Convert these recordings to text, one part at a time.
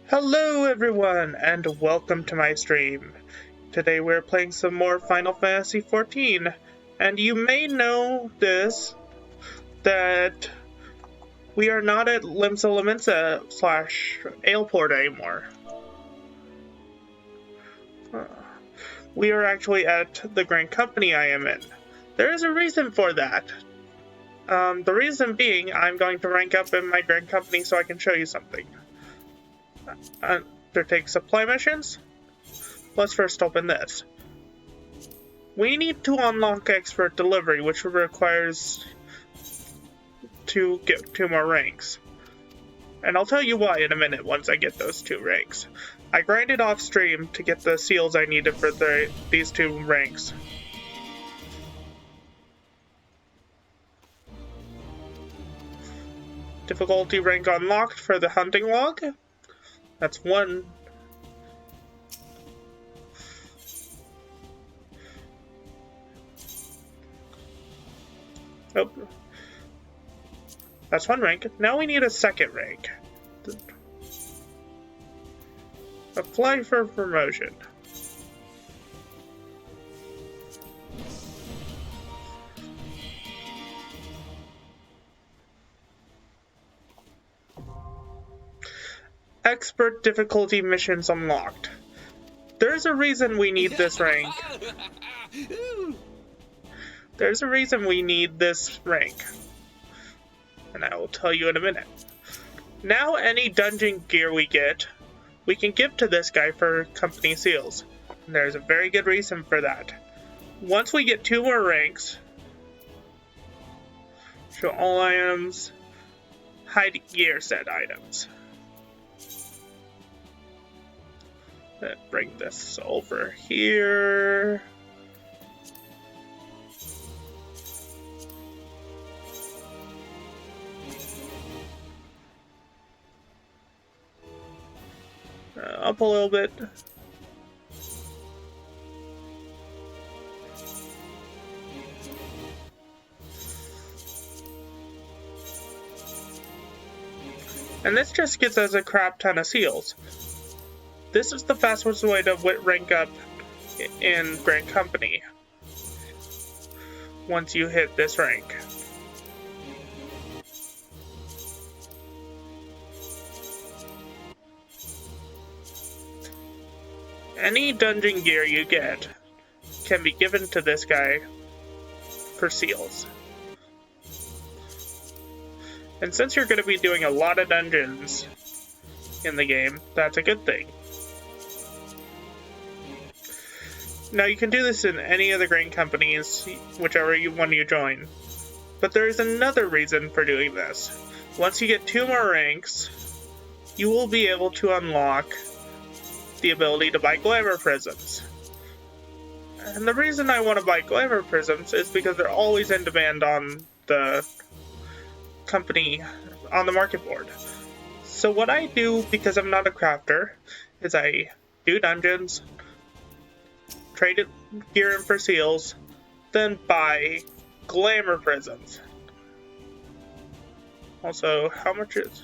Hello everyone, and welcome to my stream. Today we're playing some more Final Fantasy XIV, and you may know this, that we are not at Limsa Lominsa / Aleport anymore. We are actually at the Grand Company I am in. There is a reason for that. The reason being, I'm going to rank up in my Grand Company so I can show you something. Undertake supply missions. Let's first open this. We need to unlock expert delivery, which requires to get 2 more ranks. And I'll tell you why in a minute once I get those 2 ranks. I grinded off stream to get the seals I needed for these 2 ranks. Difficulty rank unlocked for the hunting log. That's 1. Oh. That's 1 rank. Now we need a 2nd rank. Apply for promotion. Expert difficulty missions unlocked. There's a reason we need this rank. There's a reason we need this rank. And I will tell you in a minute. Now any dungeon gear we get, we can give to this guy for company seals. And there's a very good reason for that. Once we get 2 more ranks, show all items, hide gear set items. Bring this over here. Up a little bit. And this just gets us a crap ton of seals. This is the fastest way to rank up in Grand Company once you hit this rank. Any dungeon gear you get can be given to this guy for seals. And since you're going to be doing a lot of dungeons in the game, that's a good thing. Now you can do this in any of the Grand Companies, whichever one you join. But there is another reason for doing this. Once you get 2 more ranks, you will be able to unlock the ability to buy glamour prisms. And the reason I want to buy glamour prisms is because they're always in demand on the company, on the market board. So what I do, because I'm not a crafter, is I do dungeons, trade gear in for seals, then buy glamour prisms. Also, how much is...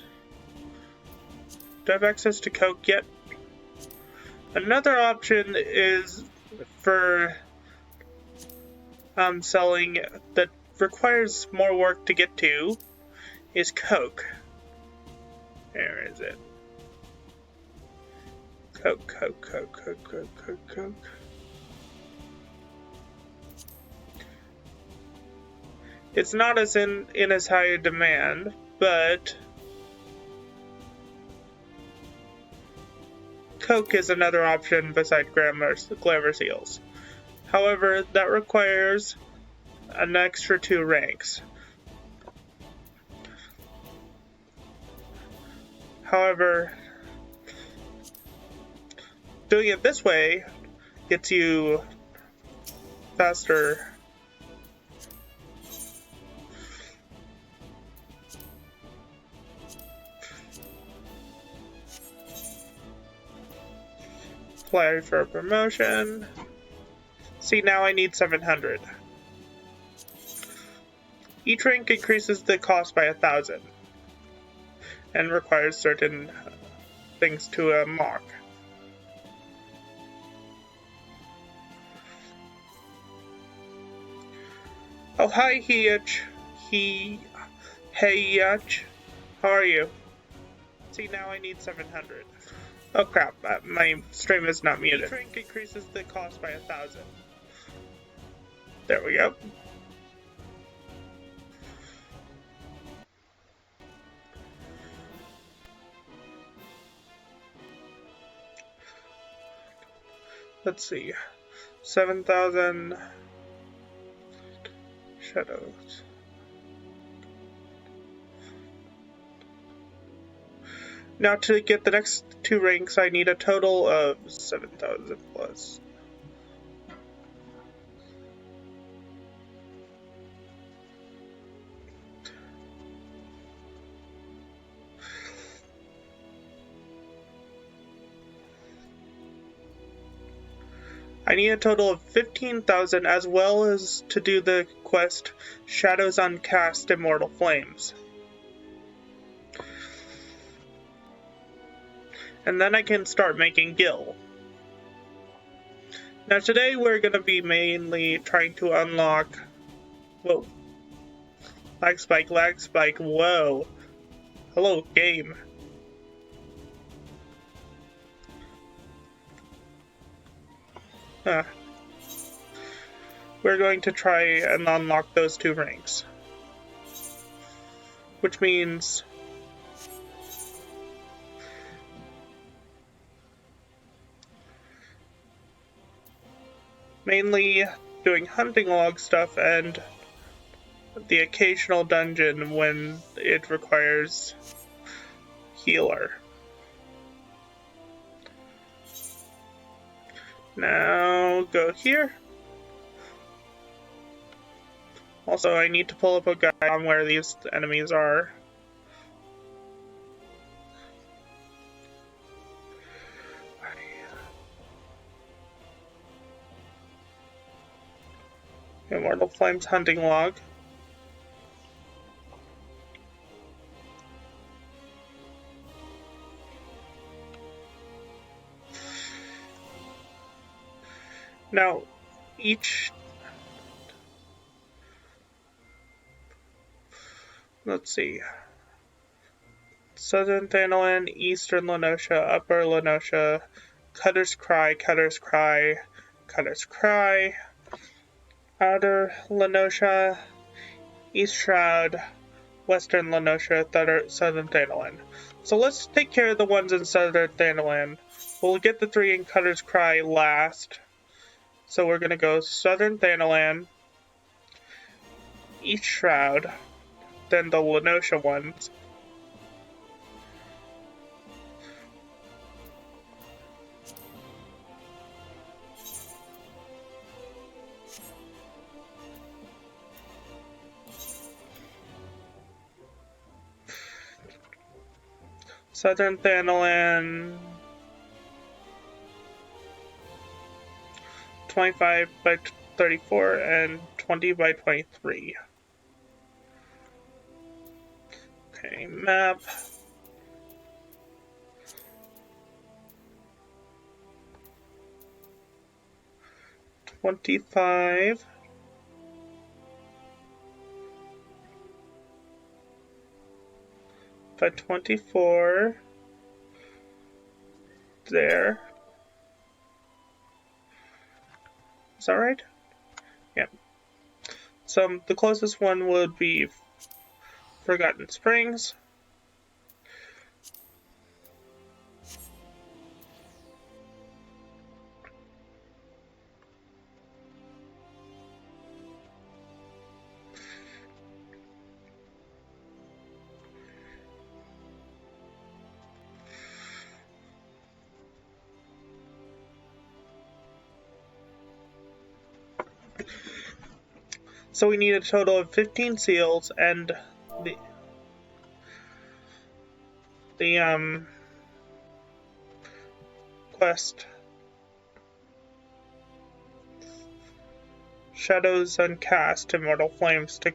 Do I have access to coke yet? Another option is for selling that requires more work to get to is coke. Where is it? Coke. It's not as in as high a demand, but coke is another option besides glamour seals. However, that requires an extra 2 ranks. However, doing it this way gets you faster. Apply for a promotion. See, now I need 700. Each rank increases the cost by 1,000 and requires certain things to unlock. Oh, hi, Hey, Yach. How are you? See, now I need 700. Oh crap, my stream is not muted. Each rank increases the cost by 1,000. There we go. Let's see. 7,000 shadows. Now to get the next 2 ranks, I need a total of 7,000 plus. I need a total of 15,000 as well as to do the quest Shadows on Cast Immortal Flames. And then I can start making Gil. Now today we're going to be mainly trying to unlock... Whoa. Lag spike, whoa. Hello, game. We're going to try and unlock those 2 ranks. Which means... mainly doing hunting log stuff and the occasional dungeon when it requires healer. Now go here. Also, I need to pull up a guide on where these enemies are. Immortal Flames hunting log. Now, let's see. Southern Thanalan, Eastern Lenosha, Upper Lenosha, Cutter's Cry, Cutter's Cry, Cutter's Cry, Outer Lenosha, East Shroud, Western Lenosha, Southern Thanalan. So let's take care of the ones in Southern Thanalan. We'll get the 3 in Cutter's Cry last. So we're gonna go Southern Thanalan, East Shroud, then the Lenosha ones. Southern Thanalan, 25 by 34 and 20 by 23. Okay, map. $25 by 24 there. Is that right? Yeah. So the closest one would be Forgotten Springs. So we need a total of 15 seals and the quest Shadows Uncast Immortal Flames to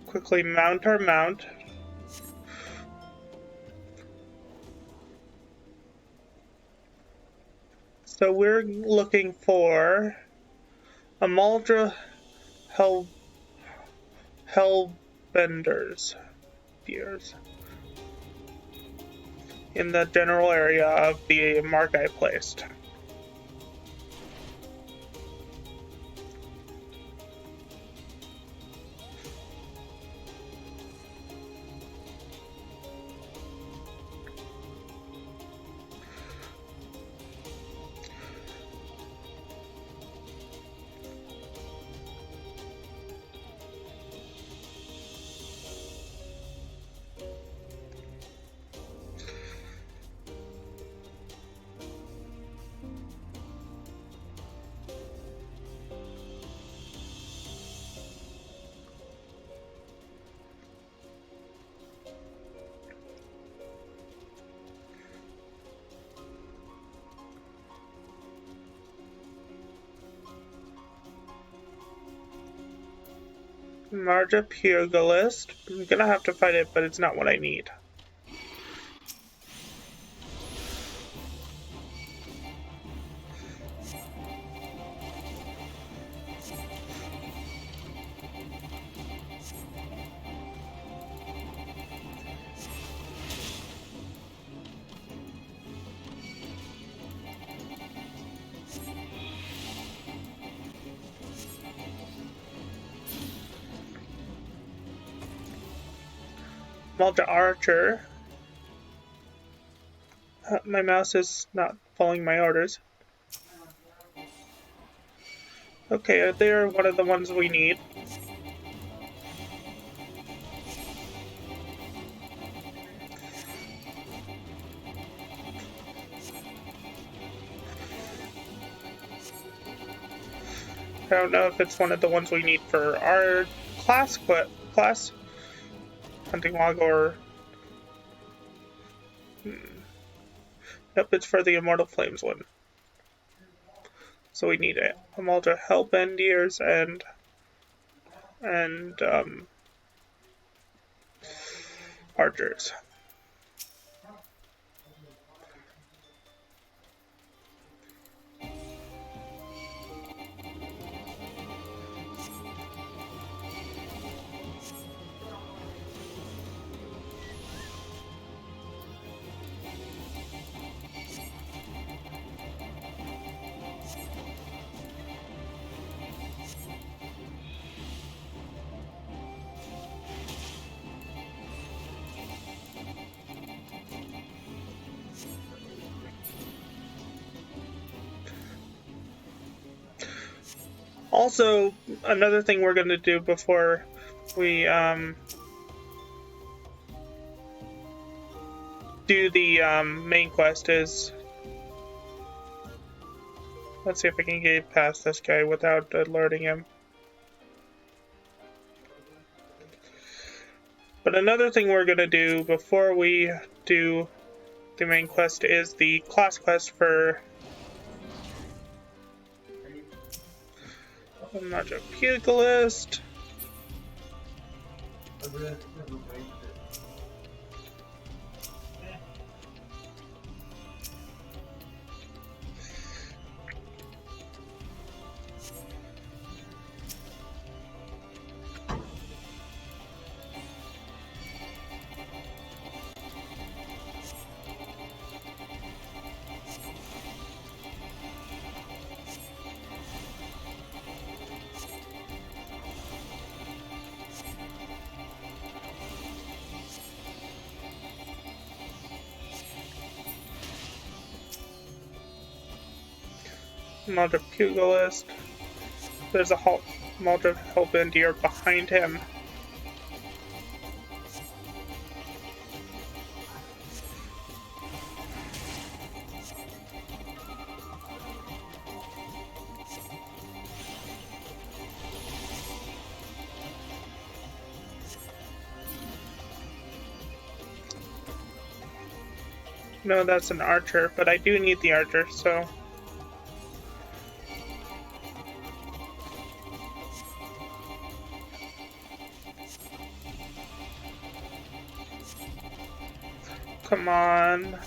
quickly mount our mount. So we're looking for a Muldra Hellbenders deers in the general area of the mark I placed. Marja Pugilist. I'm gonna have to fight it, but it's not what I need. Multi Archer. My mouse is not following my orders. Okay, they're one of the ones we need. I don't know if it's one of the ones we need for our class hunting log or... Nope, it's for the Immortal Flames one. So we need it. Multi Hellbenders and archers. Also, another thing we're going to do before we do the main quest is... Let's see if I can get past this guy without alerting him. But another thing we're going to do before we do the main quest is the class quest for... I'm not a pugilist. Multi Pugilist. There's a Multi Hellbender behind him. No, that's an archer, but I do need the archer, so... come on.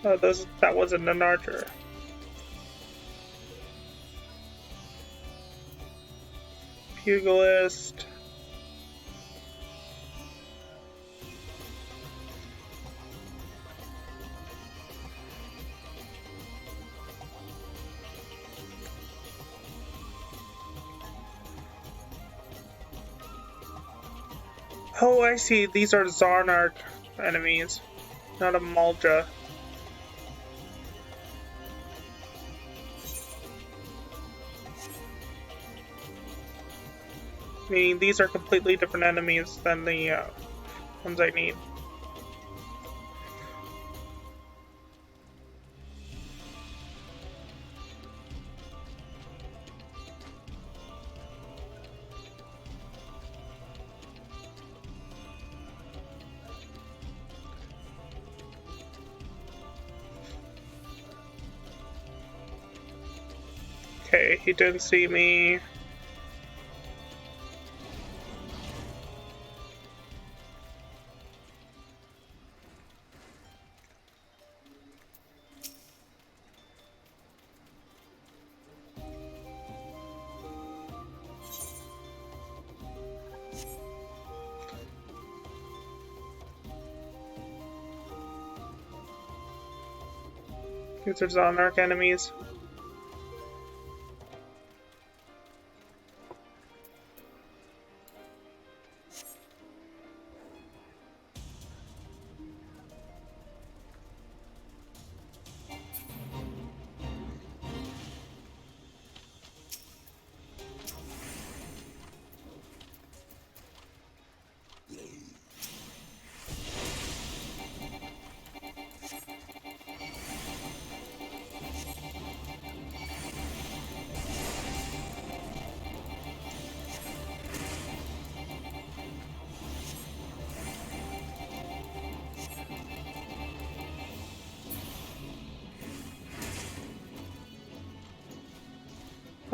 Oh, that wasn't an archer. Pugilist. Oh, I see. These are Zarnark enemies, not a Muldra. Meaning these are completely different enemies than the ones I need. Okay, he didn't see me. These are Zonarch enemies.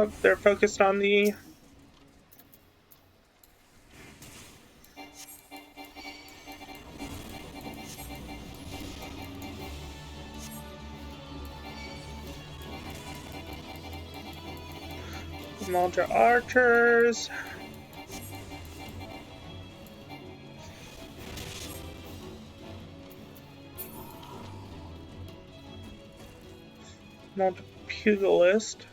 Oh, they're focused on the... Muldra archers. Muldra pugilist.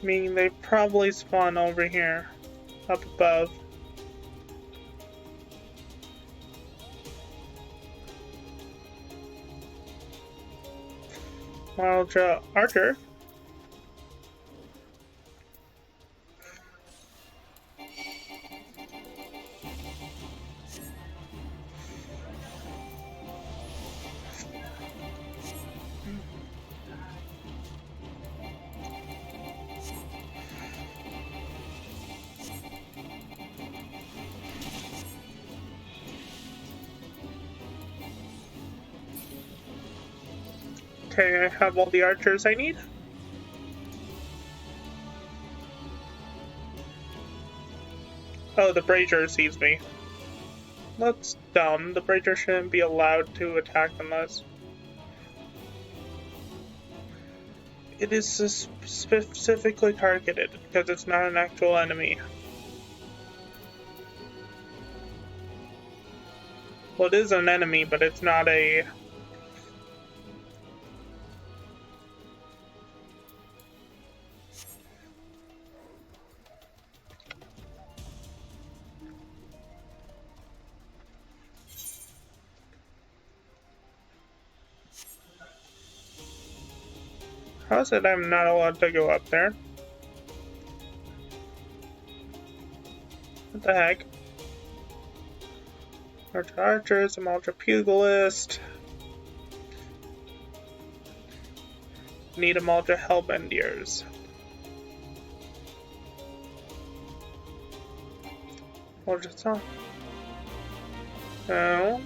Meaning they probably spawn over here, up above. Muldra archer. Okay, I have all the archers I need. Oh, the Brazier sees me. That's dumb. The Brazier shouldn't be allowed to attack unless... It is specifically targeted because it's not an actual enemy. Well, it is an enemy, but it's not a... How is it I'm not allowed to go up there? What the heck? Ultra archers, I'm ultra pugilist. Need them ultra hellbendiers. Ultra song. No.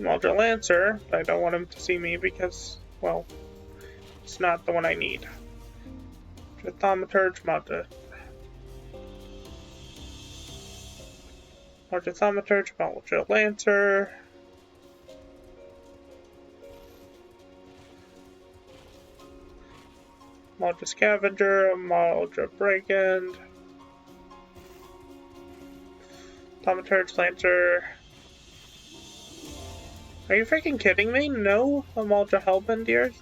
Ultra Lancer, but I don't want him to see me because, well, it's not the one I need. Ultra Thaumaturge, Ultra Thaumaturge, Ultra Lancer. Ultra Scavenger, Ultra Breakend. Thaumaturge, Lancer. Are you freaking kidding me? No? I'm Ultra Hellbendiers?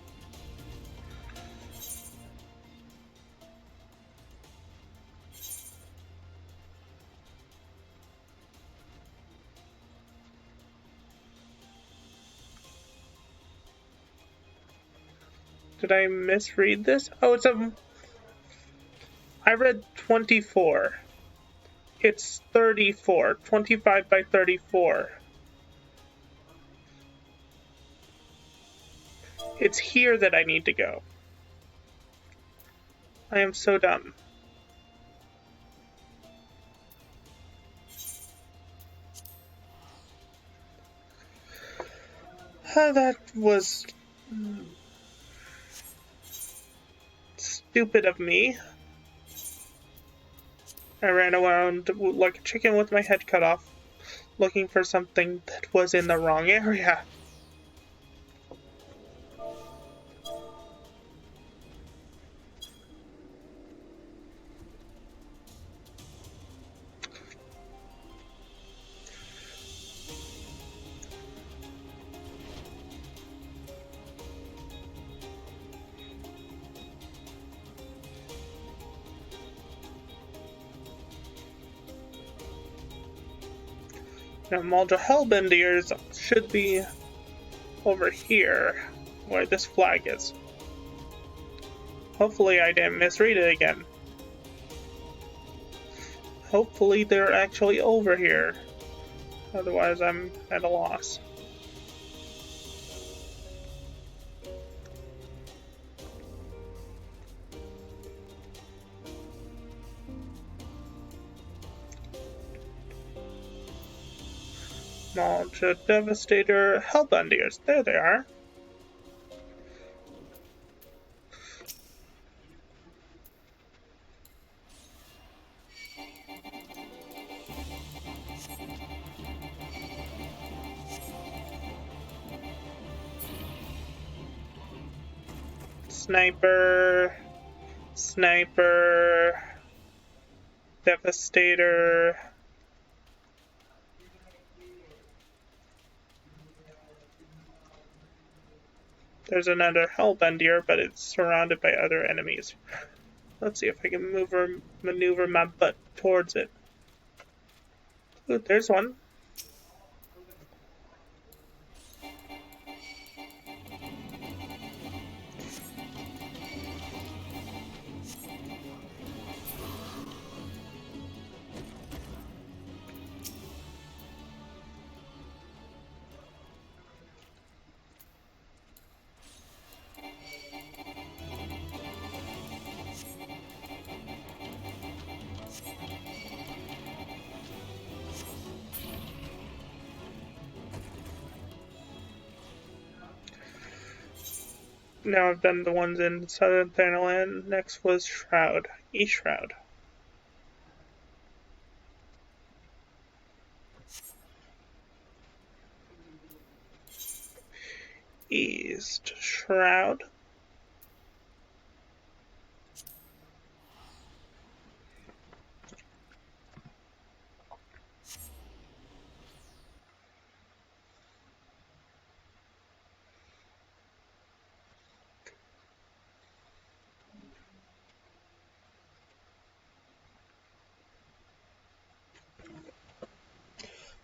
Did I misread this? Oh, it's a... I read 24. It's 34. 25 by 34. It's here that I need to go. I am so dumb. That was... stupid of me. I ran around like a chicken with my head cut off, looking for something that was in the wrong area. Now, Mulder Hellbendiers should be over here, where this flag is. Hopefully I didn't misread it again. Hopefully they're actually over here. Otherwise I'm at a loss. Mulder Devastator Hellbendiers. There they are. Sniper, Devastator. There's another Hellbendier, but it's surrounded by other enemies. Let's see if I can maneuver my butt towards it. Ooh, there's one. Now I've done the ones in Southern Thanalan. Next was Shroud. East Shroud. East Shroud.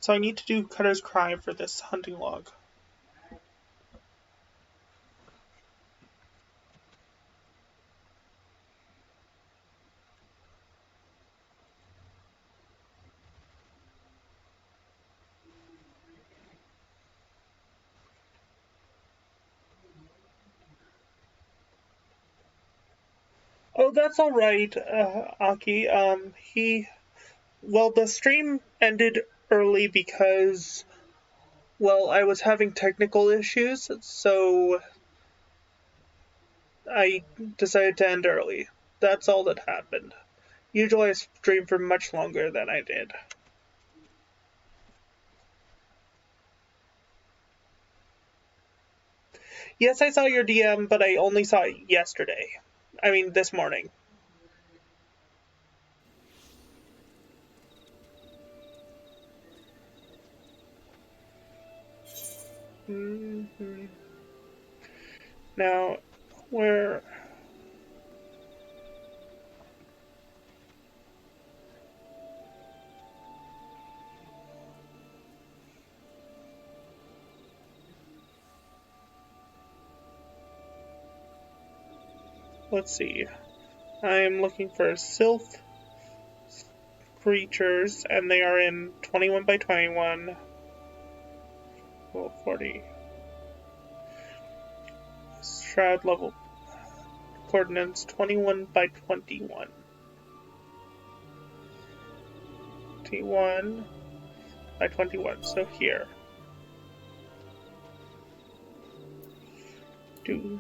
So I need to do Cutter's Cry for this hunting log. Oh, that's all right, Aki. Well, the stream ended early because, well, I was having technical issues, so I decided to end early. That's all that happened. Usually I stream for much longer than I did. Yes, I saw your DM, but I only saw it yesterday. I mean, this morning. Mm-hmm. Now, where... Let's see. I'm looking for Sylph creatures, and they are in 21 by 21. Well, 40. Shroud level coordinates 21 by 21. 21 by 21. So here. Do.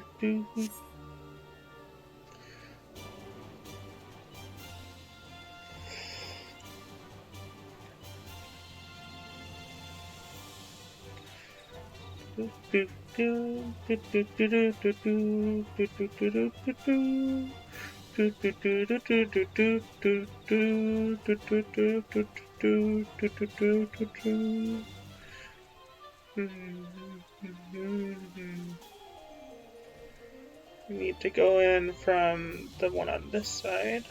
We need to go in from the one on this side.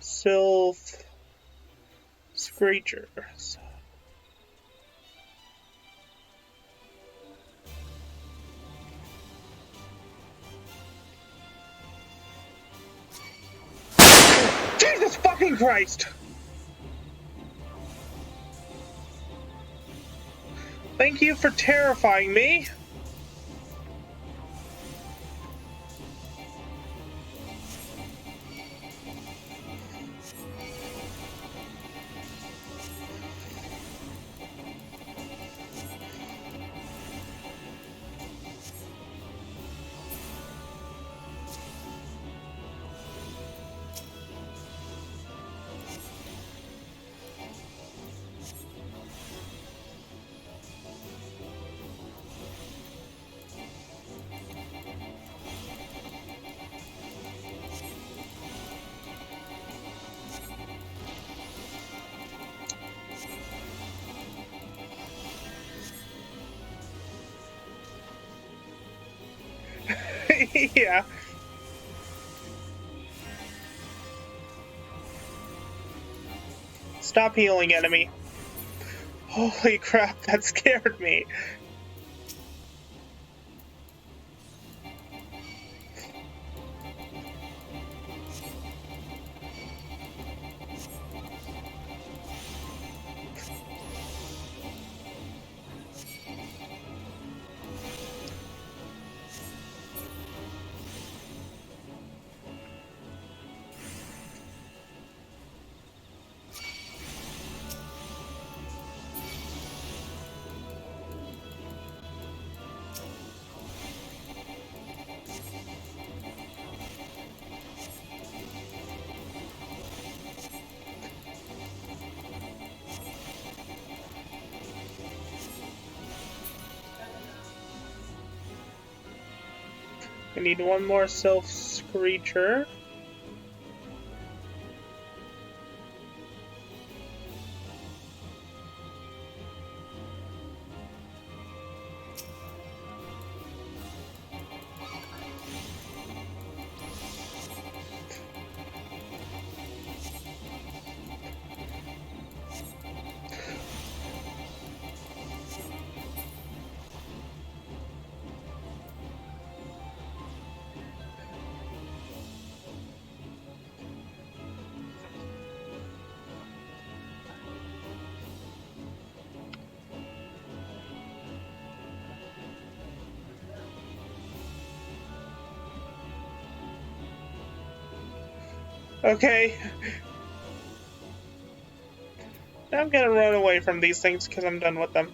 Sylph Screechers. Jesus fucking Christ! Thank you for terrifying me. Yeah. Stop healing, enemy. Holy crap, that scared me. I need one more Sylph Screecher. Okay. Now I'm gonna run away from these things because I'm done with them.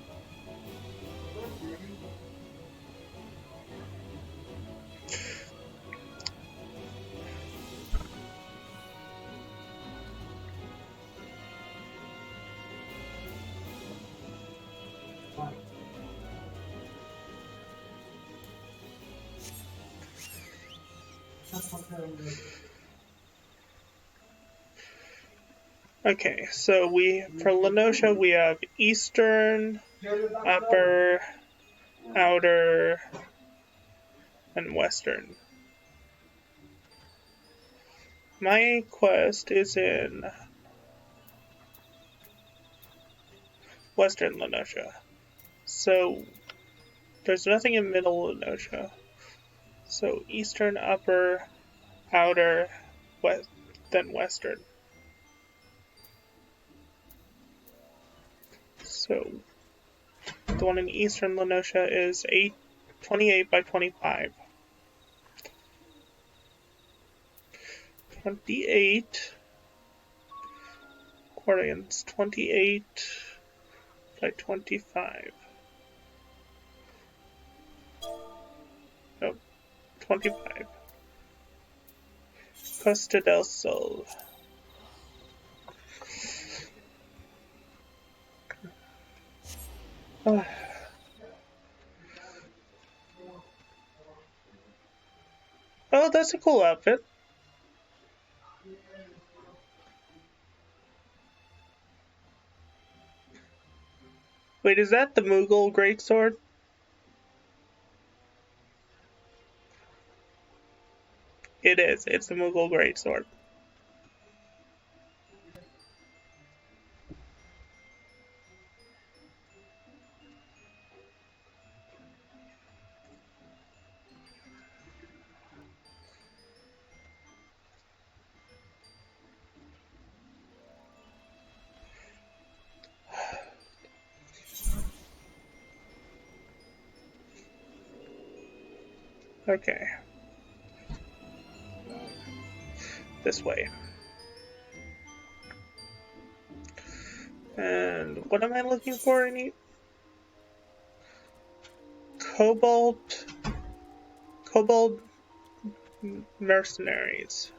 Okay, so for Lenosha we have Eastern, Upper, Outer, and Western. My quest is in Western Lenosha. So there's nothing in Middle Lenosha. So Eastern, Upper, Outer, West, then Western. So the one in Eastern Lenosha is 28 by 25. 28 Guardians, 28 by 25. Nope, 25. Costa del Sol. Oh, that's a cool outfit. Wait, is that the Mughal greatsword? It is. It's the Mughal greatsword. Okay. This way. And what am I looking for? Cobalt mercenaries.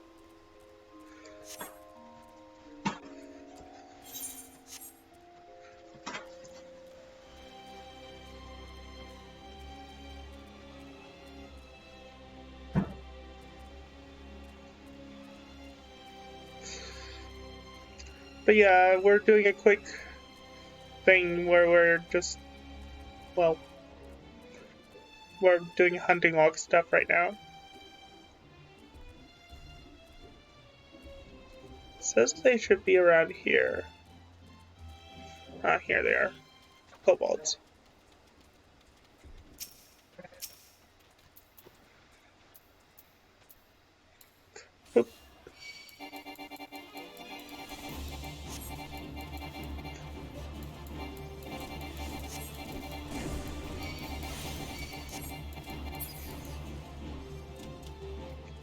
But yeah, we're doing a quick thing where we're just, well, we're doing hunting log stuff right now. It says they should be around here. Ah, here they are. Kobolds. Oop.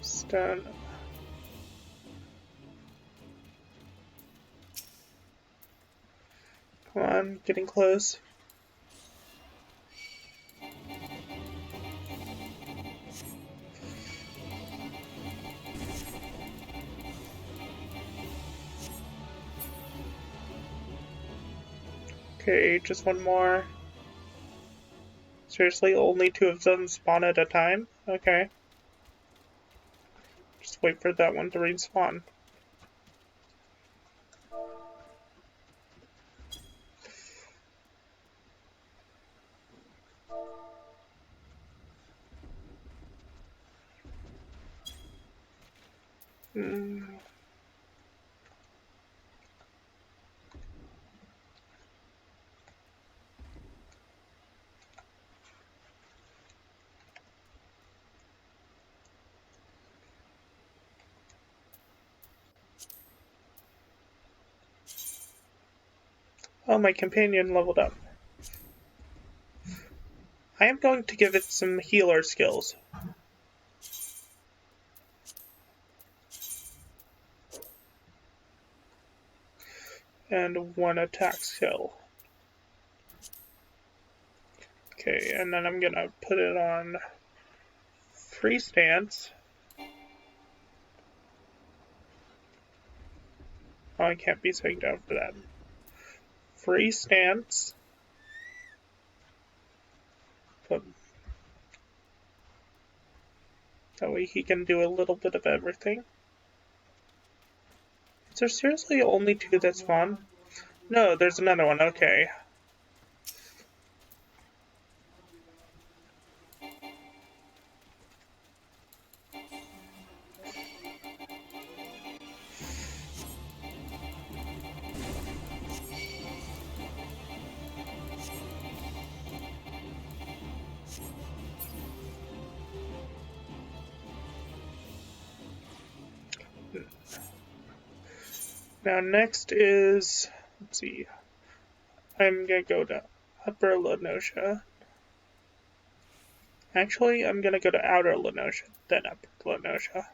Stun. Come on, getting close. Okay, just one more. Seriously, only 2 of them spawn at a time? Okay. Just wait for that one to respawn. Oh, my companion leveled up. I am going to give it some healer skills. and 1 attack skill. Okay, and then I'm gonna put it on free stance. Oh, I can't be swinged down for that. Free stance. Put, that way he can do a little bit of everything. Is there seriously only 2 that spawn? No, there's another one, okay. Now next is, let's see, I'm gonna go to Upper Lenosha. Actually, I'm gonna go to Outer Lenosha, then Upper Lenosha.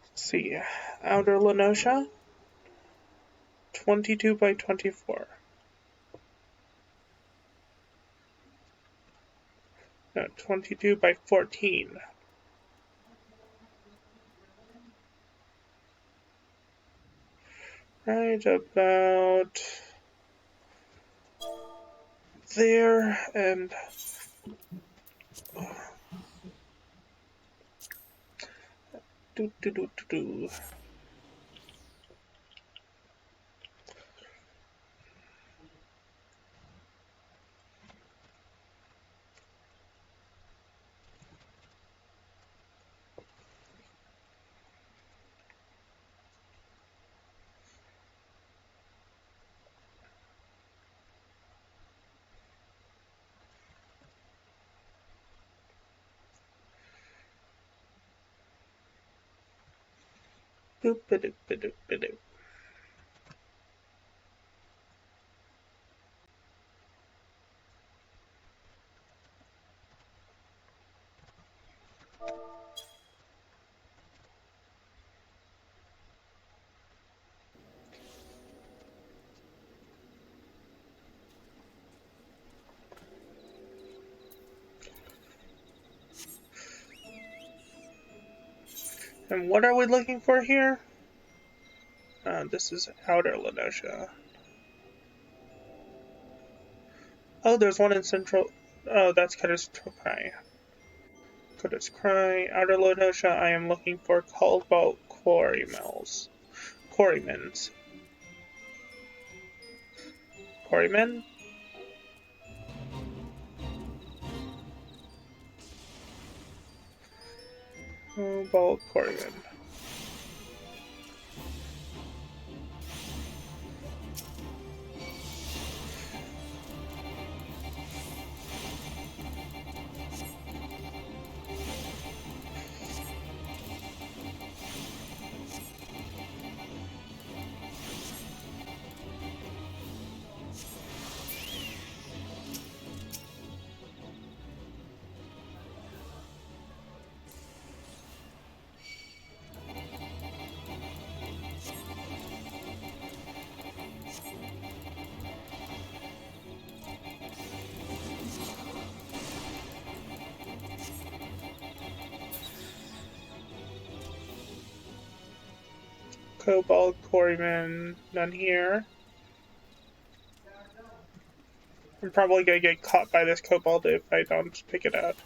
Let's see, Outer Lenosha, 22 by 24. No, 22 by 14. Right about there, and do do do do do. Boop ba-doop ba-doop ba-doop. And what are we looking for here? This is Outer Lenosha. Oh, there's one in Central. Oh, that's Cutter's Cry. Cutter's Cry. Outer Lenosha, I am looking for Cobalt Quarry Mills. Quarrymans. Quarrymen? Cobalt Quarrymen. Cobalt Quarrymen, none here. I'm probably gonna get caught by this Cobalt if I don't pick it up.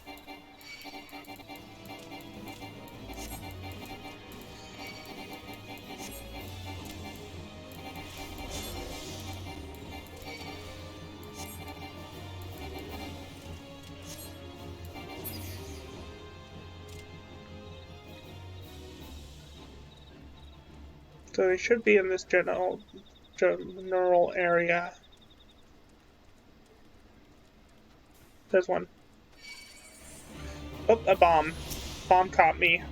So they should be in this general area. There's one. Oh, a bomb. Bomb caught me.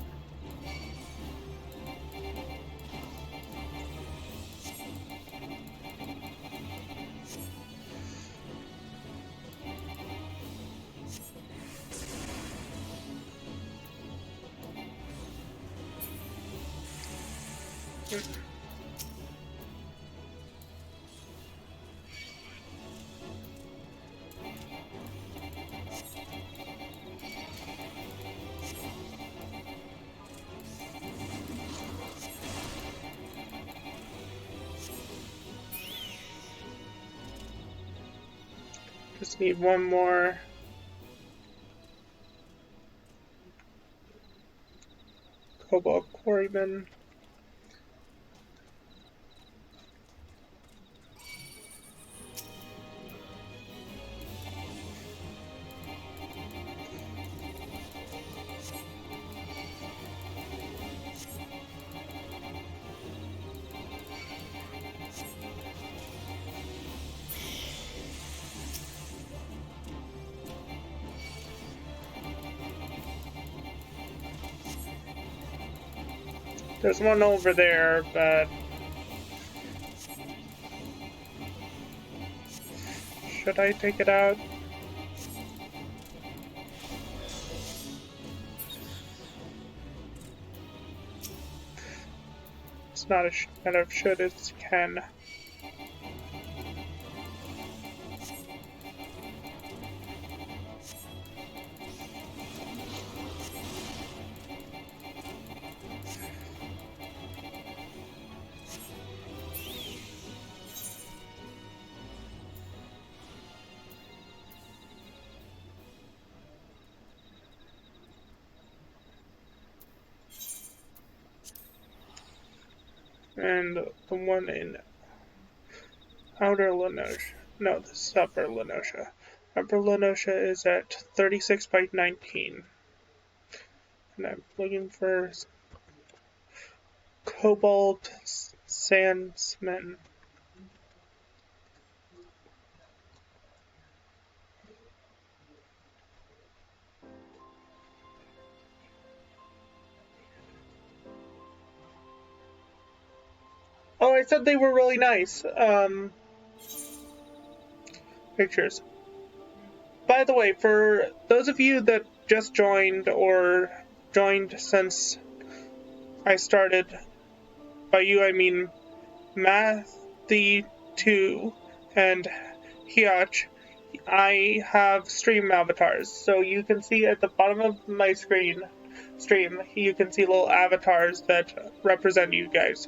Just need one more. Cobalt Quarryman. There's one over there, but should I take it out? It's not a matter of should, it's can. And the one in Outer Lenosha. No, this is Upper Lenosha. Upper Lenosha is at 36 by 19. And I'm looking for Cobalt Sandsman. Oh, I said they were really nice. Pictures. By the way, for those of you that just joined or joined since I started, by you I mean Matthew2 and Hiach, I have stream avatars. So you can see at the bottom of my stream, you can see little avatars that represent you guys.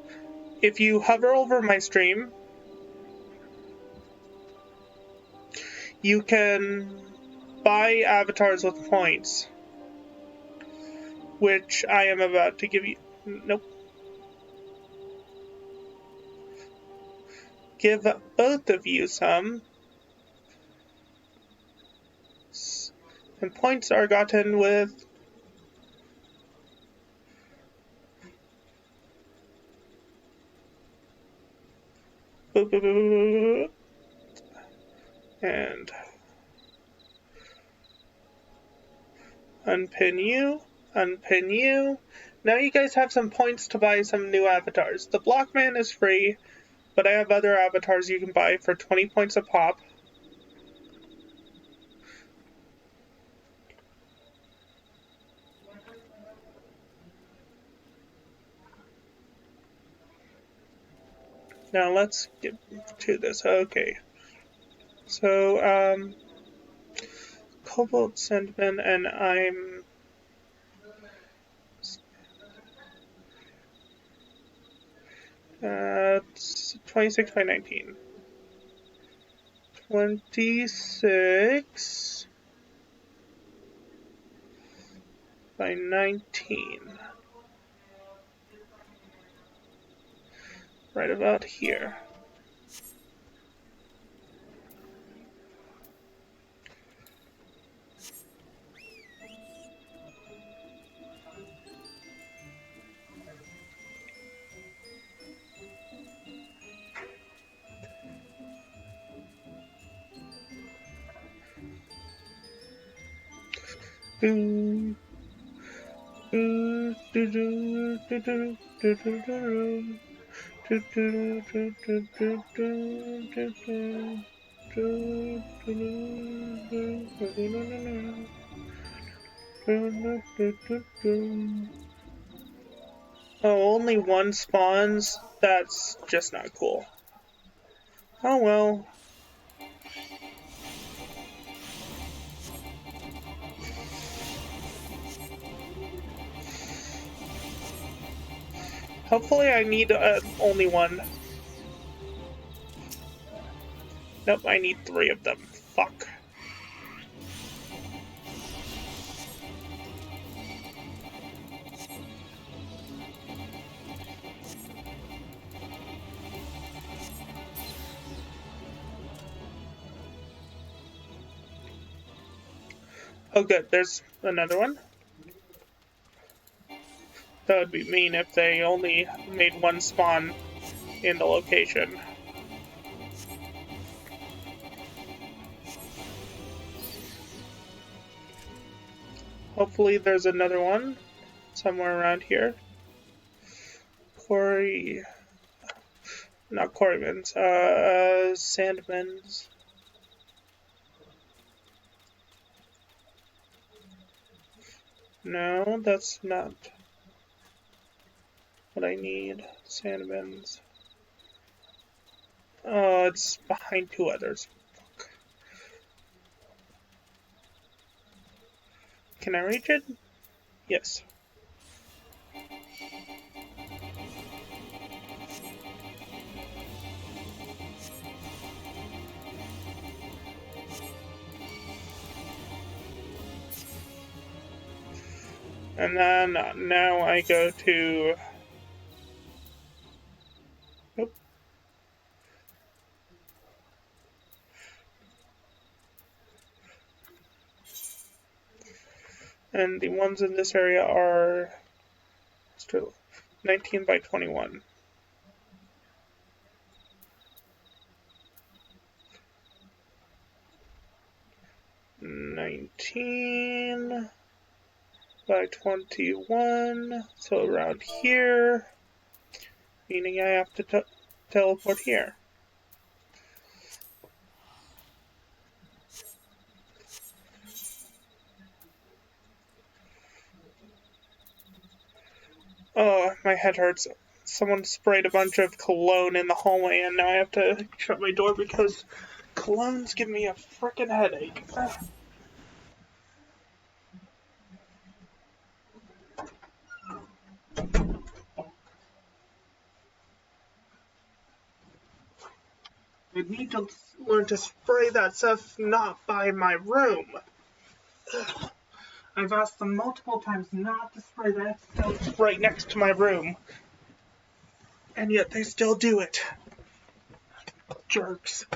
If you hover over my stream, you can buy avatars with points, which I am about to give you. Nope. Give both of you some. And points are gotten with and unpin you, unpin you. Now you guys have some points to buy some new avatars. The Blockman is free, but I have other avatars you can buy for 20 points a pop. Now let's get to this. Okay. So, Cobalt Sandman, and I'm it's 26 by 19. 26 by 19. Right about here. Do, do, do, do, do, do, do, do, do. Oh, only one spawns? That's just not cool. Oh well. Hopefully I need only one. Nope, I need 3 of them. Fuck. Oh good, there's another one. That would be mean if they only made one spawn in the location. Hopefully there's another one somewhere around here. Quarry... Not quarrymans, sandmans. No, that's not what I need. Sandmans. Oh, it's behind 2 others. Fuck. Can I reach it? Yes. And then now I go to... Nope. And the ones in this area are 19 by 21. $19 by 21, so around here, meaning I have to teleport here. Oh, my head hurts. Someone sprayed a bunch of cologne in the hallway, and now I have to shut my door because cologne's giving me a frickin' headache. I need to learn to spray that stuff not by my room. I've asked them multiple times not to spray that stuff right next to my room. And yet they still do it. Jerks.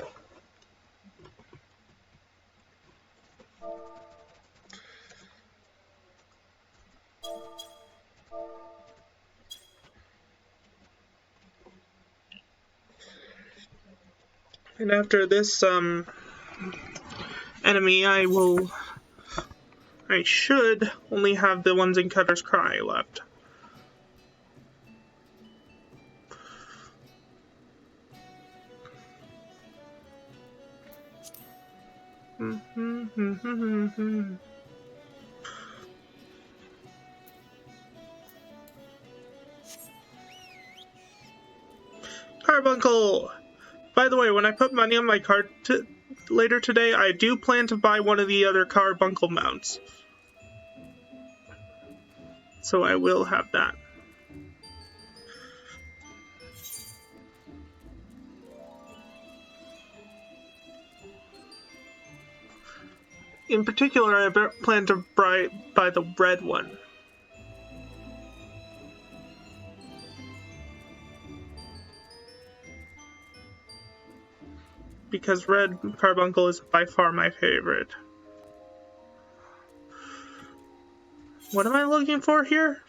And after this, enemy, I should only have the ones in Cutter's Cry left. Carbuncle! By the way, when I put money on my card later today, I do plan to buy one of the other Carbuncle mounts. So I will have that. In particular, I plan to buy the red one. Because red Carbuncle is by far my favorite. What am I looking for here?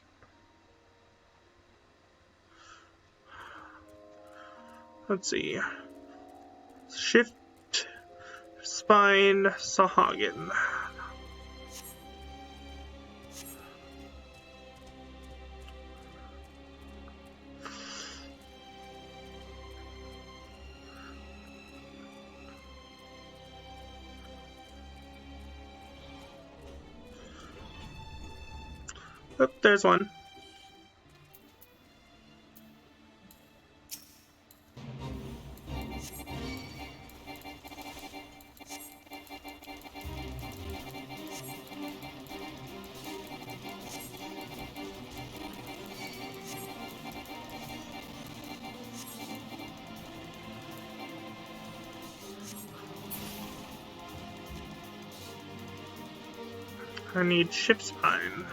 Let's see. Shift Spine Sahagin. Oh, there's one. I need ship spine.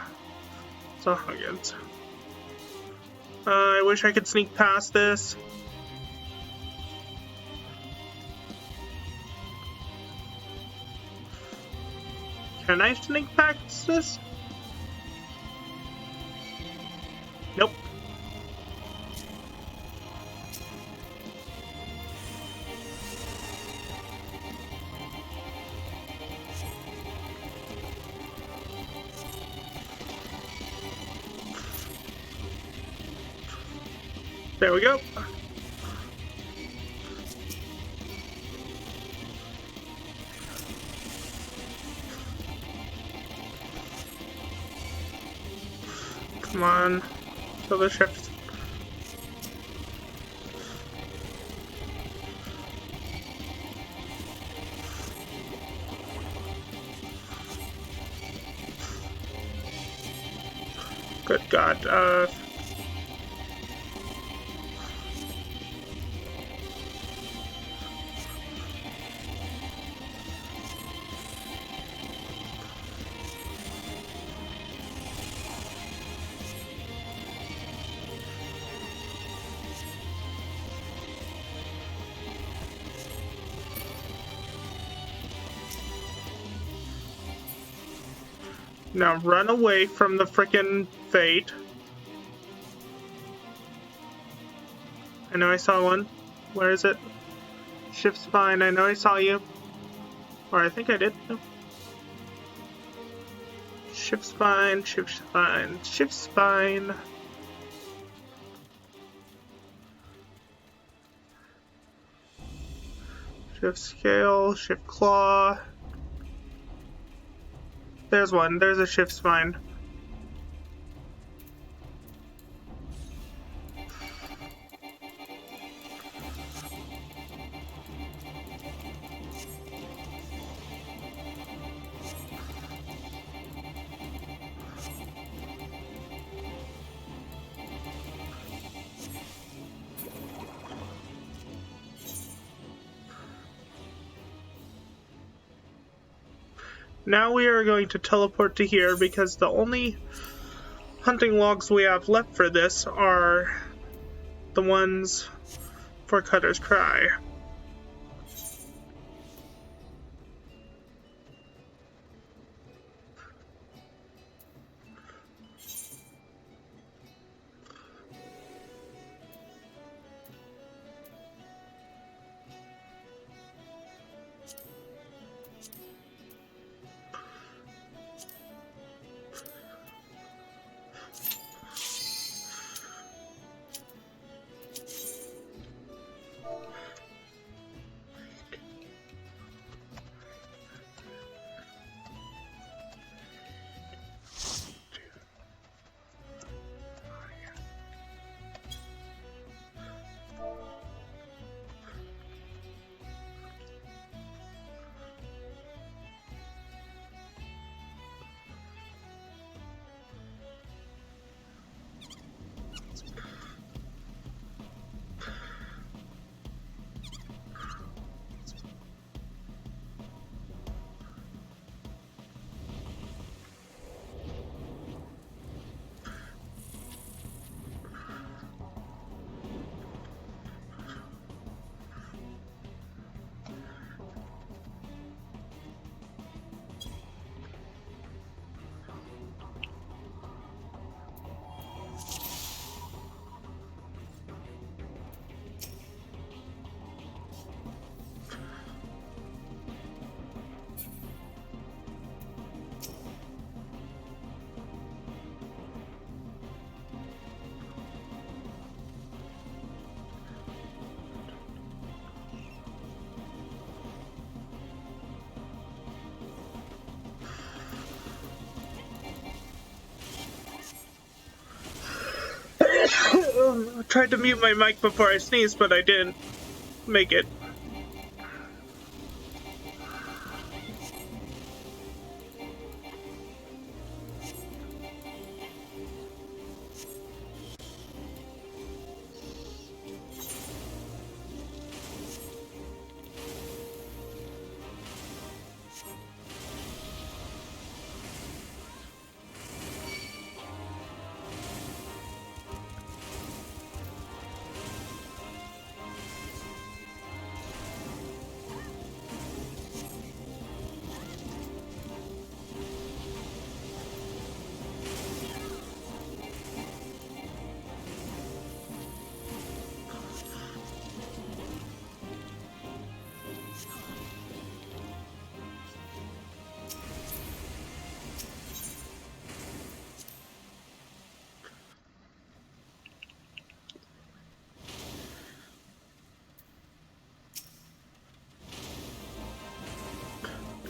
So Huggins. I wish I could sneak past this. Can I sneak past this? Nope. There we go. Come on. Kill the ships. Good God. Now run away from the frickin' Fate. I know I saw one. Where is it? Ship spine, I know I saw you. Or I think I did. No. Ship spine, ship spine, ship spine. Shift scale, shift claw. There's one. There's a shift spine. Now we are going to teleport to here because the only hunting logs we have left for this are the ones for Cutter's Cry. I tried to mute my mic before I sneezed, but I didn't make it.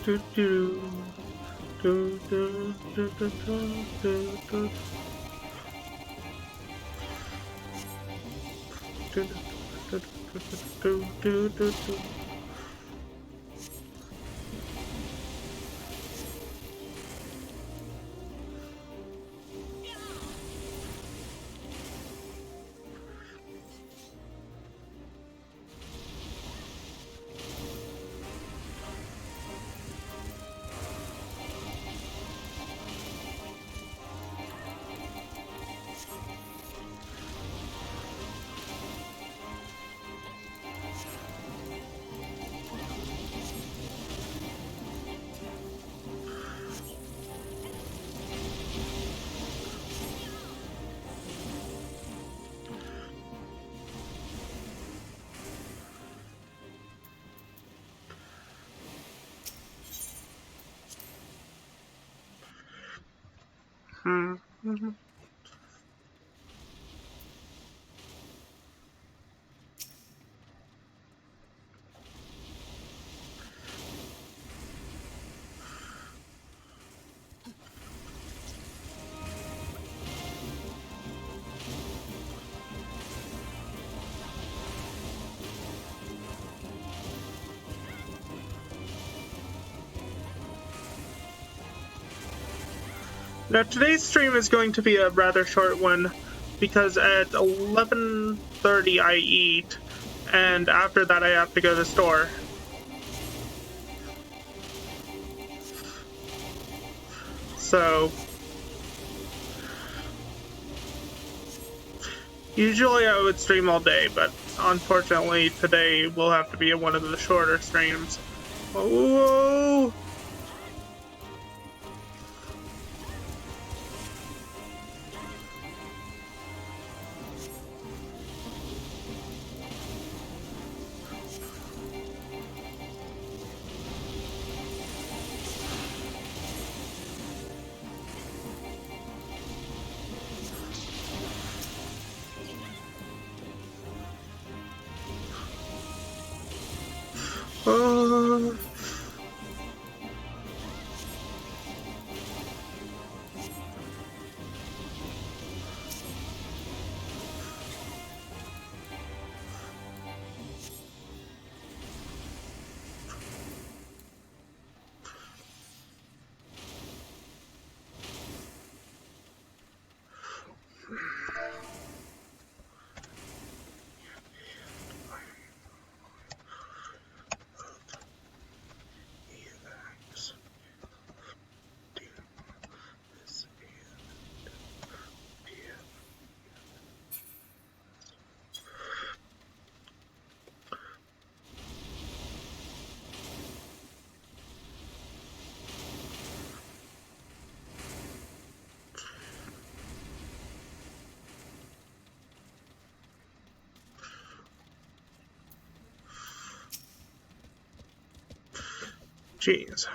do, do. Do, do, do, do, do, do, do. Do, do, do, do, do, do, do. Mm-hmm. Now today's stream is going to be a rather short one because at 11:30 I eat, and after that I have to go to the store. So usually I would stream all day, but unfortunately today will have to be one of the shorter streams. Whoa! Jeez.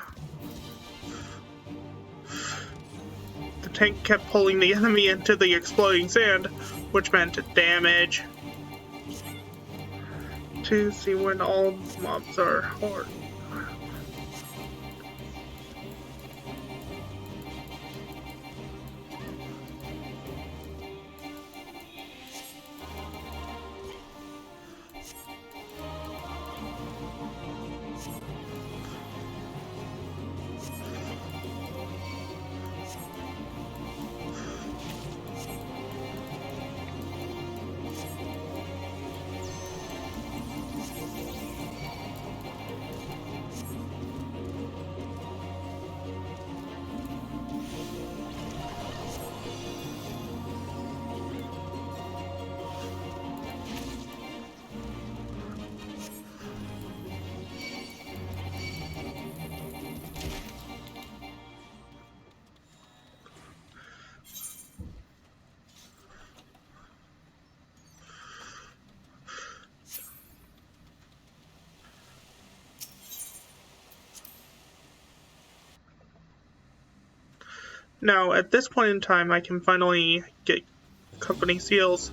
The tank kept pulling the enemy into the exploding sand, which meant damage. To see when all mobs are horde. Now, at this point in time, I can finally get company seals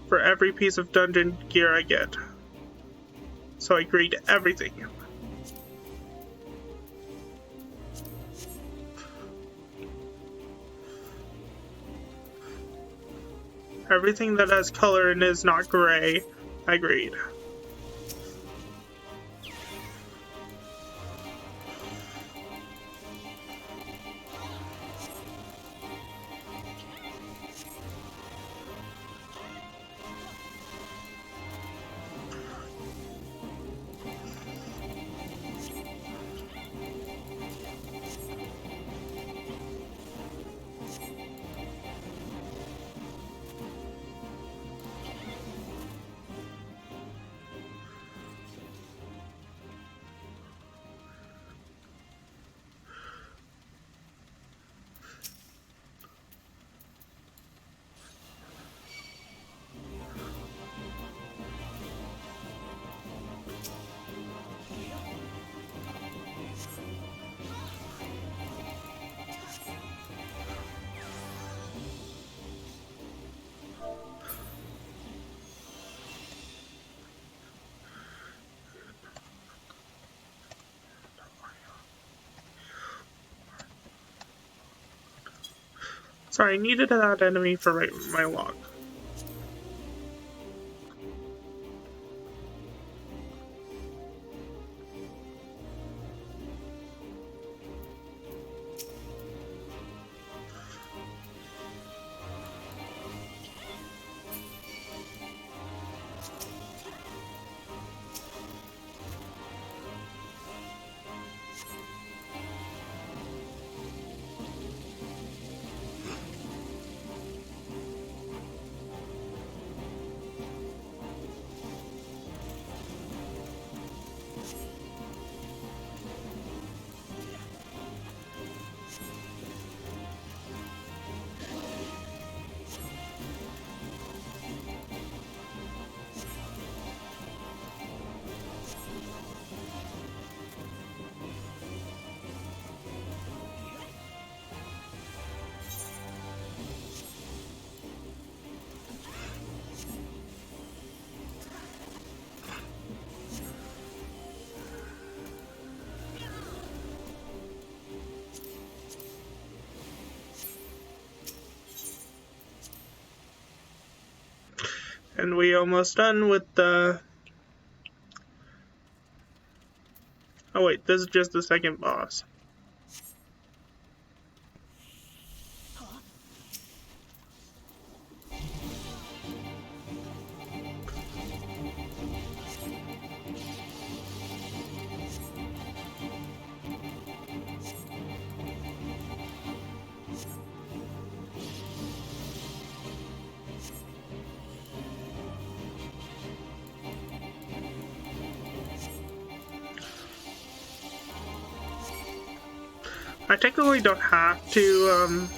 for every piece of dungeon gear I get. So I agreed to everything. Everything that has color and is not gray. Agreed. Sorry, I needed that enemy for my log. And we almost done with the... Oh wait, this is just the second boss. I technically don't have to,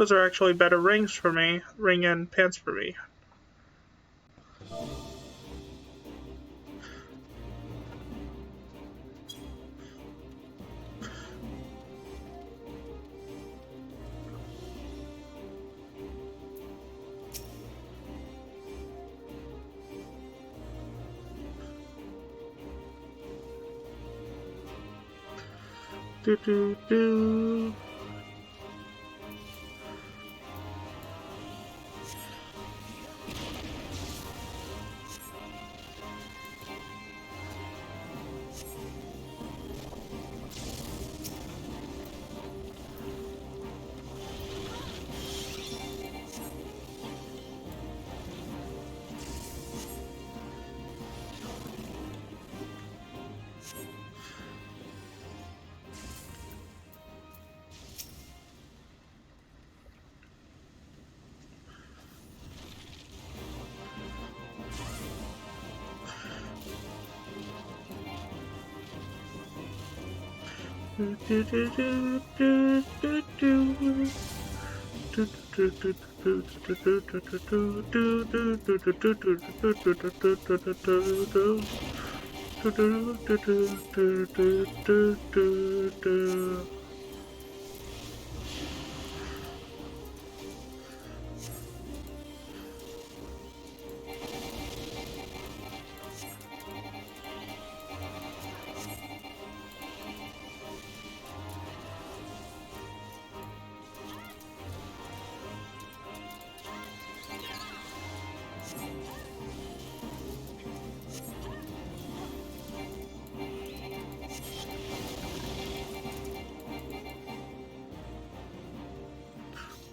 those are actually better rings for me. Ring and pants for me. Do do do.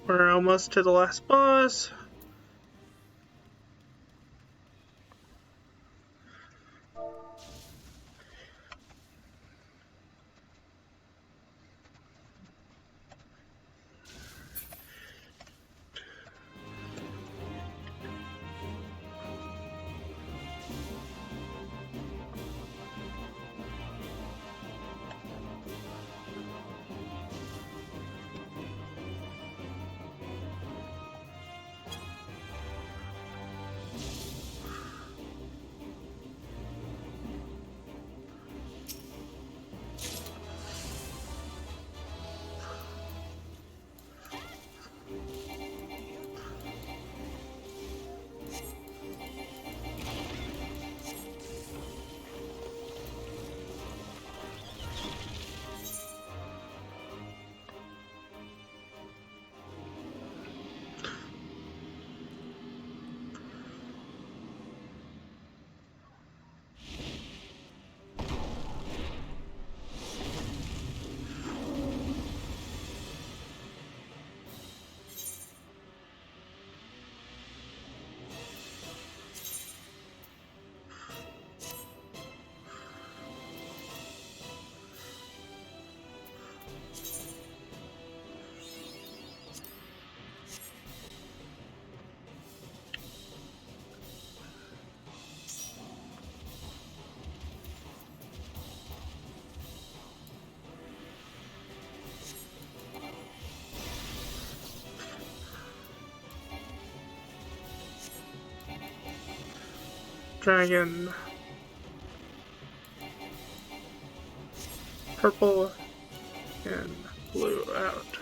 We're almost to the last boss. Dragon. Purple and blue out.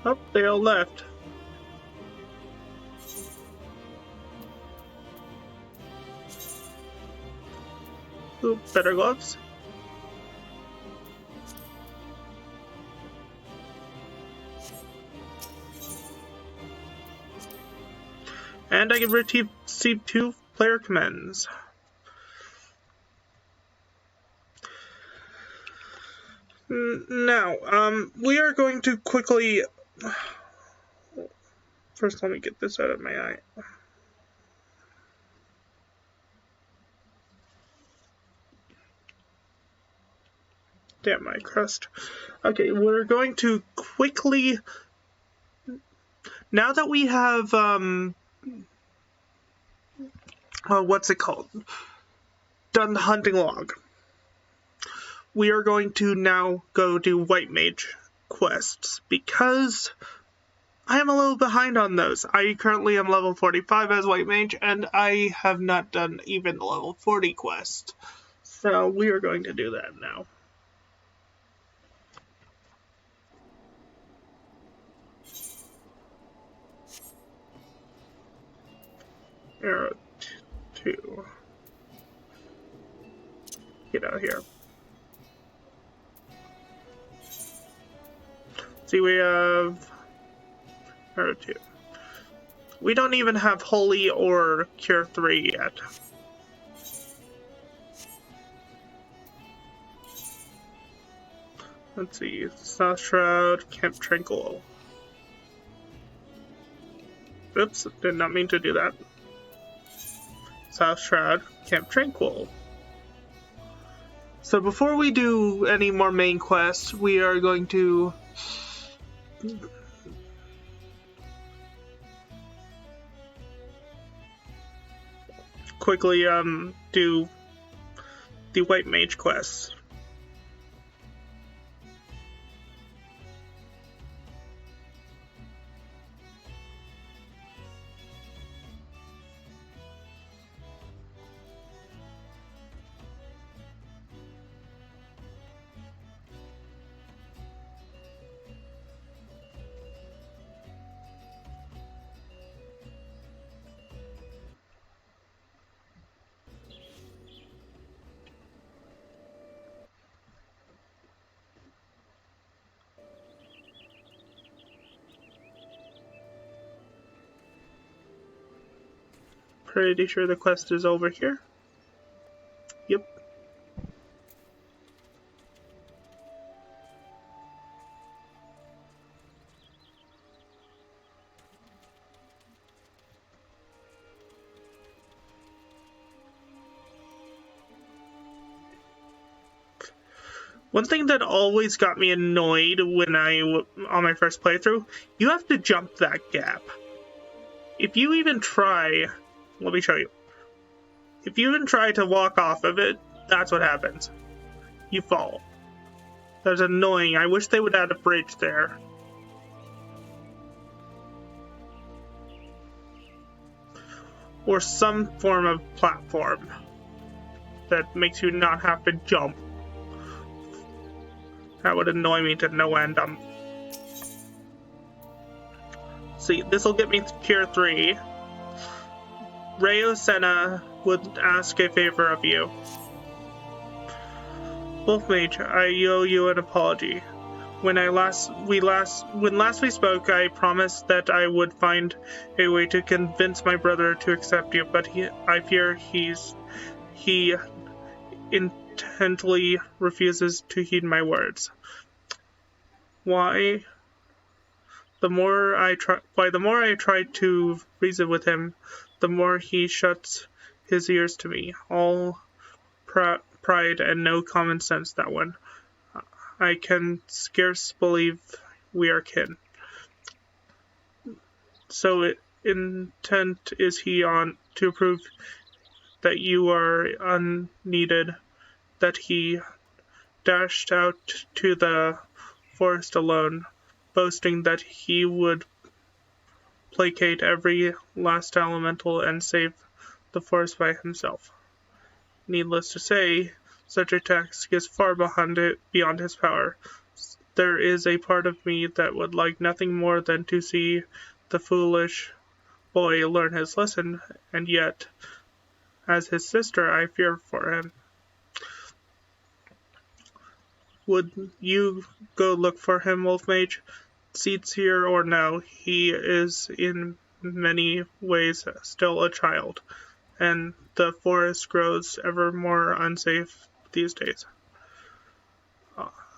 Oh, they all left. Ooh, better gloves. And I can receive 2 player commands. Now, we are going to quickly... First, let me get this out of my eye. Damn my crust. Okay, we're going to quickly... Now that we have, what's it called? Done the hunting log. We are going to now go do White Mage quests, because I am a little behind on those. I currently am level 45 as White Mage, and I have not done even the level 40 quest. So we are going to do that now. Arrow 2. Get out of here. See, we have Arrow 2. We don't even have Holy or Cure 3 yet. Let's see, South Shroud, Camp Tranquil. Oops, did not mean to do that. South Shroud, Camp Tranquil. So before we do any more main quests, we are going to quickly do the White Mage quests. Pretty sure the quest is over here. Yep. One thing that always got me annoyed when on my first playthrough, you have to jump that gap. If you even try, let me show you. If you even try to walk off of it, that's what happens. You fall. That's annoying. I wish they would add a bridge there. Or some form of platform that makes you not have to jump. That would annoy me to no end. See, this will get me to Cure 3. Rayo Senna would ask a favor of you. Wolf Mage, I owe you an apology. When last we spoke, I promised that I would find a way to convince my brother to accept you, but I fear he intently refuses to heed my words. Why? The more I try to reason with him, the more he shuts his ears to me. All pride and no common sense, that one. I can scarce believe we are kin. So intent is he on to prove that you are unneeded, that he dashed out to the forest alone, boasting that he would placate every last elemental and save the forest by himself. Needless to say, such a task is far beyond his power. there is a part of me that would like nothing more than to see the foolish boy learn his lesson, and yet, as his sister, I fear for him. Would you go look for him, Wolf Mage? Seats here or no, he is in many ways still a child, and the forest grows ever more unsafe these days.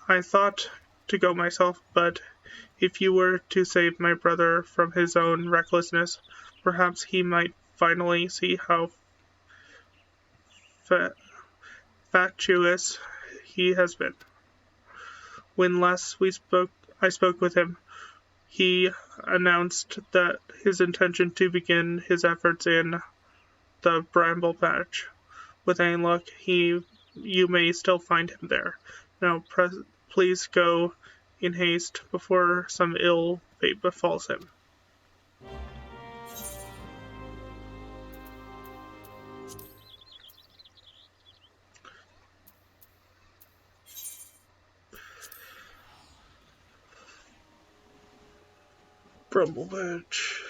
I thought to go myself, but if you were to save my brother from his own recklessness, perhaps he might finally see how fatuous he has been. When last I spoke with him, he announced that his intention to begin his efforts in the bramble patch. With any luck, you may still find him there. Now, please go in haste before some ill fate befalls him. Bramble patch.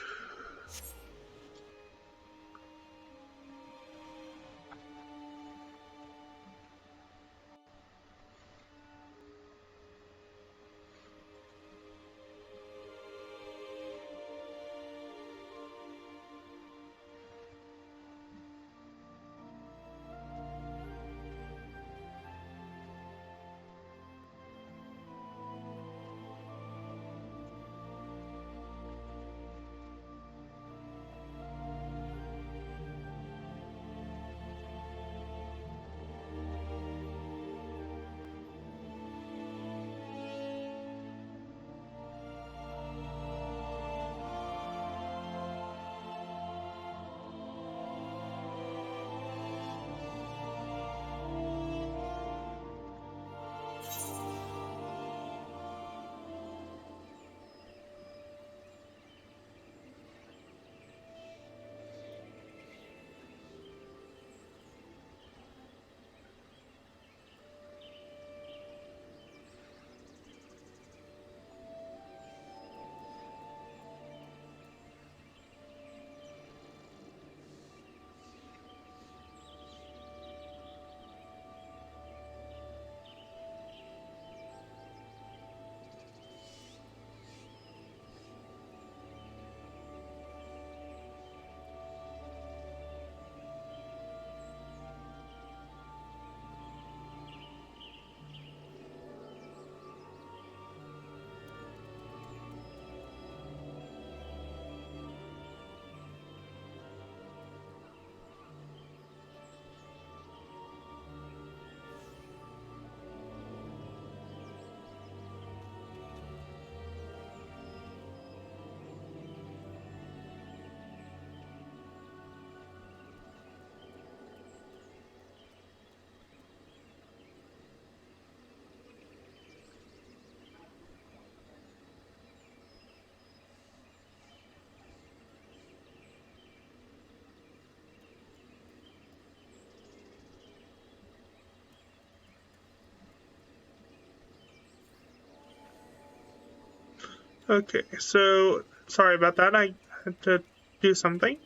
Okay, so sorry about that. I had to do something.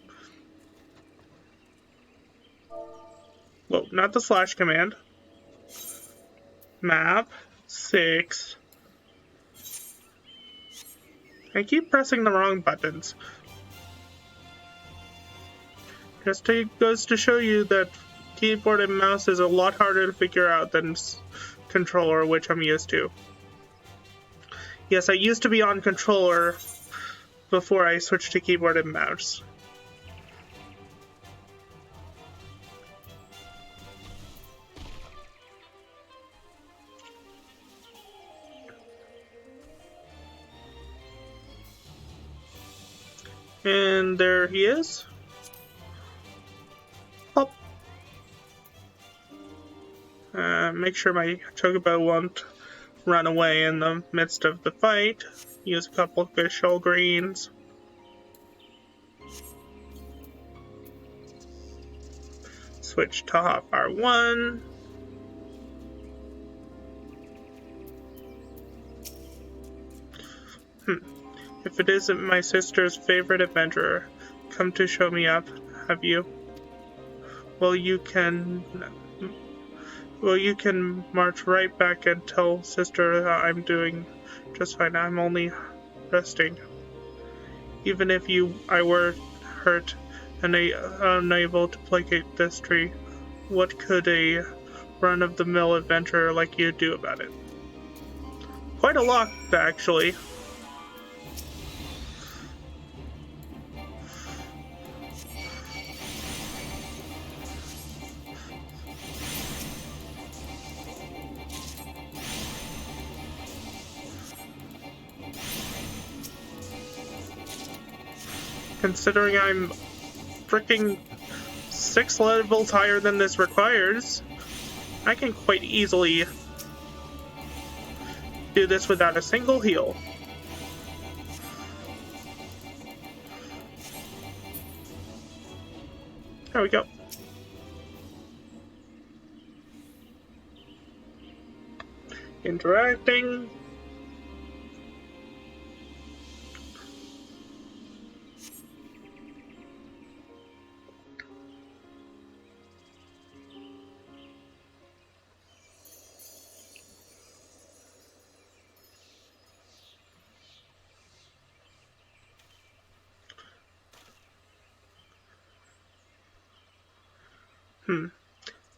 Whoa, not the slash command. Map 6. I keep pressing the wrong buttons. Just goes to show you that keyboard and mouse is a lot harder to figure out than controller, which I'm used to. Yes, I used to be on controller before I switched to keyboard and mouse. And there he is. Hop. Make sure my chocobo won't run away in the midst of the fight. Use a couple of visual greens. Switch to hotbar 1. If it isn't my sister's favorite adventurer, come to show me up, have you? Well, you can march right back and tell sister I'm doing just fine. I'm only resting. Even if I were hurt and unable to placate this tree, what could a run-of-the-mill adventurer like you do about it? Quite a lot, actually. Considering I'm freaking 6 levels higher than this requires, I can quite easily do this without a single heal. There we go. Interacting.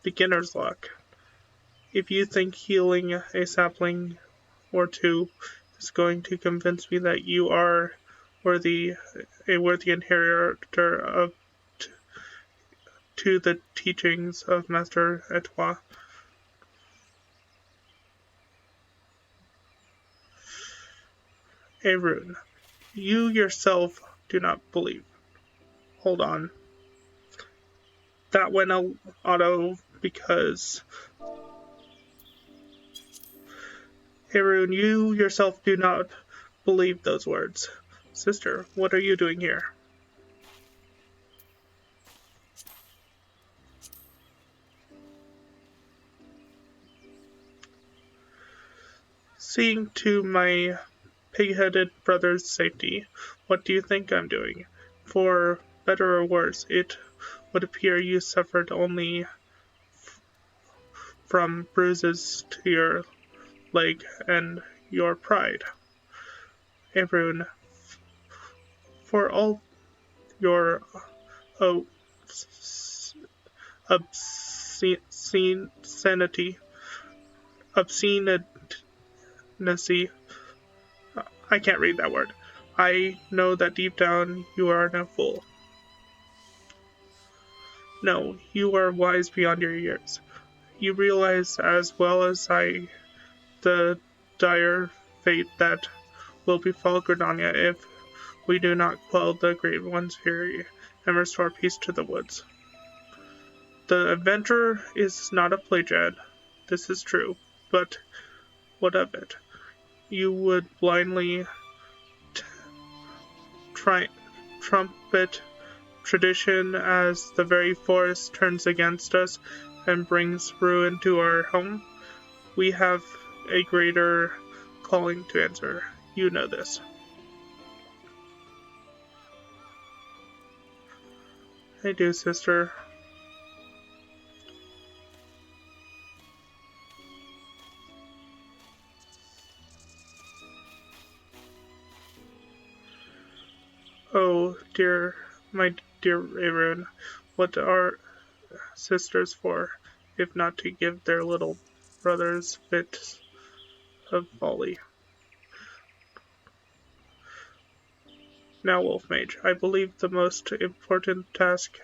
Beginner's luck. If you think healing a sapling or two is going to convince me that you are a worthy inheritor of to the teachings of Master Etoile, a rune. You yourself do not believe. Hold on. That went auto because Harun, you yourself do not believe those words. Sister, what are you doing here? Seeing to my pig-headed brother's safety, what do you think I'm doing? For better or worse, it would appear you suffered only from bruises to your leg and your pride. Arun, for all your obscenity, I can't read that word. I know that deep down you are no fool. No, you are wise beyond your years. You realize as well as I the dire fate that will befall Gridania if we do not quell the Great One's fury and restore peace to the woods. The adventurer is not a Pleiad, this is true, but what of it? You would blindly trumpet tradition as the very forest turns against us and brings ruin to our home. We have a greater calling to answer. You know this. I do, sister. Oh, dear, my dear Arun, what are sisters for, if not to give their little brothers fits of folly? Now, Wolf Mage, I believe the most important task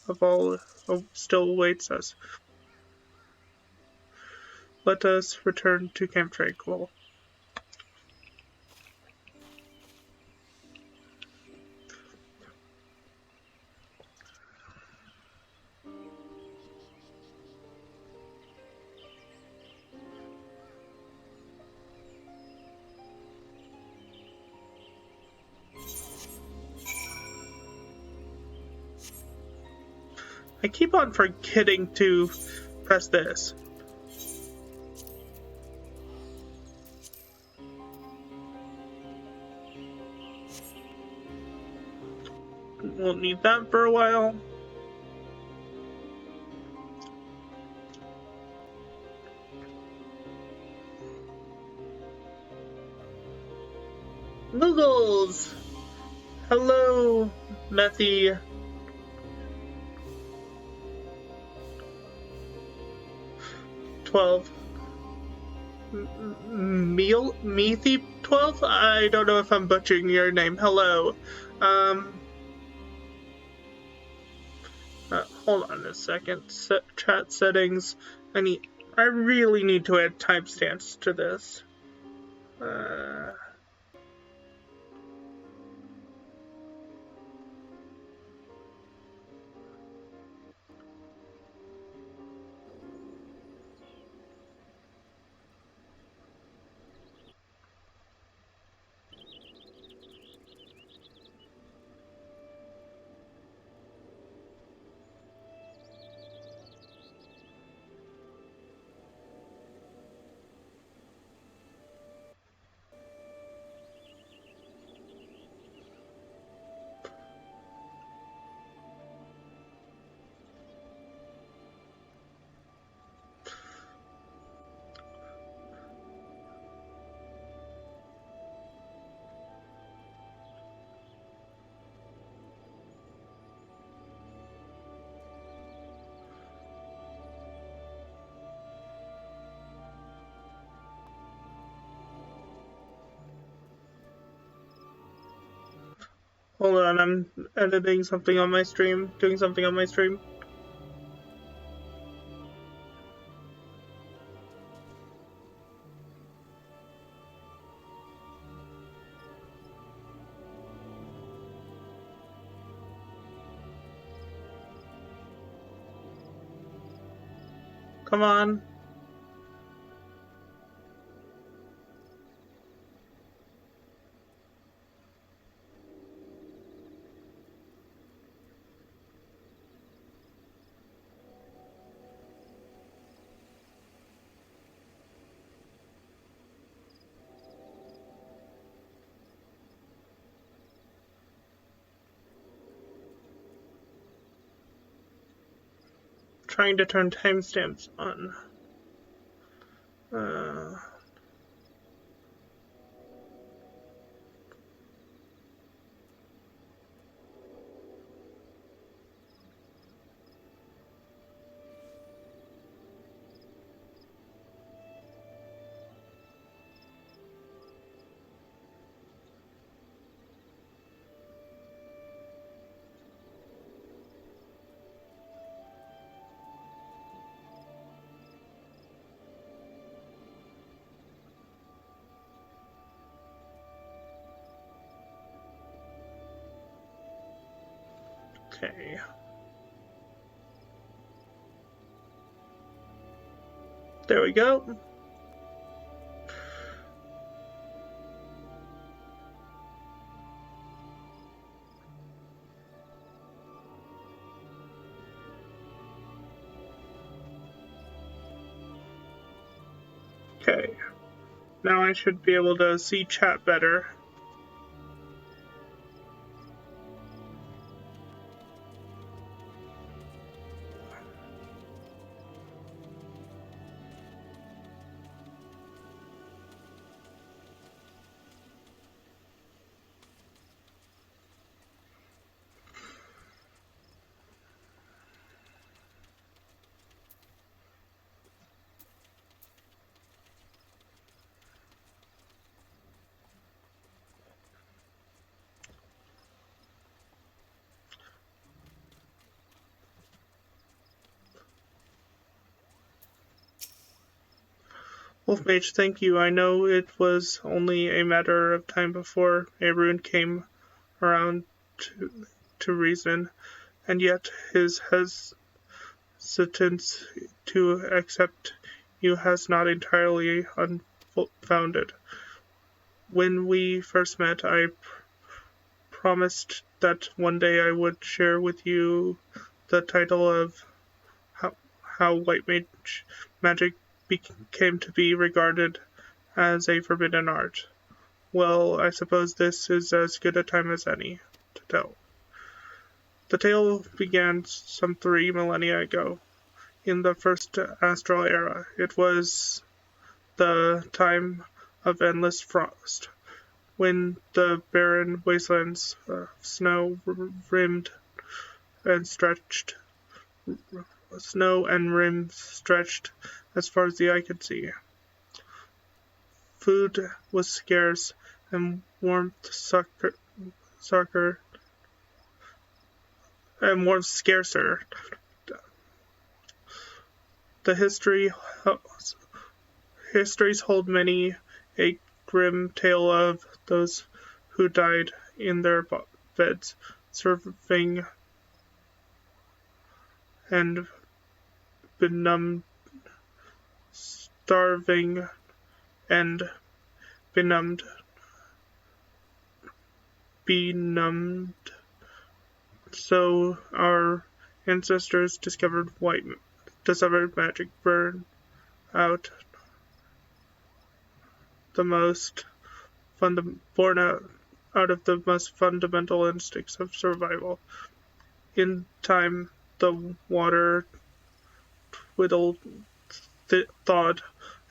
of all still awaits us. Let us return to Camp Tranquil. I keep on forgetting to press this. We'll need that for a while. Noogles! Hello, Methy. Methy 12? I don't know if I'm butchering your name. Hello. Hold on a second. Chat settings. I really need to add timestamps to this. Hold on, I'm editing something on my stream, doing something on my stream. Come on. Trying to turn timestamps on. Okay. There we go. Okay. Now I should be able to see chat better. Wolfmage, thank you. I know it was only a matter of time before a rune came around to reason, and yet his hesitance to accept you has not entirely unfounded. When we first met, I promised that one day I would share with you the title of how white magic came to be regarded as a forbidden art. Well, I suppose this is as good a time as any to tell. The tale began some 3 millennia ago, in the first astral era. It was the time of endless frost, when the barren wastelands of snow and rims stretched as far as the eye could see. Food was scarce, and warmth scarcer. The histories hold many a grim tale of those who died in their beds, serving and benumbed, starving and benumbed, So our ancestors discovered magic, out the most born out of the most fundamental instincts of survival. In time, the water twiddled, thawed,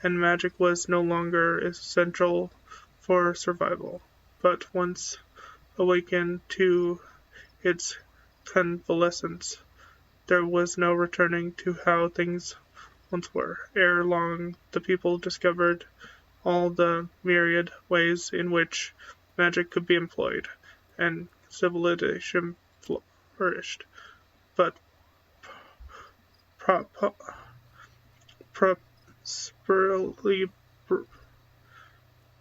and magic was no longer essential for survival. But once awakened to its convalescence, there was no returning to how things once were. Ere long, the people discovered all the myriad ways in which magic could be employed, and civilization flourished. But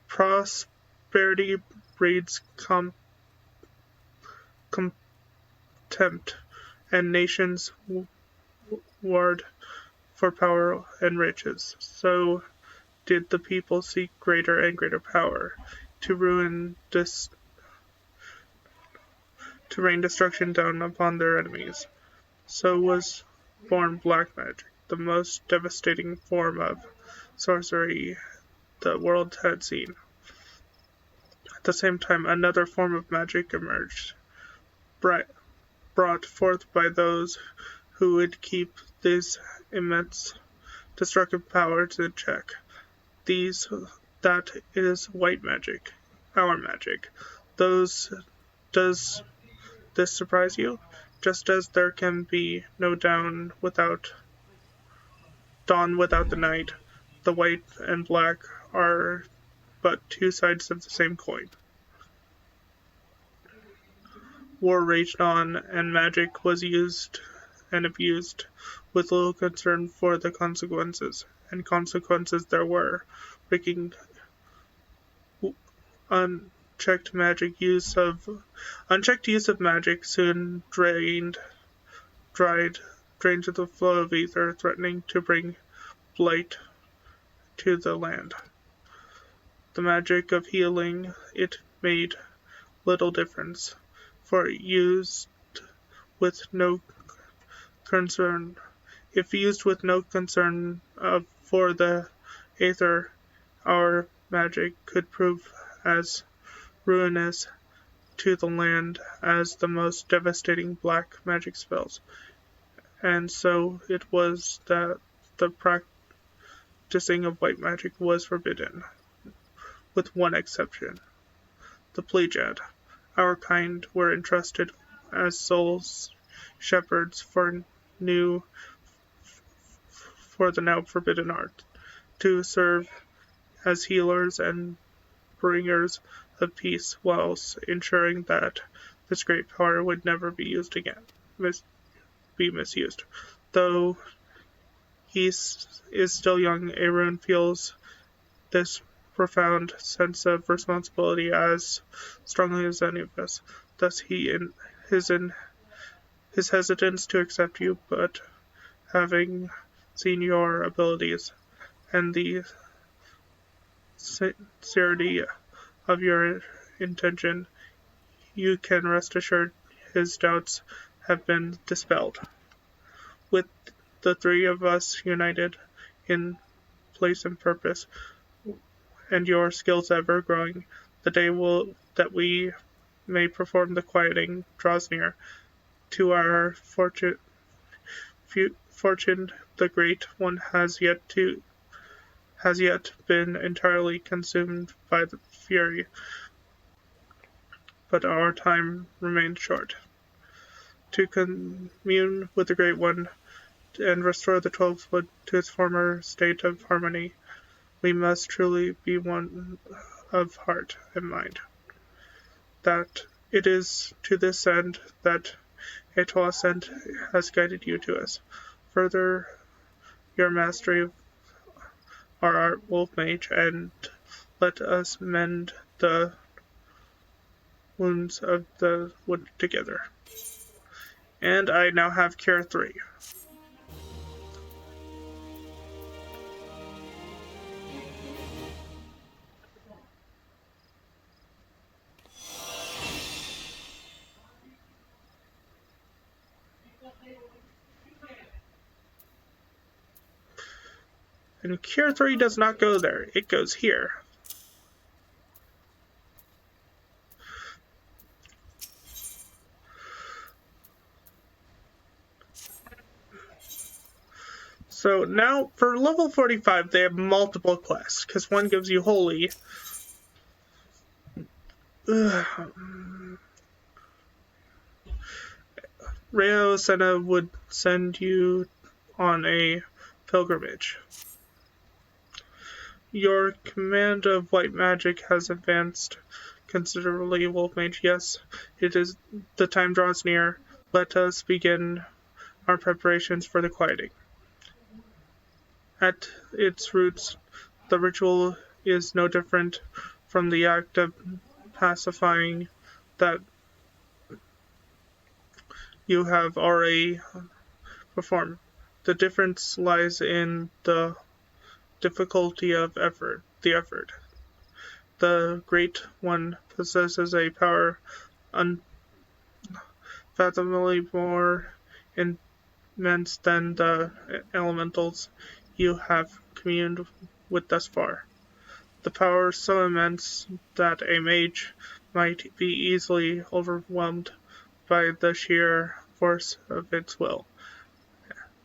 prosperity breeds contempt, and nations warred for power and riches. So did the people seek greater and greater power to rain destruction down upon their enemies. So was born black magic, the most devastating form of sorcery the world had seen. At the same time, another form of magic emerged, brought forth by those who would keep this immense destructive powers in check. That is white magic, our magic. Does this surprise you? Just as there can be no dawn without the night, the white and black are but two sides of the same coin. War raged on, and magic was used and abused with little concern for the consequences. And consequences there were. Wreaking unchecked use of magic soon drained the flow of ether, threatening to bring blight to the land. The magic of healing, it made little difference, for it used with no concern. If used with no concern for the aether, our magic could prove as ruinous to the land as the most devastating black magic spells. And so it was that the practicing of white magic was forbidden, with one exception. The Pleiad. Our kind were entrusted as souls shepherds for the now forbidden art, to serve as healers and bringers of peace, whilst ensuring that this great power would never be used again, be misused. Though he is still young, Aaron feels this profound sense of responsibility as strongly as any of us. Thus his hesitance to accept you, but having seen your abilities and the sincerity of your intention, you can rest assured his doubts have been dispelled. With the 3 of us united in place and purpose, and your skills ever growing, the day that we may perform the quieting draws near. To our fortune, the Great One has yet been entirely consumed by the fury, but our time remains short. To commune with the Great One and restore the 12-foot to its former state of harmony, we must truly be one of heart and mind. That it is to this end that Ffxiv has guided you to us. Further your mastery of our art, Wolf Mage, and let us mend the wounds of the wood together. And I now have Cure 3. And Cure 3 does not go there, it goes here. So now, for level 45, they have multiple quests, because one gives you Holy. Reo Senna would send you on a pilgrimage. Your command of white magic has advanced considerably, Wolfmage. Yes, it is. The time draws near. Let us begin our preparations for the quieting. At its roots, the ritual is no different from the act of pacifying that you have already performed. The difference lies in the difficulty of the effort. The Great One possesses a power unfathomably more immense than the elementals you have communed with thus far. The power so immense that a mage might be easily overwhelmed by the sheer force of its will.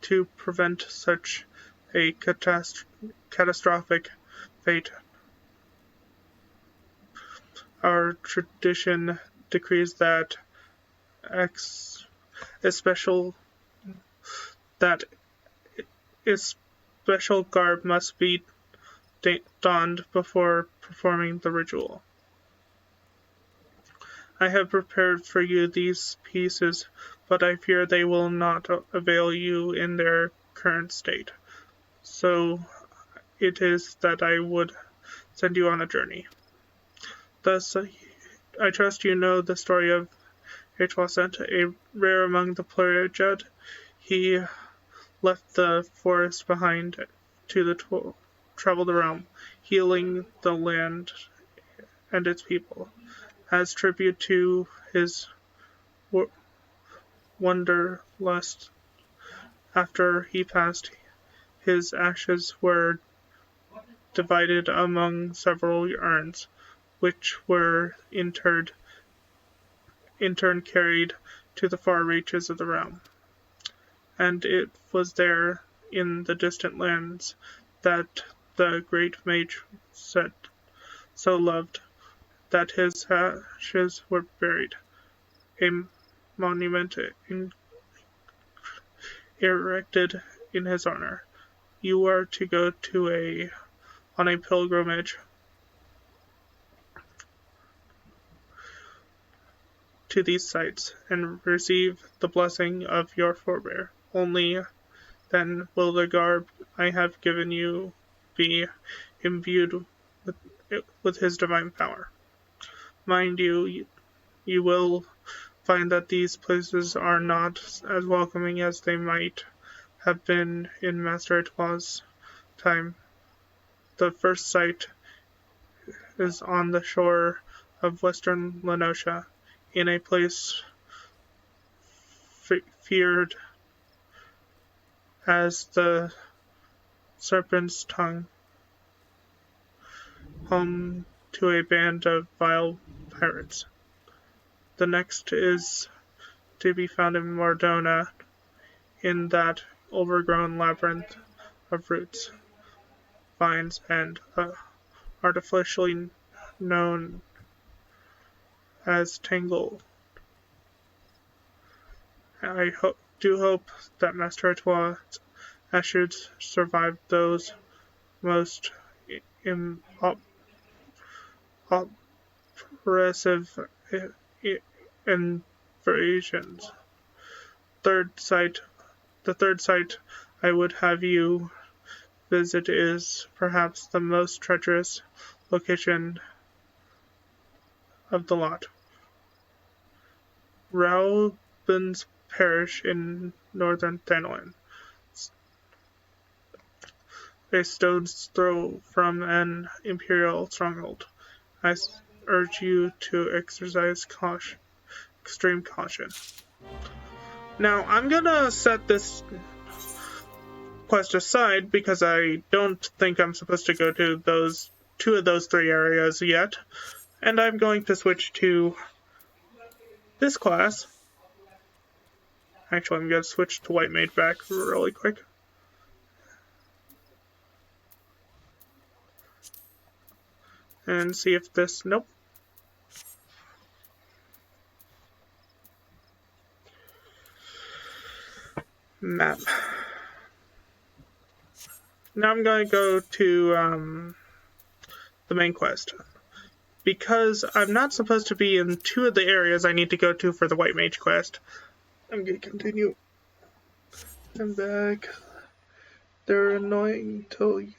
To prevent such a catastrophic fate, our tradition decrees that a special garb must be donned before performing the ritual. I have prepared for you these pieces, but I fear they will not avail you in their current state. So it is that I would send you on a journey. Thus, I trust you know the story of Ffxiv, a rare among the Pleiad. He left the forest behind to travel the realm, healing the land and its people. As tribute to his wanderlust, after he passed, his ashes were divided among several urns, which were in turn carried to the far reaches of the realm. And it was there, in the distant lands, that the great mage so loved, that his ashes were buried. A monument erected in his honor. You are to go on a pilgrimage to these sites and receive the blessing of your forebear. Only then will the garb I have given you be imbued with his divine power. Mind you, you will find that these places are not as welcoming as they might have been in Master Etoile's time. The first site is on the shore of western Lenosha, in a place feared as the Serpent's Tongue, home to a band of vile pirates. The next is to be found in Mordona, in that overgrown labyrinth of roots, vines, and artificially known as Tangle. I do hope that Master Etoile should survive those most oppressive invasions. Third site, the third site I would have you visit is perhaps the most treacherous location of the lot. Raubens Parish in northern Thailand, a stone's throw from an imperial stronghold. I urge you to exercise extreme caution. Now, I'm gonna set this quest aside because I don't think I'm supposed to go to those two of those three areas yet, and I'm going to switch to this class. Actually, I'm going to switch to White Mage back really quick. And see if this... Nope. Map. Now I'm going to go to the main quest. Because I'm not supposed to be in two of the areas I need to go to for the White Mage quest, I'm going to continue. I'm back. They're annoying till you...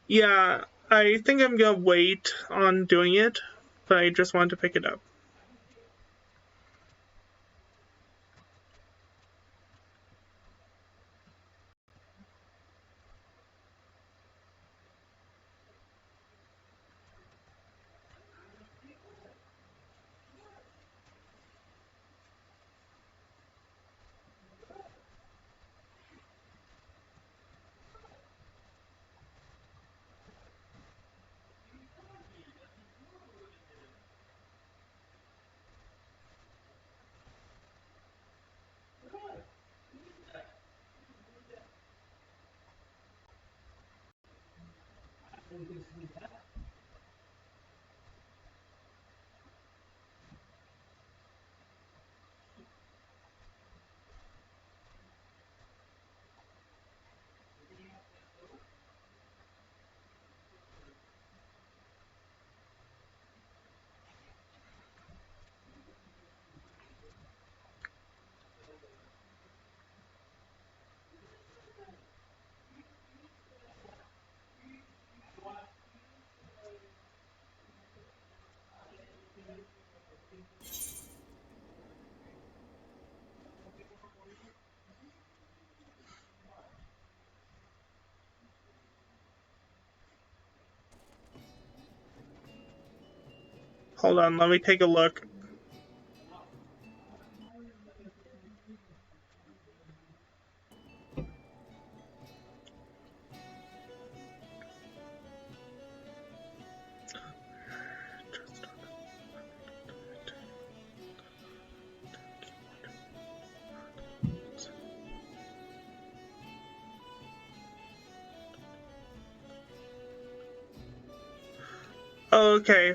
Yeah, I think I'm gonna wait on doing it, but I just wanted to pick it up. Hold on, let me take a look. Okay.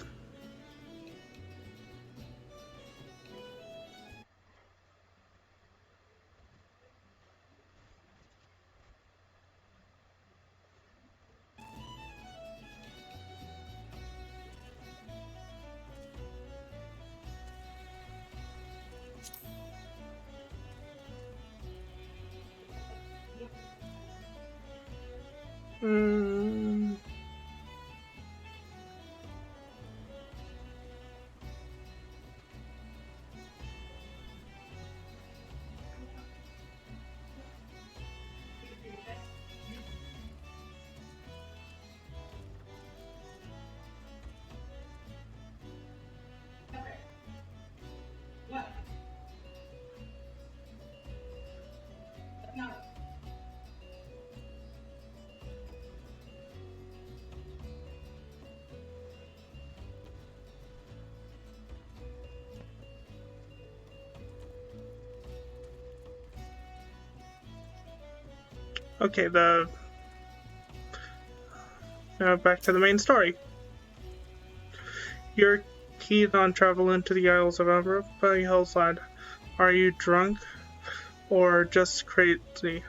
Mm. Okay, now back to the main story. You're keen on travel into the Isles of Amber by Hell's Lad. Are you drunk or just crazy?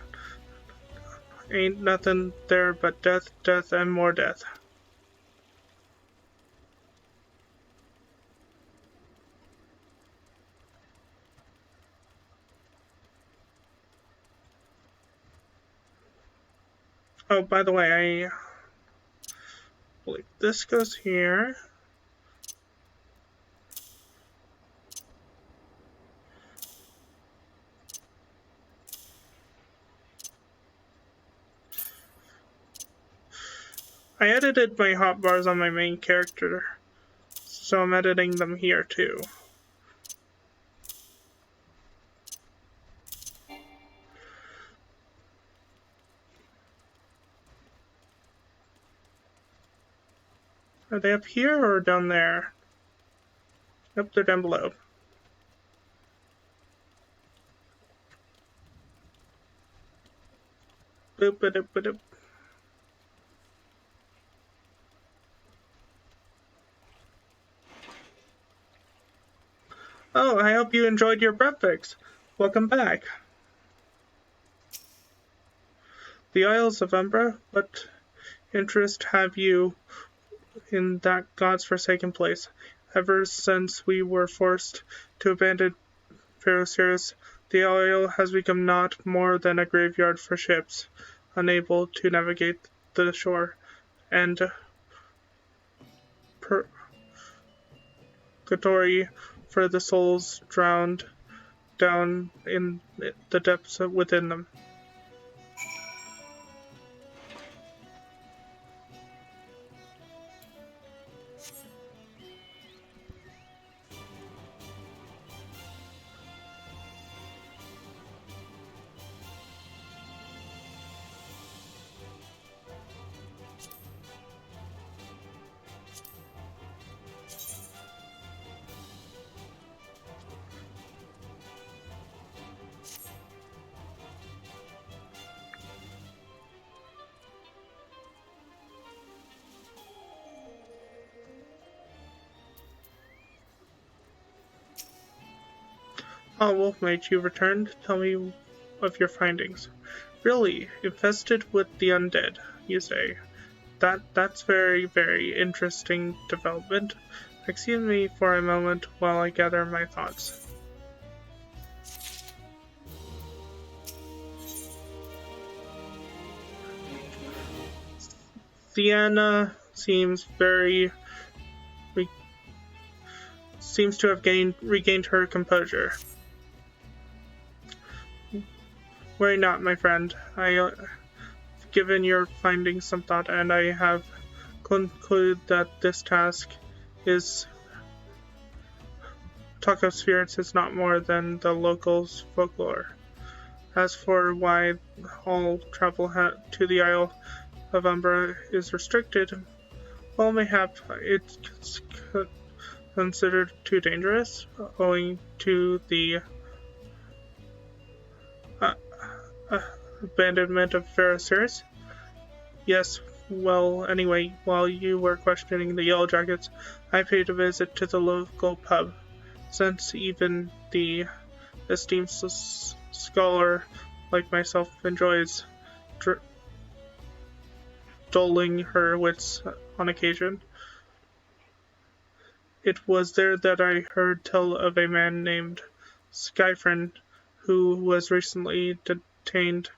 Ain't nothing there but death, death, and more death. Oh, by the way, I believe this goes here. I edited my hotbars on my main character, so I'm editing them here too. Are they up here or down there? Nope, they're down below. Boop, ba-doop, ba-doop. Oh, I hope you enjoyed your breakfast. Welcome back. The Isles of Umbra, what interest have you in that god's forsaken place? Ever since we were forced to abandon Ffxiv, the isle has become not more than a graveyard for ships, unable to navigate the shore, and purgatory for the souls drowned down in the depths within them. Ah, Wolfmage, you returned. Tell me of your findings. Really, infested with the undead, you say? That's very, very interesting development. Excuse me for a moment while I gather my thoughts. Sienna seems to have regained her composure. Worry not, my friend. I've given your findings some thought, and I have concluded that this task is talk of spirits is not more than the locals' folklore. As for why all travel to the Isle of Umbra is restricted, well, mayhap it's considered too dangerous, owing to the uh, abandonment of Ffxiv. Yes, well, anyway, while you were questioning the Yellow Jackets, I paid a visit to the local pub, since even the esteemed scholar like myself enjoys dulling her wits on occasion. It was there that I heard tell of a man named Skyfriend who was recently detained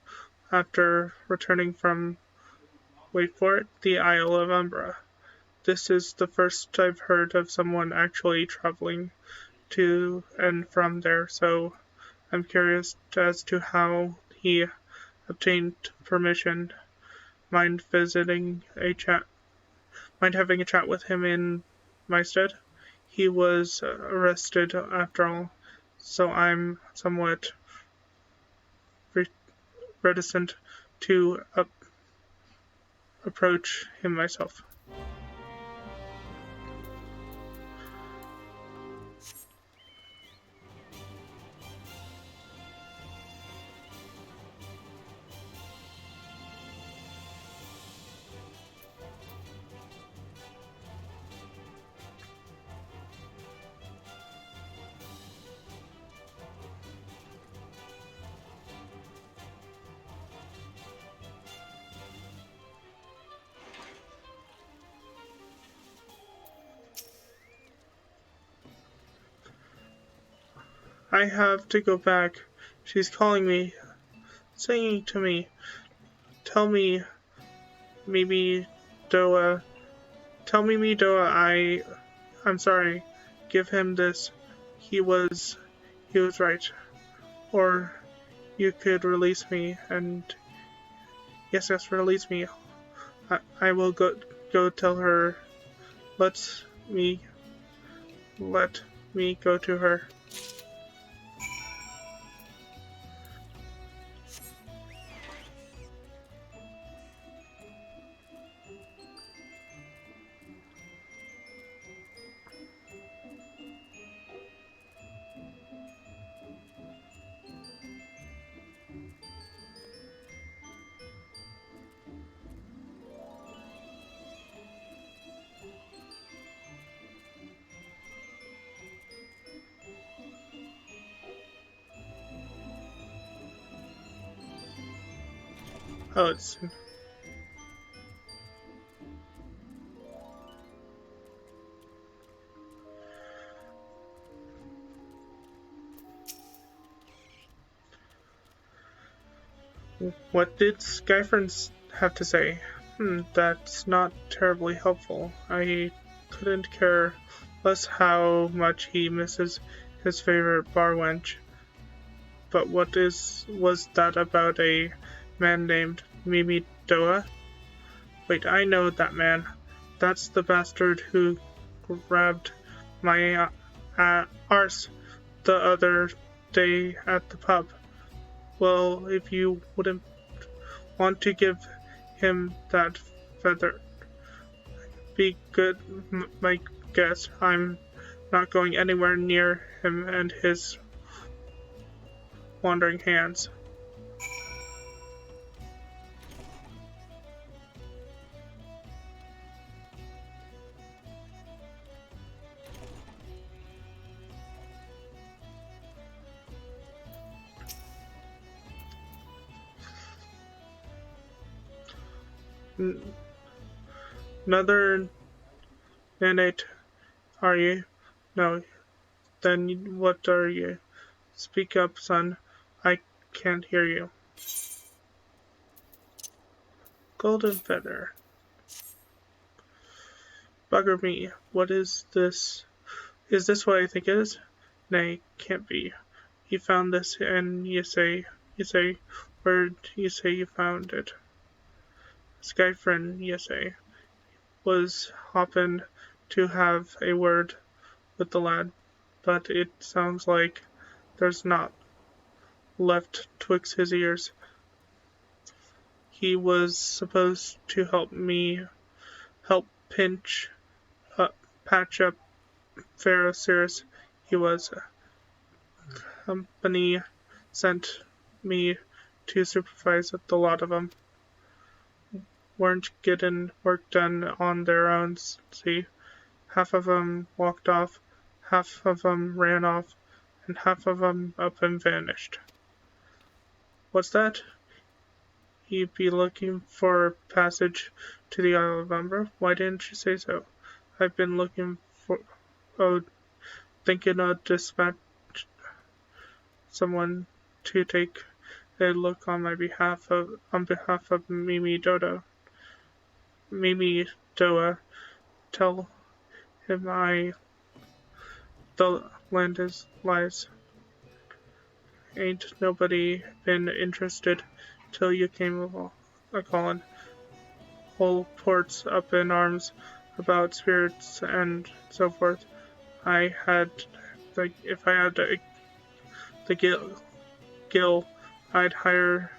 after returning from, wait for it, the Isle of Umbra. This is the first I've heard of someone actually traveling to and from there, so I'm curious as to how he obtained permission. Mind having a chat with him in my stead? He was arrested after all, so I'm somewhat reticent to approach him myself. I have to go back. She's calling me, singing to me. Tell me, Mimi Doa. Tell me, Doa, I'm sorry. Give him this. He was right. Or you could release me and yes, release me. I will go tell her. Let me let me go to her. Oh, it's what did Skyfriend have to say? That's not terribly helpful. I couldn't care less how much he misses his favorite bar wench. But was that about a man named Mimi Doa? Wait, I know that man. That's the bastard who grabbed my arse the other day at the pub. Well, if you wouldn't want to give him that feather, be good, my guess. I'm not going anywhere near him and his wandering hands. Another minute, are you? No. Then what are you? Speak up, son. I can't hear you. Golden feather. Bugger me. What is this? Is this what I think it is? Nay, can't be. You found this and you say, where you say you found it? Skyfriend, you say, was hoppin' to have a word with the lad, but it sounds like there's not left twixt his ears. He was supposed to help patch up Ffxiv. He was. Company sent me to supervise the lot of 'em. Weren't getting work done on their own, see? Half of 'em walked off, half of 'em ran off, and half of 'em up and vanished. What's that? You'd be looking for passage to the Isle of Umber? Why didn't you say so? I've been looking for... Oh, thinking of dispatch someone to take a look on behalf of Mimi Dodo. Mimi Doa, tell him the land is lies. Ain't nobody been interested till you came a callin'. Whole port's up in arms about spirits and so forth. If I had the gill, I'd hire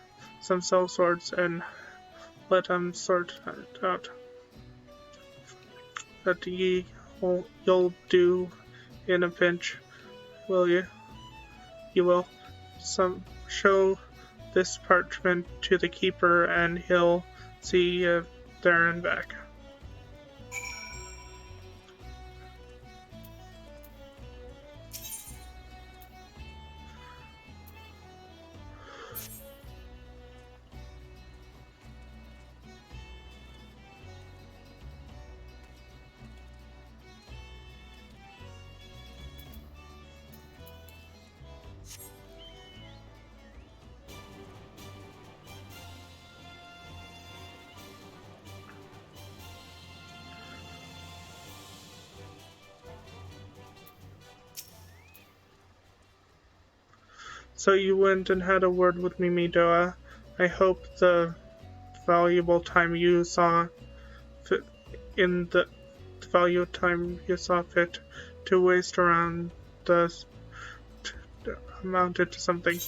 some sellswords and let 'em sort it out. But you'll do in a pinch, will you? You will. Show this parchment to the keeper and he'll see you there and back. So you went and had a word with Mimi Doa. I hope the valuable time you saw fit in the valuable time you saw fit to waste around the amounted to something.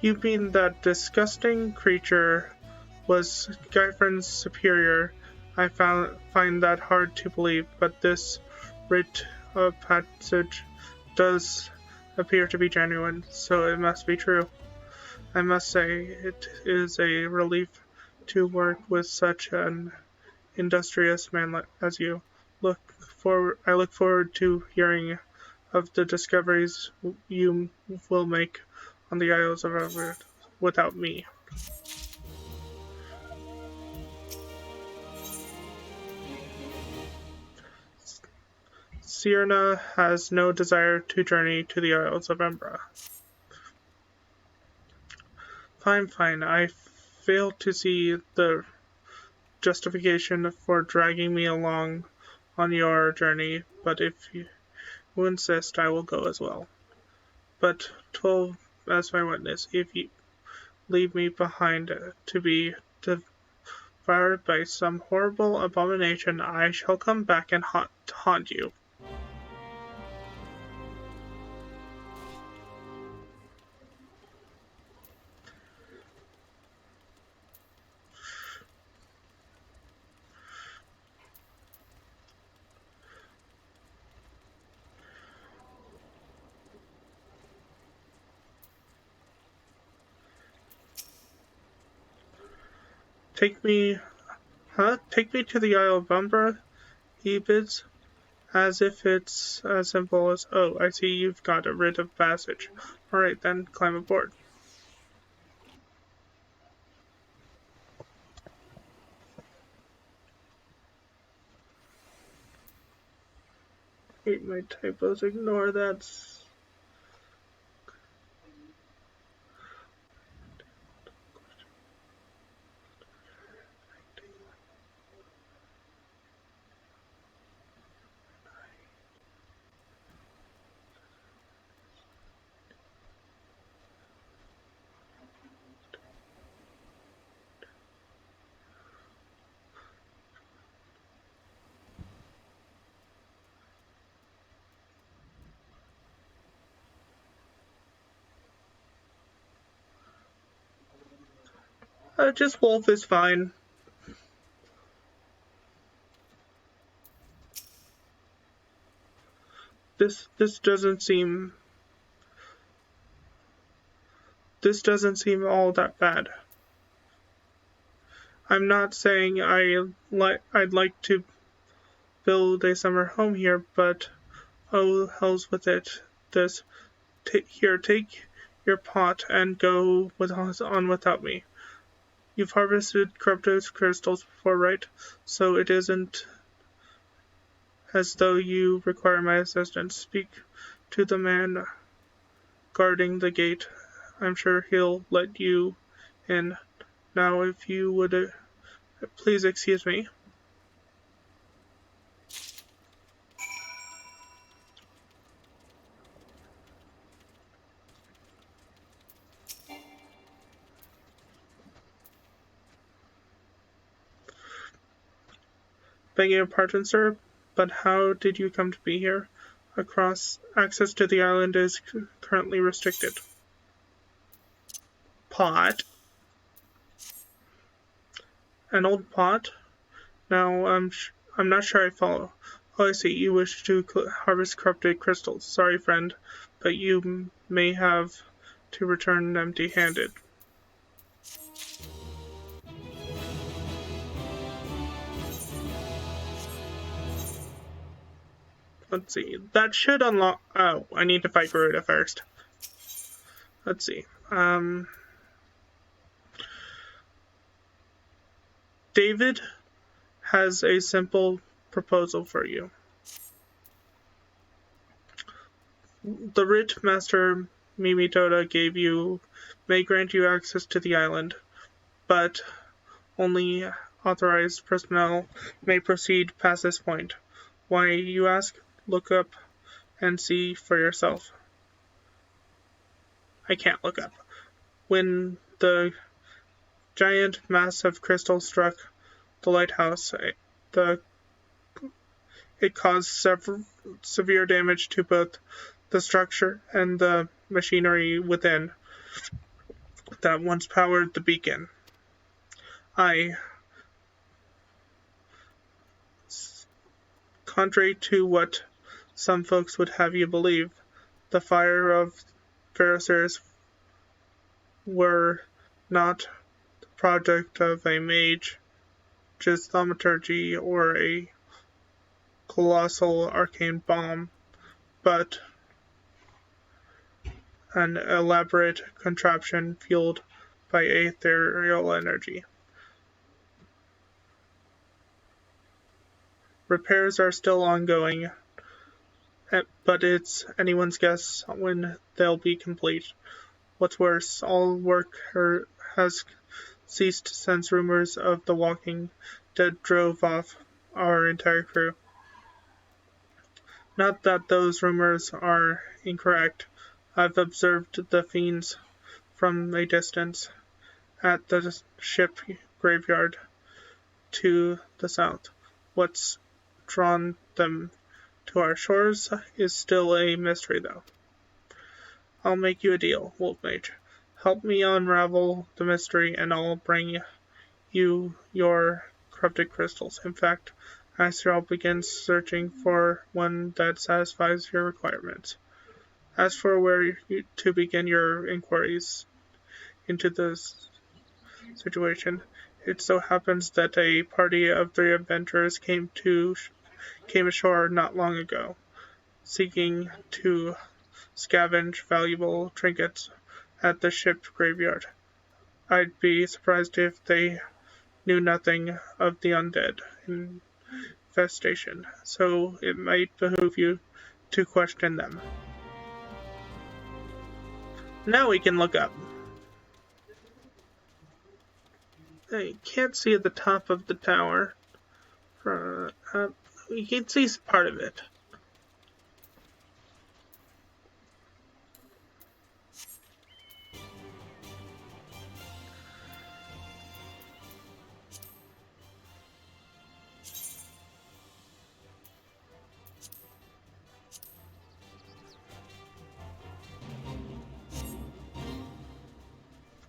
You mean that disgusting creature was Guyfriend's superior? I find that hard to believe, but this writ of passage does appear to be genuine, so it must be true. I must say it is a relief to work with such an industrious man as you. I look forward to hearing of the discoveries you will make on the Isles of Everett without me. Cyrna has no desire to journey to the Isles of Embra. Fine. I fail to see the justification for dragging me along on your journey, but if you insist, I will go as well. But 12 as my witness, if you leave me behind to be devoured by some horrible abomination, I shall come back and haunt you. Take me to the Isle of Umbra, he bids, as if it's as simple as, oh, I see you've got a writ of passage. Alright then, climb aboard. Hate my typos, ignore that. Just Wolf is fine. This doesn't seem all that bad. I'm not saying I'd like to build a summer home here, but oh, hell's with it. Take your pot and go on without me. You've harvested corrupted crystals before, right? So it isn't as though you require my assistance. Speak to the man guarding the gate. I'm sure he'll let you in. Now, if you would please excuse me. Begging your pardon, sir, but how did you come to be here? Access to the island is currently restricted. Pot? An old pot? Now, I'm not sure I follow. Oh, I see. You wish to harvest corrupted crystals. Sorry, friend, but you may have to return empty-handed. Let's see. That should unlock... Oh, I need to fight Garuda first. Let's see. David has a simple proposal for you. The writ Master Mimi Toda gave you may grant you access to the island, but only authorized personnel may proceed past this point. Why, you ask? look up and see for yourself. I can't look up. When the giant mass of crystal struck the lighthouse, it caused severe damage to both the structure and the machinery within that once powered the beacon. Contrary to what some folks would have you believe, the fire of Pharisairs were not the project of a mage, just thaumaturgy or a colossal arcane bomb, but an elaborate contraption fueled by ethereal energy. Repairs are still ongoing, but it's anyone's guess when they'll be complete. What's worse, all work has ceased since rumors of the Walking Dead drove off our entire crew. Not that those rumors are incorrect. I've observed the fiends from a distance at the ship graveyard to the south. What's drawn them to our shores is still a mystery, though. I'll make you a deal, Wolfmage. Help me unravel the mystery, and I'll bring you your corrupted crystals. In fact, I shall begin searching for one that satisfies your requirements. As for where to begin your inquiries into this situation, it so happens that a party of 3 adventurers came ashore not long ago, seeking to scavenge valuable trinkets at the ship graveyard. I'd be surprised if they knew nothing of the undead infestation, so it might behoove you to question them. Now we can look up. I can't see at the top of the tower. You can see part of it.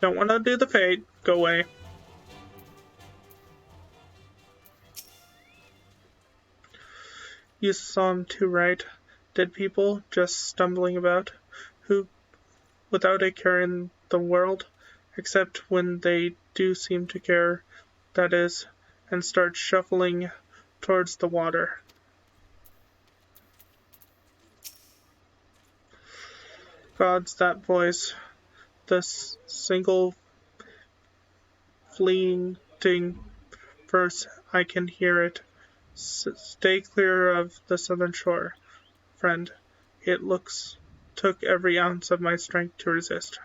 Don't want to do the fade. Go away. You saw him too, right? Dead people just stumbling about, who, without a care in the world, except when they do seem to care, that is, and start shuffling towards the water. Gods, that voice, the single fleeting verse, I can hear it. Stay clear of the southern shore, friend. It took every ounce of my strength to resist.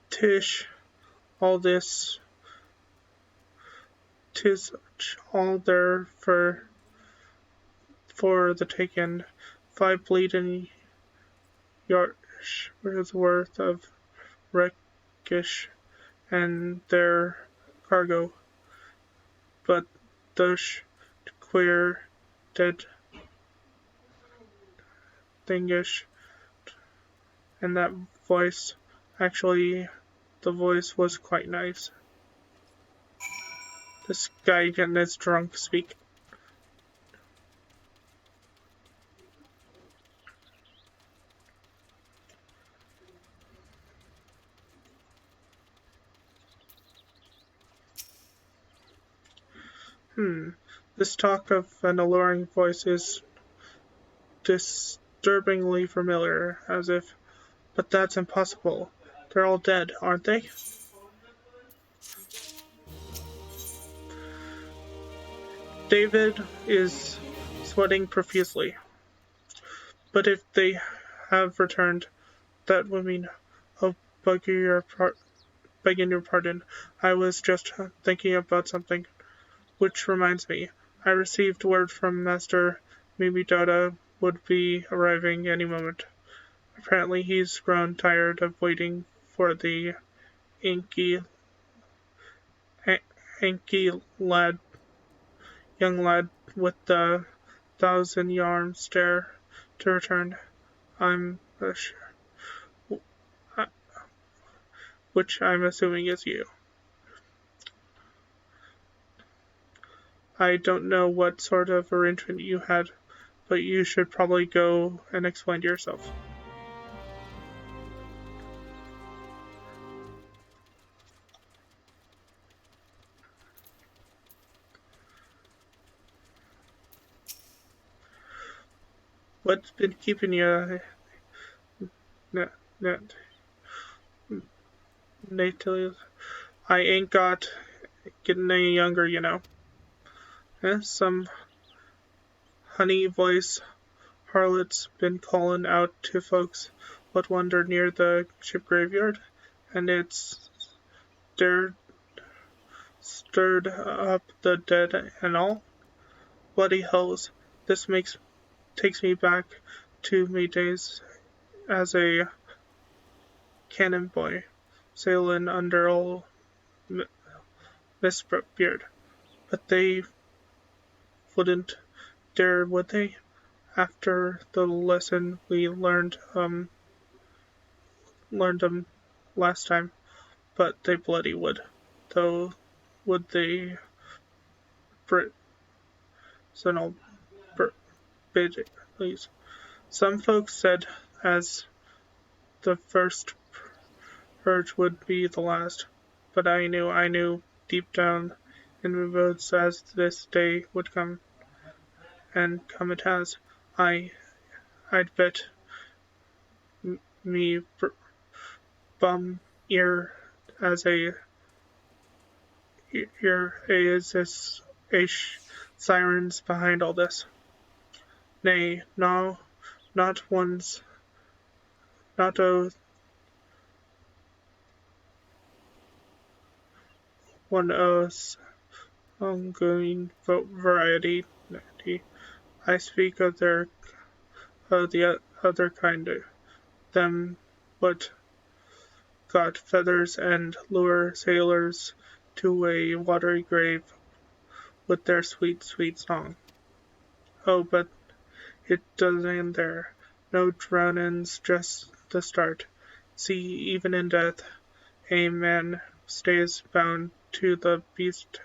Tish, all this, 'tis all there for the taking. 5 bleeding yards worth of wreckage and their cargo, but those queer dead thingish, and that voice, actually the voice was quite nice. This guy getting his drunk speak. This talk of an alluring voice is disturbingly familiar, as if, but that's impossible. They're all dead, aren't they? David is sweating profusely. But if they have returned, that would mean, oh, begging your pardon. I was just thinking about something. Which reminds me, I received word from Master Mimidoda would be arriving any moment. Apparently he's grown tired of waiting for the inky, inky lad, young lad with the thousand-yard stare to return. I'm which I'm assuming is you. I don't know what sort of arrangement you had, but you should probably go and explain to yourself. What's been keeping you native? I ain't getting any younger, you know. Some honey voice harlot's been calling out to folks what wander near the ship graveyard, and it's stirred up the dead and all. Bloody hells! This takes me back to me days as a cannon boy, sailing under old Miss Beard. But they wouldn't dare, would they? After the lesson we learned last time, but they bloody would. Though would they Britzel biddies. Some folks said as the first purge would be the last, but I knew deep down in my bones as this day would come, and come it has. I'd bet me bum ear as a sirens behind all this. Nay, no, not one's, not one ongoing variety. I speak of the other kind, them what got feathers and lure sailors to a watery grave with their sweet, sweet song. Oh, but it doesn't end there. No drowning's just the start. See, even in death, a man stays bound to the beast,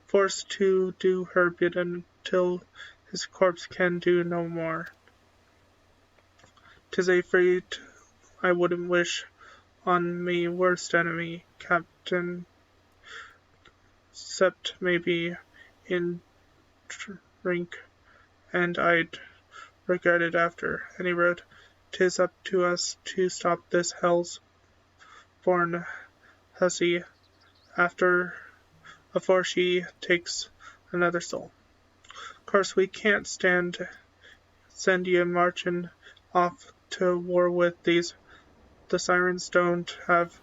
forced to do her bidding till his corpse can do no more. 'Tis a fate I wouldn't wish on me worst enemy, Captain, 'cept maybe in drink, and I'd regret it after. And he wrote, "'Tis up to us to stop this hell's born hussy afore she takes another soul. Course we can't send ye marching off to war with these. The sirens don't have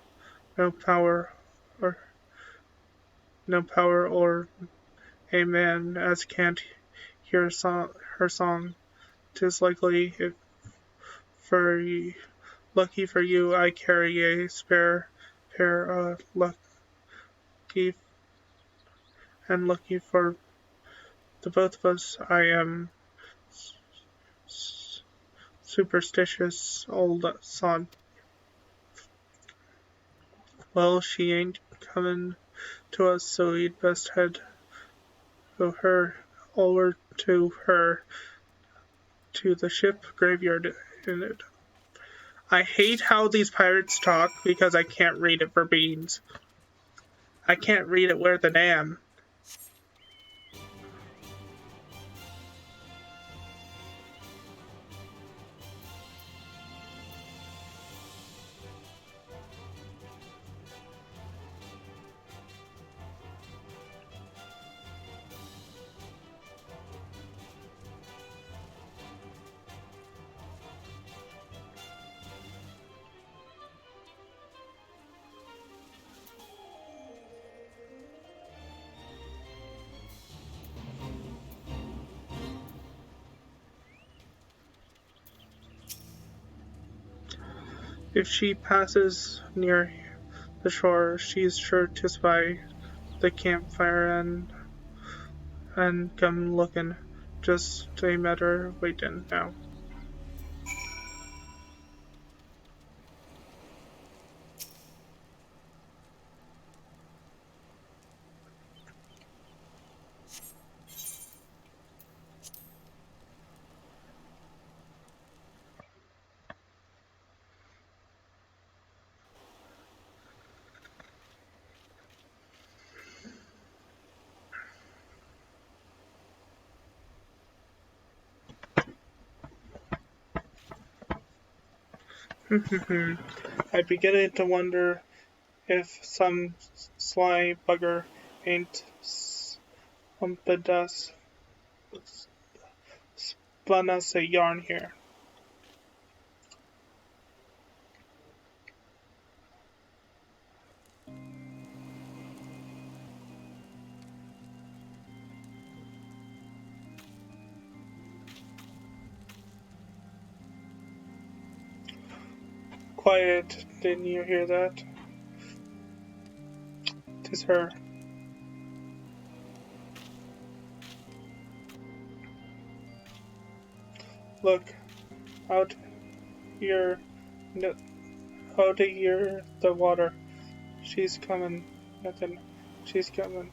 no power or a man as can't hear her song. 'Tis likely if lucky for you I carry a spare pair lucky and lucky for the both of us I am superstitious old sod. Well, she ain't comin' to us, so we'd best head over to the ship graveyard in it. I hate how these pirates talk because I can't read it for beans. I can't read it worth a damn. If she passes near the shore, she's sure to spy the campfire and come looking. Just a matter waiting now. I'm beginning to wonder if some sly bugger ain't spun us a yarn here. Quiet, didn't you hear that? 'Tis her. Look, out here, out here, the water. She's coming, nothing. She's coming.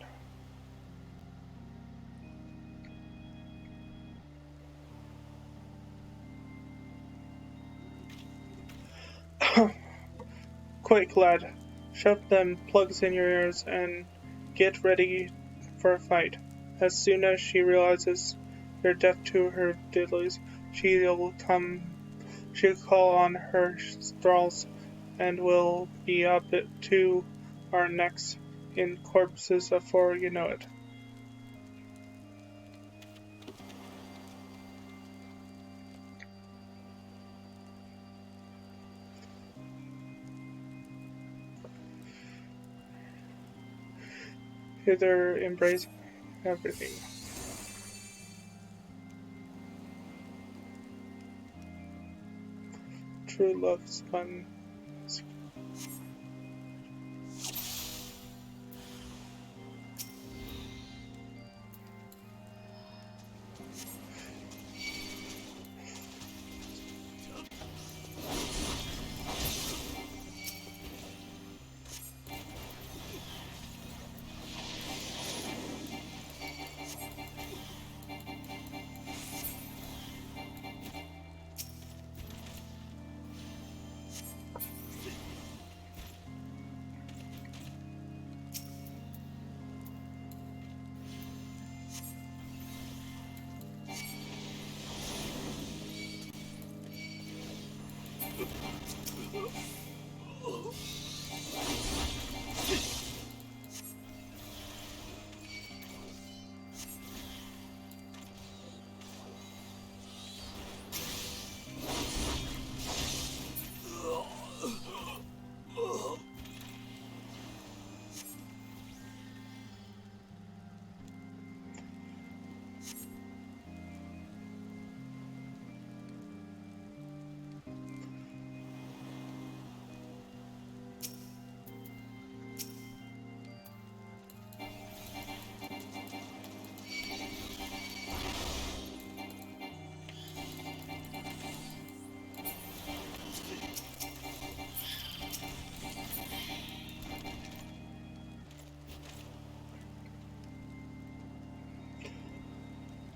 Quick, lad. Shove them plugs in your ears and get ready for a fight. As soon as she realizes you're deaf to her diddlies, she'll call on her thralls, and we'll be up to our necks in corpses afore you know it. Hither embrace everything. True love spun.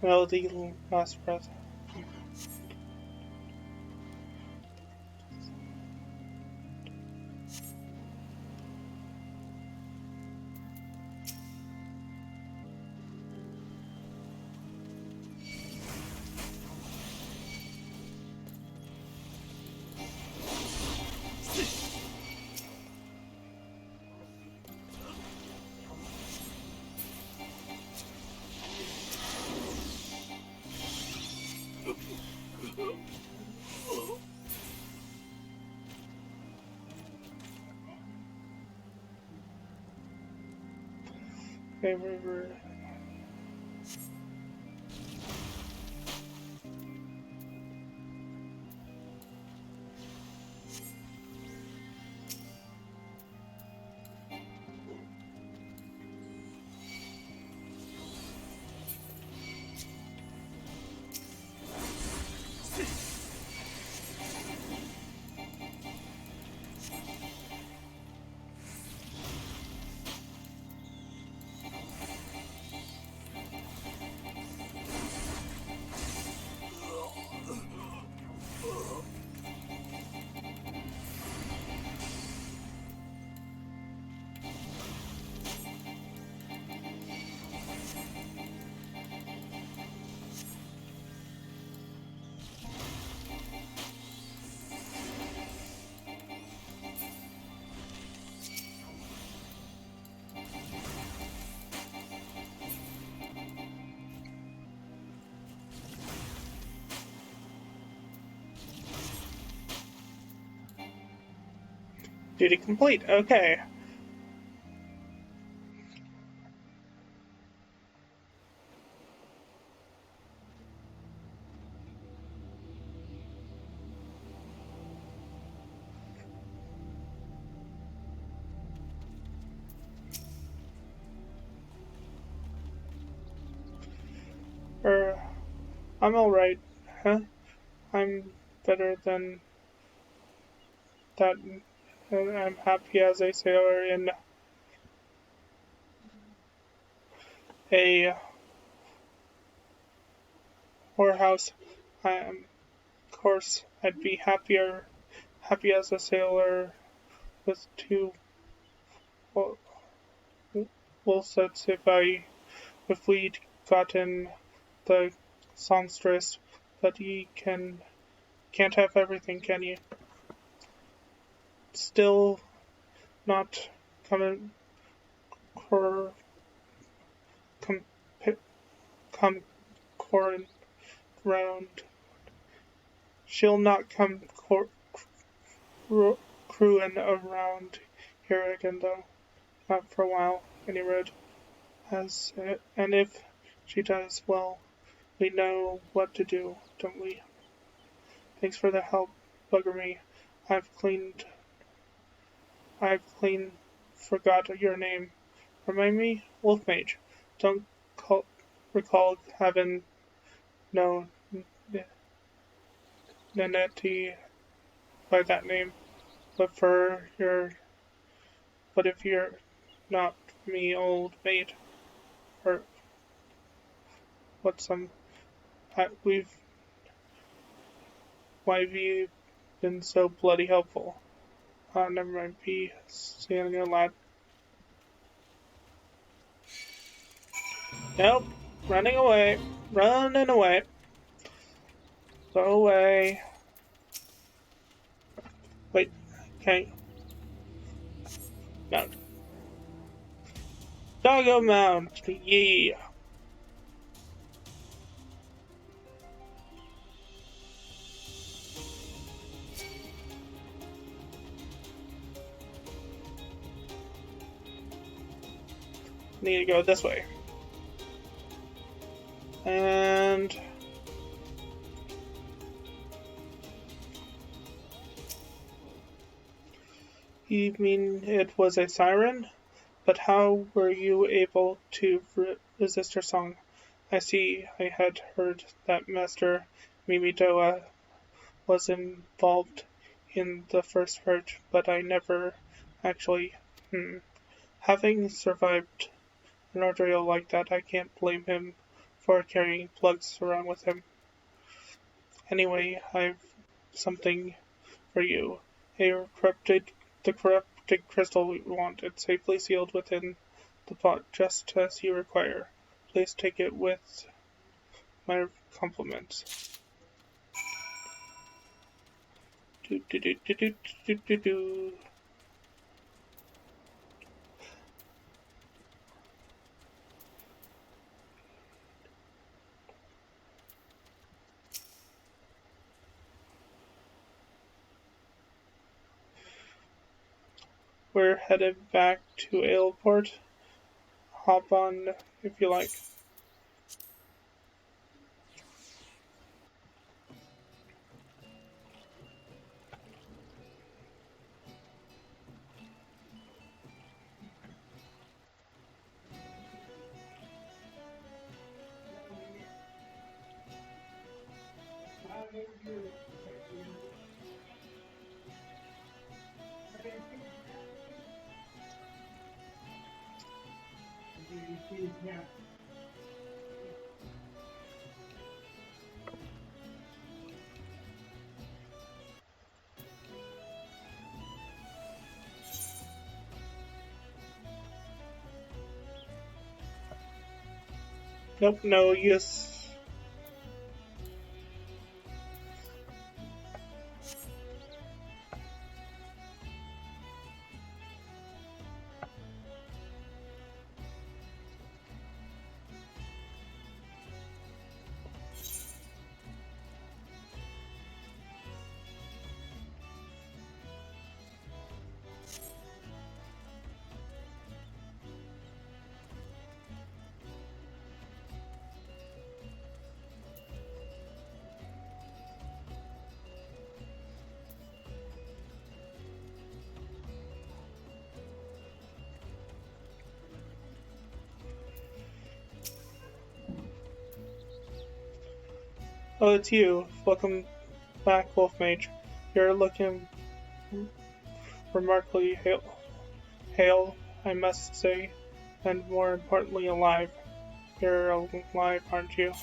Melody last breath. Favorite. Duty complete. Okay. I'm alright, huh? I'm better than that. I'm happy as a sailor in a whorehouse. Of course, I'd be happy as a sailor with two woolsets if we'd gotten the songstress. But you can't have everything, can you? Still not coming cor com, come corin round. She'll not come crewing around here again, though. Not for a while, any road. And if she does, well, we know what to do, don't we? Thanks for the help, Bugger me. I've clean forgot your name. Remind me? Wolfmage. Don't recall having known Nanette by that name. But but if you're not me, old mate, or what some, why have you been so bloody helpful? Never mind, be seeing you, lad. Nope, running away, running away. Go away. Wait, okay. Mount. Doggo mount, yeah. Need to go this way. And you mean it was a siren? But how were you able to resist her song? I see I had heard that Master Mimidoa was involved in the first hurt, but I never actually. Having survived an ordeal like that, I can't blame him for carrying plugs around with him. Anyway, I've something for you. The corrupted crystal we want. It's safely sealed within the pot, just as you require. Please take it with my compliments. Do, do, do, do, do, do, do, do. We're headed back to Aleport. Hop on if you like. Nope, no use. Oh, it's you. Welcome back, Wolf Mage. You're looking remarkably hale, I must say, and more importantly, alive. You're alive, aren't you?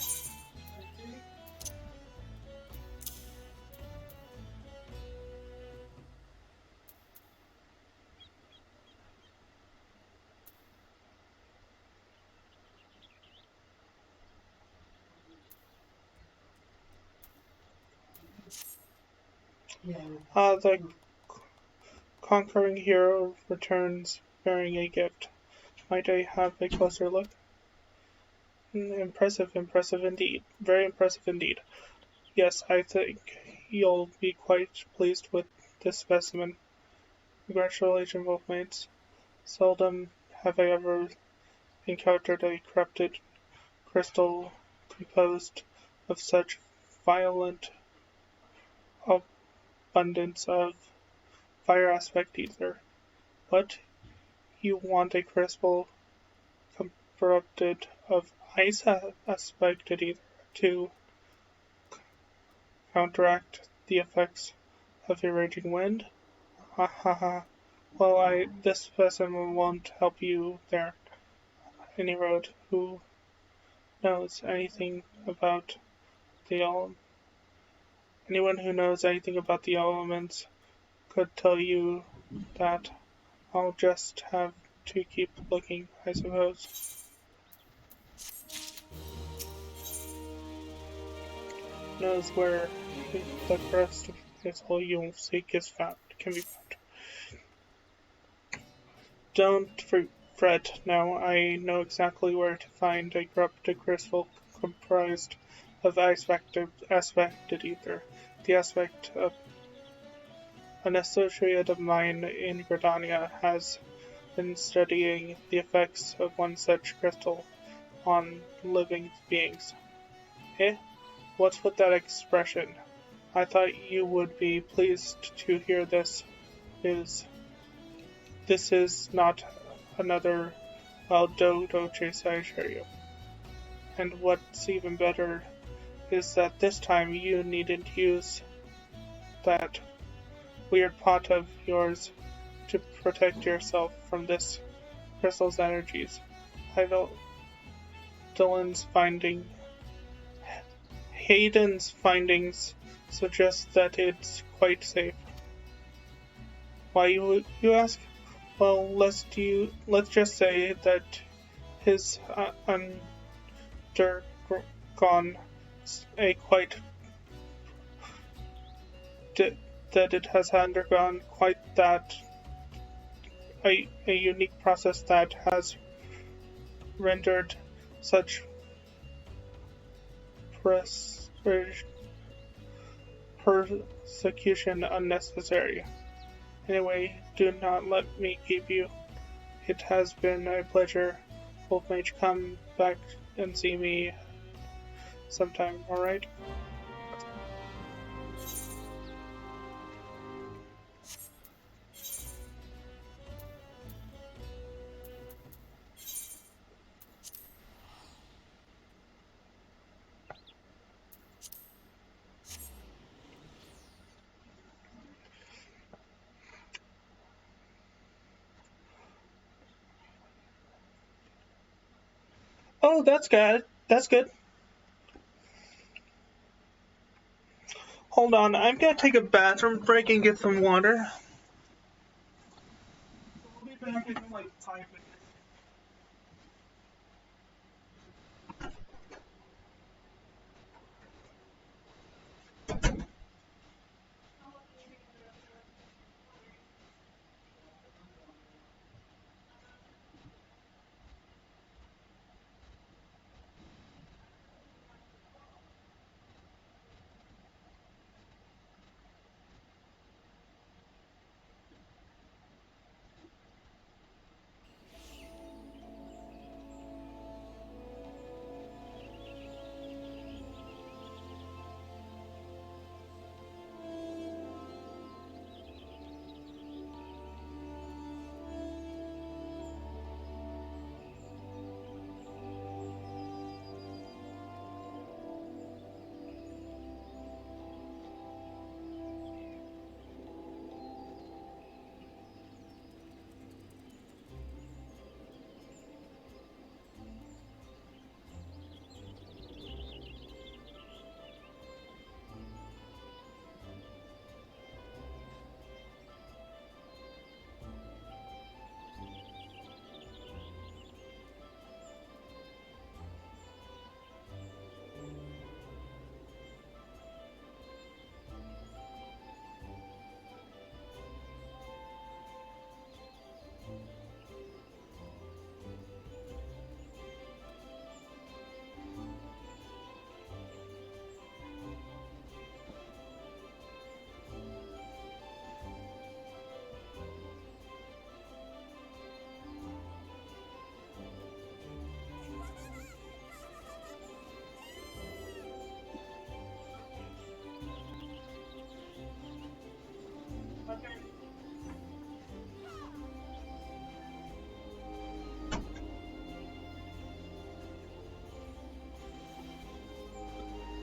The conquering hero returns bearing a gift. Might I have a closer look? Impressive, impressive indeed. Very impressive indeed. Yes, I think you'll be quite pleased with this specimen. Congratulations, Wolfmates. Seldom have I ever encountered a corrupted crystal composed of such violent abundance of fire aspect ether. But you want a crystal corrupted of ice aspected ether to counteract the effects of a raging wind? Ha ha ha. Well, this specimen won't help you there. Any road who knows anything about the anyone who knows anything about the elements could tell you that. I'll just have to keep looking, I suppose. Knows where the crest of his whole you'll seek is found, can be found. Don't fret now, I know exactly where to find a corrupted crystal comprised of aspected ether. The aspect of an associate of mine in Gridania has been studying the effects of one such crystal on living beings. Eh? What's with that expression? I thought you would be pleased to hear this is. This is not another wild dodo chase, I assure you. And what's even better is that this time you needn't use that weird pot of yours to protect yourself from this crystal's energies. Dylan's finding Hayden's findings suggest that it's quite safe. Why, you ask? Well, let's just say that his undergone a quite that it has undergone quite that a unique process that has rendered such persecution unnecessary. Anyway, do not let me keep you. It has been a pleasure. Wolfmage, come back and see me sometime, alright? Oh, that's good. That's good. Hold on, I'm gonna take a bathroom break and get some water. I'll be back in like 5 minutes.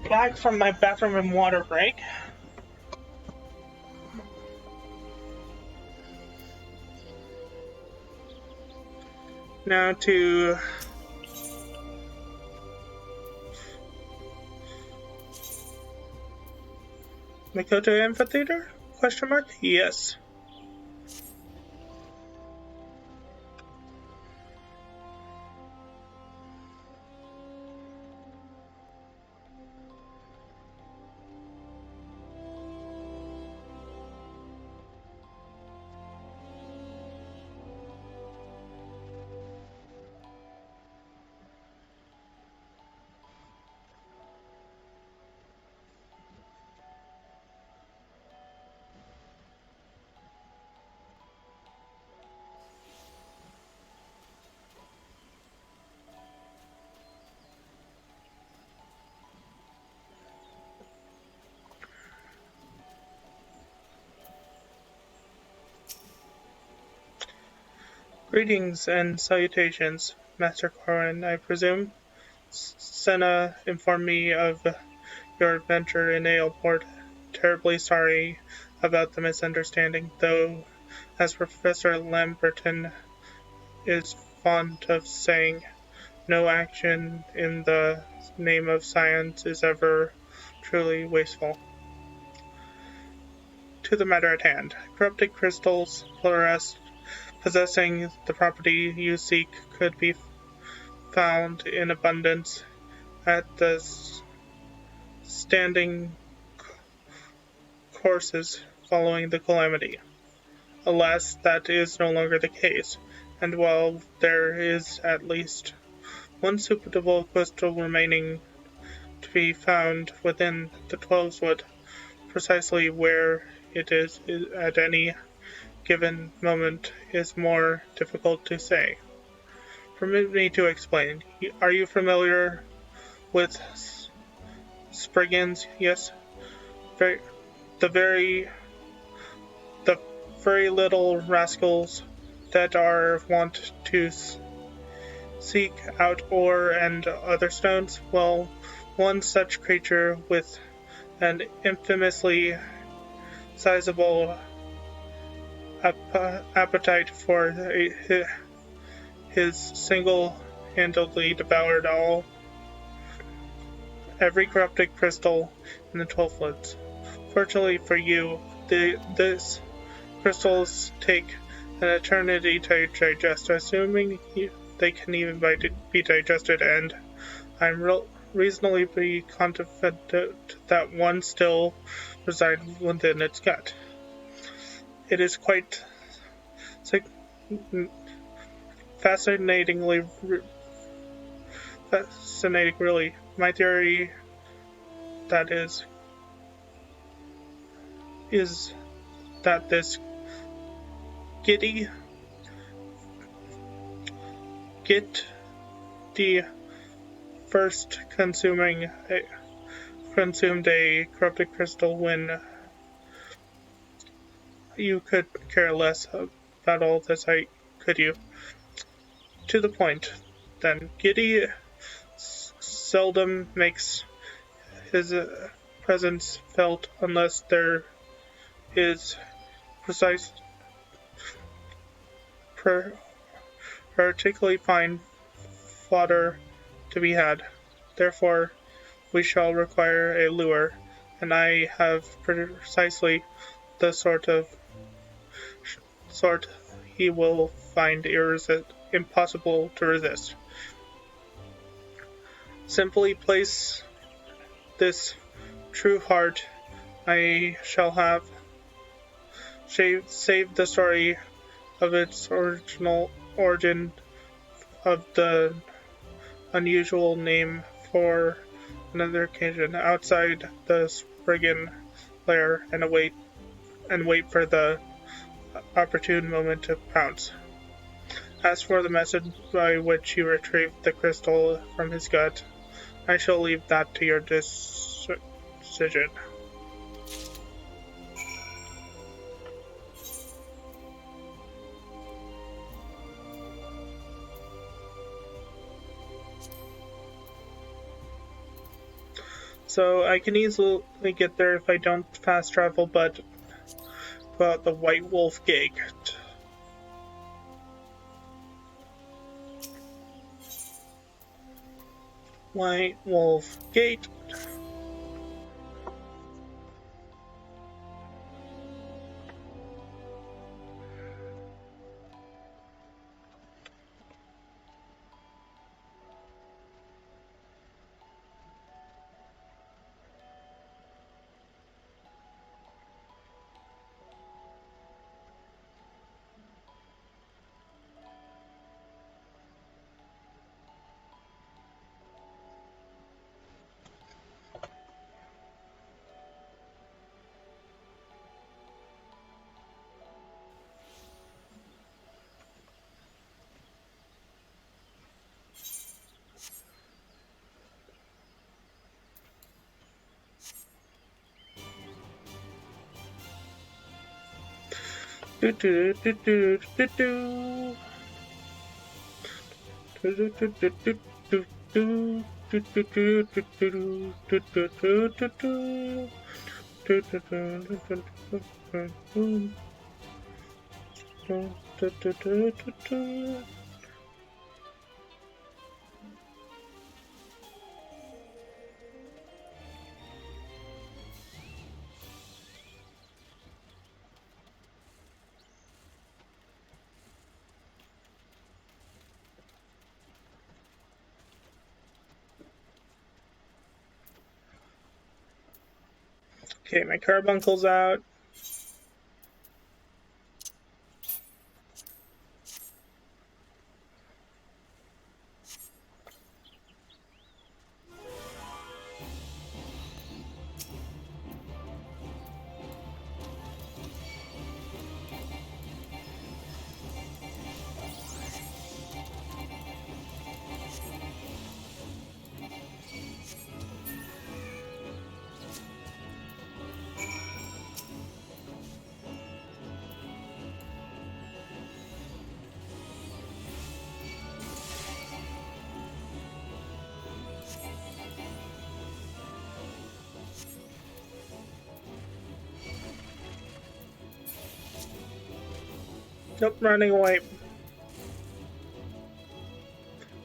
Back from my bathroom and water break. Now to Makoto Amphitheater? Question mark? Yes. Greetings and salutations, Master Corwin, I presume. Senna informed me of your adventure in Aleport. Terribly sorry about the misunderstanding, though, as Professor Lamberton is fond of saying, no action in the name of science is ever truly wasteful. To the matter at hand. Corrupted crystals, fluorescent, possessing the property you seek could be found in abundance at the standing courses following the calamity. Alas, that is no longer the case, and while there is at least one suitable crystal remaining to be found within the 12-wood, precisely where it is at any given moment is more difficult to say. Permit me to explain. Are you familiar with Spriggans? Yes. The very little rascals that are wont to seek out ore and other stones? Well, one such creature with an infamously sizable appetite for his single-handedly devoured every corrupted crystal in the 12 woods. Fortunately for you, these crystals take an eternity to digest, assuming they can even be digested, and I'm reasonably confident that one still resides within its gut. It is quite fascinating, really. My theory, that is that this Git the first consumed a corrupted crystal when you could care less about all this, could you? To the point, then. Giddy seldom makes his presence felt unless there is precise, particularly fine fodder to be had. Therefore, we shall require a lure, and I have precisely the sort he will find impossible to resist. Simply place this true heart. I shall have saved the story of its original origin of the unusual name for another occasion outside the Spriggan lair and wait for the opportune moment to pounce. As for the method by which you retrieved the crystal from his gut, I shall leave that to your decision. So I can easily get there if I don't fast travel, but go out the White Wolf Gate. White Wolf Gate. Do do do do do do. Do do do do do do do. Do do do do do do do do do do. Do do do do do do do do do do do. Okay, my carbuncle's out. Nope, running away.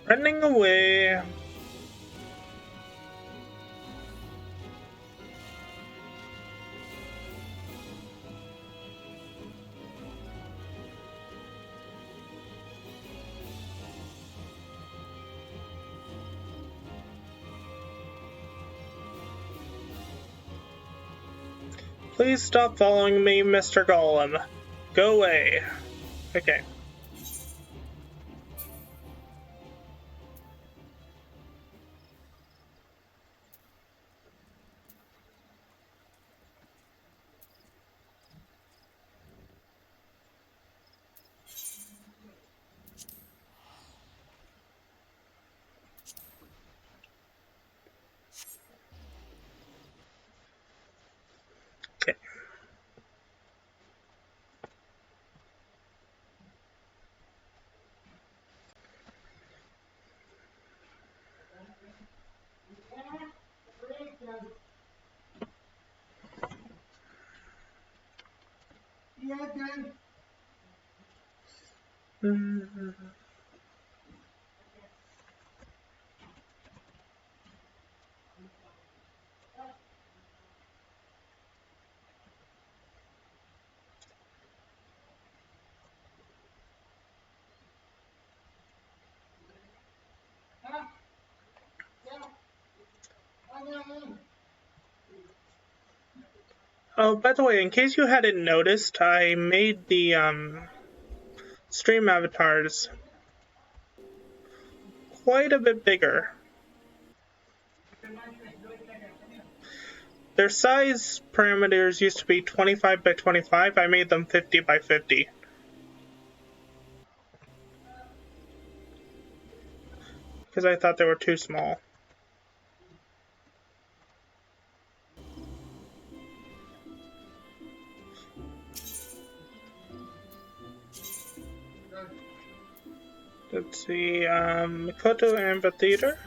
Running away. Please stop following me, Mr. Golem. Go away. Okay. Okay. Oh, by the way, in case you hadn't noticed, I made the stream avatars quite a bit bigger. Their size parameters used to be 25 by 25. I made them 50 by 50. Because I thought they were too small. Let's see, Mikoto Amphitheater.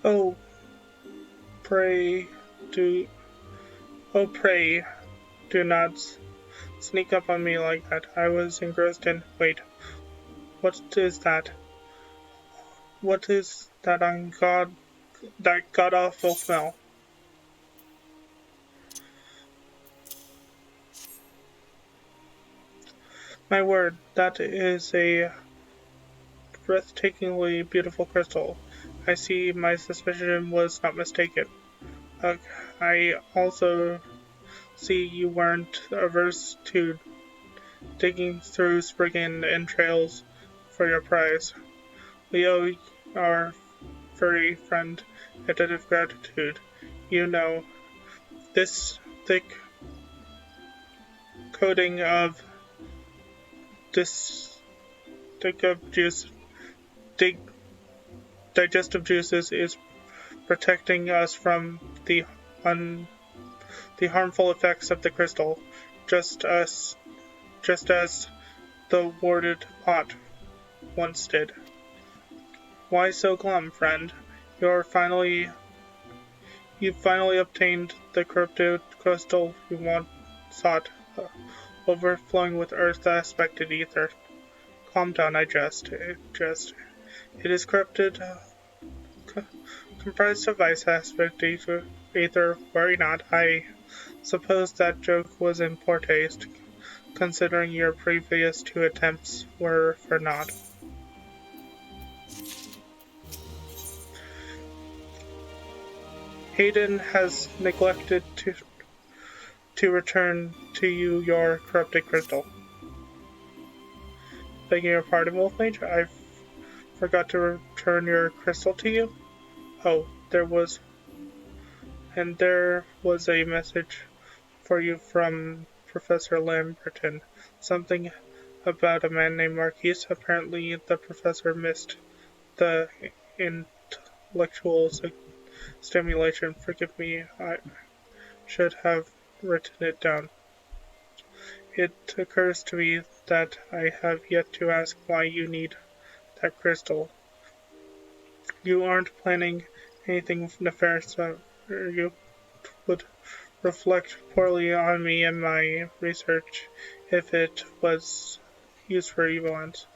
Oh, pray, do, pray, do not sneak up on me like that. I was engrossed in. Wait, what is that? What is that that god awful smell? My word, that is a breathtakingly beautiful crystal. I see my suspicion was not mistaken. I also see you weren't averse to digging through Spriggan entrails for your prize. We owe our furry friend a debt of gratitude. You know, this thick coating of this thick of juice, dig, digestive juices is protecting us from the harmful effects of the crystal, just as the warded pot once did. Why so glum, friend? You've finally obtained the corrupted crystal you sought, overflowing with earth-aspected ether. Calm down, I jest. It is corrupted, comprised of ice-aspect ether. Worry not. I suppose that joke was in poor taste, considering your previous 2 attempts were for naught. Hayden has neglected to return to you your corrupted crystal. Begging your pardon, Wolfmage, I forgot to return your crystal to you. Oh, there was a message for you from Professor Lamberton. Something about a man named Marquise. Apparently, the professor missed the intellectual stimulation. Forgive me, I should have written it down. It occurs to me that I have yet to ask why you need that crystal. You aren't planning anything nefarious, or you would reflect poorly on me and my research if it was used for evil ends.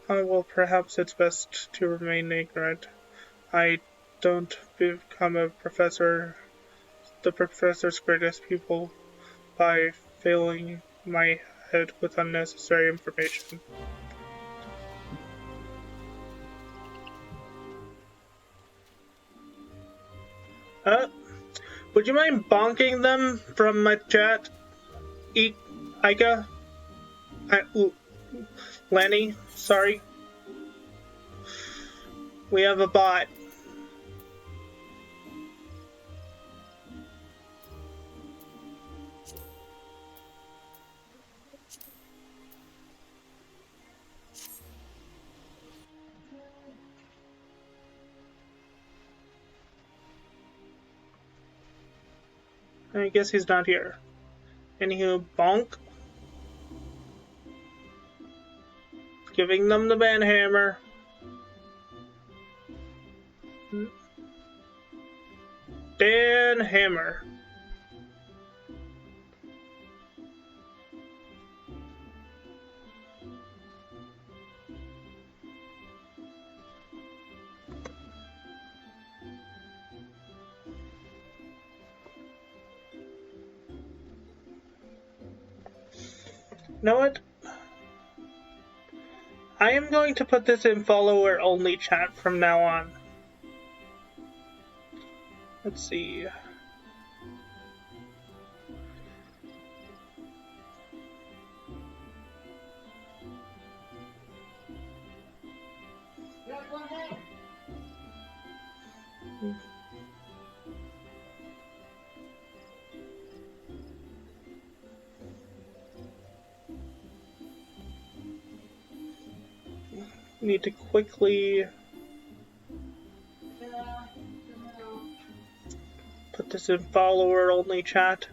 Well, perhaps it's best to remain ignorant. I don't become the professor's greatest pupil by filling my head with unnecessary information. Would you mind bonking them from my chat? Ika? Lenny? Sorry. We have a bot. I guess he's not here. Anywho, bonk. Giving them the banhammer. Banhammer. You know what? I am going to put this in follower-only chat from now on. Let's see. Need to quickly put this in follower-only chat.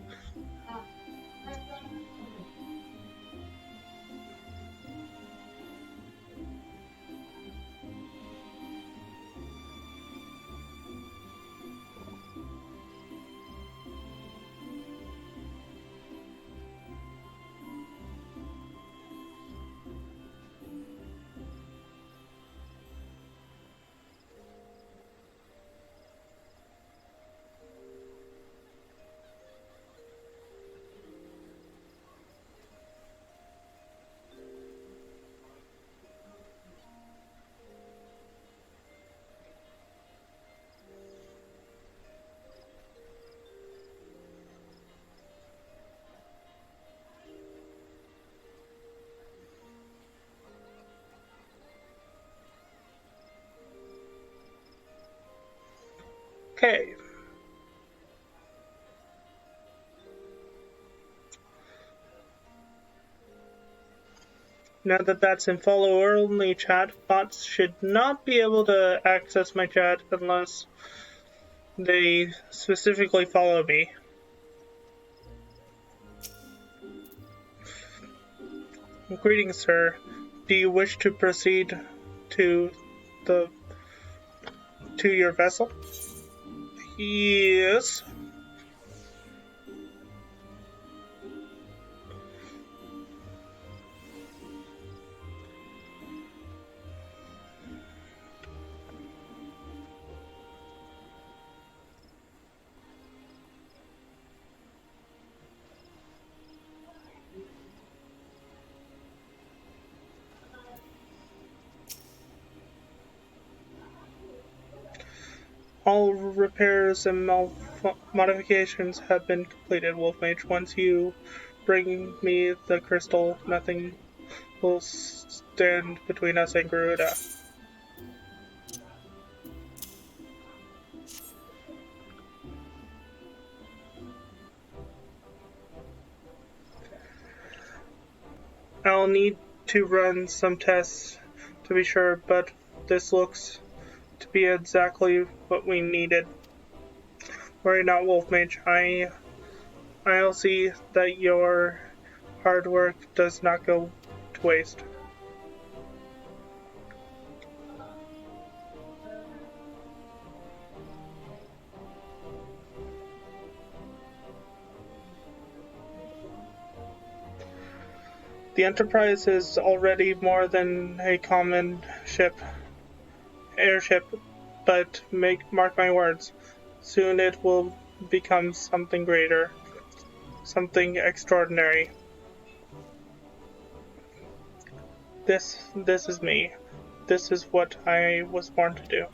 Okay. Now that that's in follower-only chat, bots should not be able to access my chat unless they specifically follow me. Greetings, sir. Do you wish to proceed to your vessel? Yes. All repairs and modifications have been completed, Wolfmage. Once you bring me the crystal, nothing will stand between us and Garuda. I'll need to run some tests to be sure, but this looks to be exactly what we needed. Worry not, Wolfmage. I'll see that your hard work does not go to waste. The Enterprise is already more than a common airship, but mark my words, soon it will become something greater, something extraordinary. This is me. This is what I was born to do.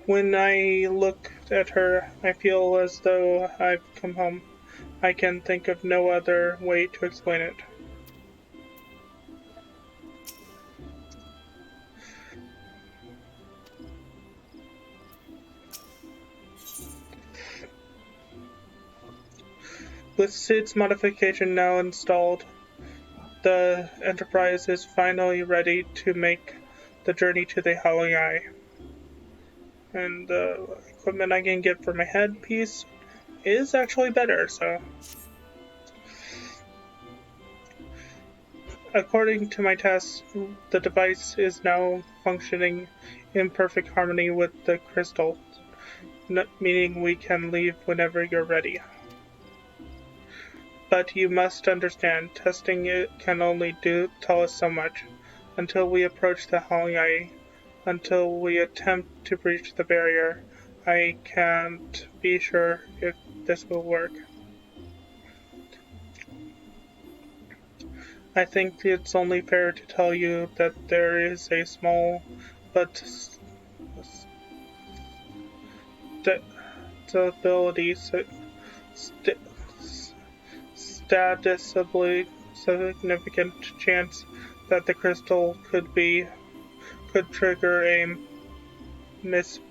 When I look at her, I feel as though I've come home. I can think of no other way to explain it. With Sid's modification now installed, the Enterprise is finally ready to make the journey to the Howling Eye. And the equipment I can get for my headpiece is actually better, so. According to my tests, the device is now functioning in perfect harmony with the crystal, meaning we can leave whenever you're ready. But you must understand, testing it can only tell us so much. Until we approach the Howling Eye, until we attempt to breach the barrier, I can't be sure if this will work. I think it's only fair to tell you that there is a small but statistically significant chance that the crystal could trigger a misfit.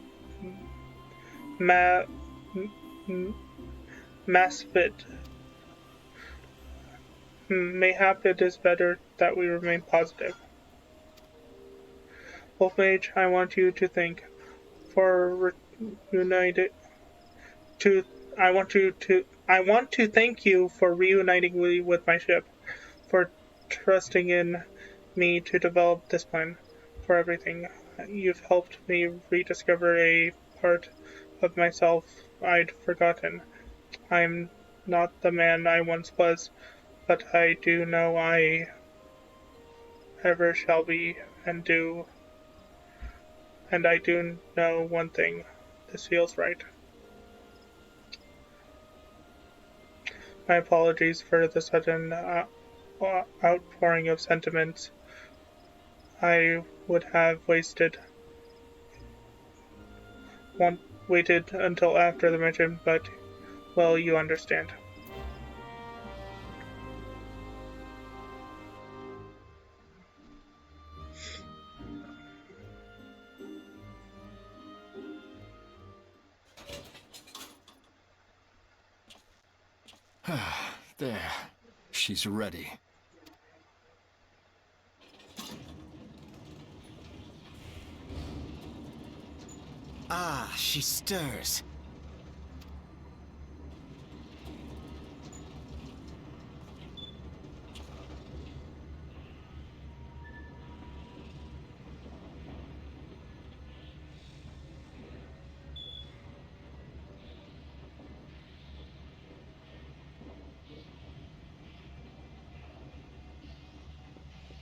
Mayhap it is better that we remain positive. Wolfmage, I want you to think. For reunited to I want to thank you for reuniting me with my ship, for trusting in me to develop this plan, for everything. You've helped me rediscover a part of myself I'd forgotten. I'm not the man I once was, but I do know I ever shall be, and I do know one thing. This feels right. My apologies for the sudden outpouring of sentiments. I would have waited until after the mission, but, well, you understand. There. She's ready. Ah, she stirs.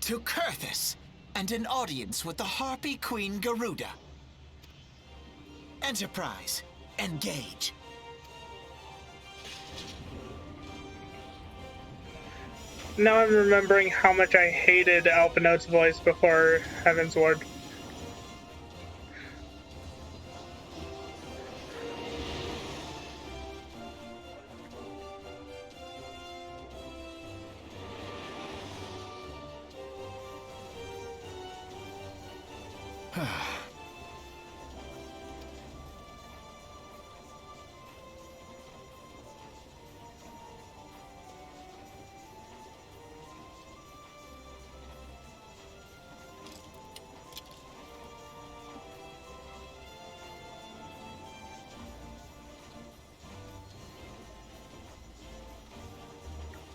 To Kurthus, and an audience with the Harpy Queen Garuda. Enterprise, engage. Now I'm remembering how much I hated Alphinaud's voice before Heavensward.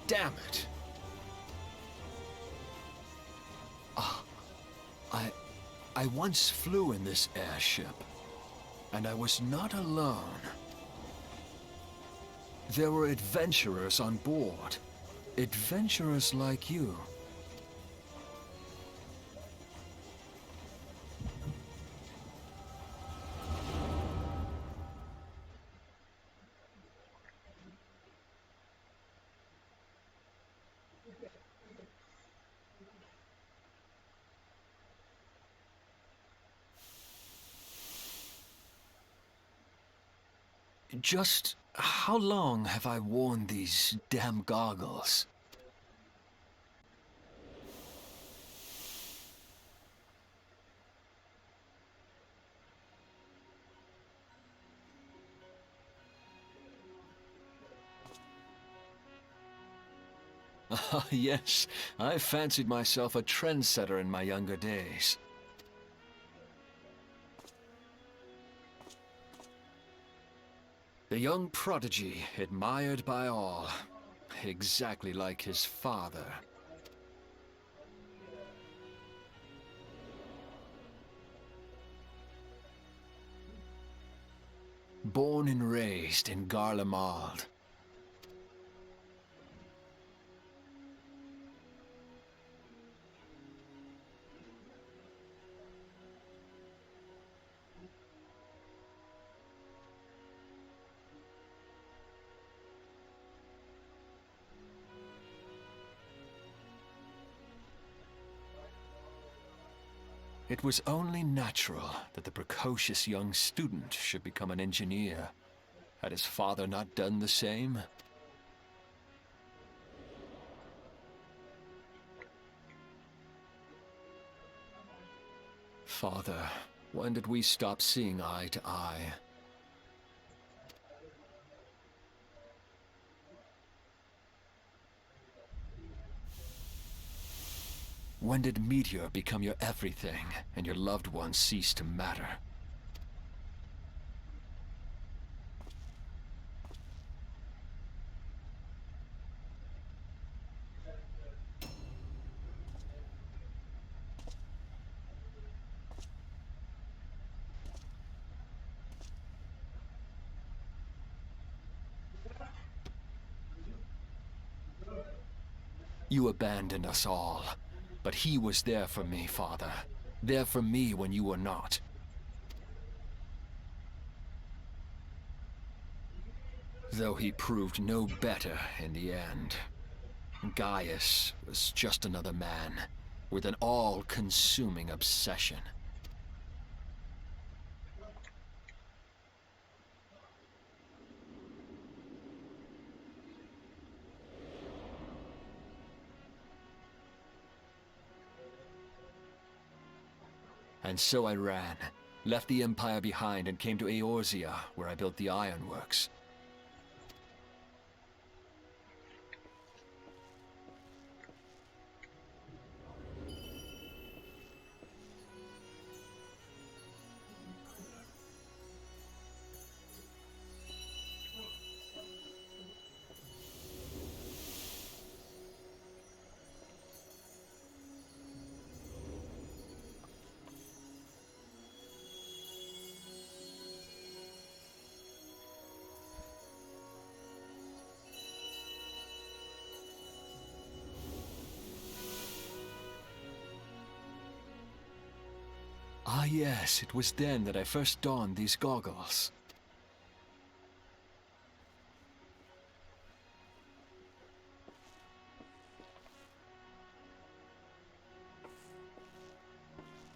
Damn it. I once flew in this airship, and I was not alone. There were adventurers on board. Adventurers like you. Just how long have I worn these damn goggles? Ah, yes, I fancied myself a trendsetter in my younger days. The young prodigy, admired by all, exactly like his father. Born and raised in Garlemald. It was only natural that the precocious young student should become an engineer. Had his father not done the same? Father, when did we stop seeing eye to eye? When did Meteor become your everything, and your loved ones cease to matter? You abandoned us all, but he was there for me, Father. There for me when you were not. Though he proved no better in the end. Gaius was just another man, with an all-consuming obsession. And so I ran, left the Empire behind and came to Eorzea, where I built the ironworks. Ah yes, it was then that I first donned these goggles.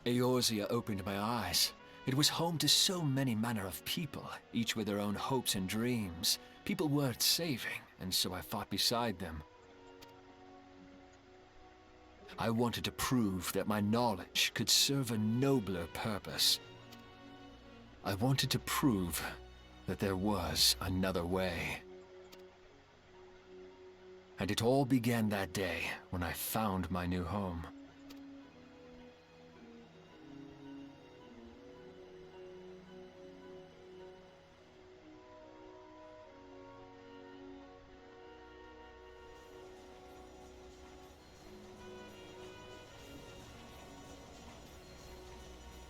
Eorzea opened my eyes. It was home to so many manner of people, each with their own hopes and dreams. People worth saving, and so I fought beside them. I wanted to prove that my knowledge could serve a nobler purpose. I wanted to prove that there was another way. And it all began that day when I found my new home.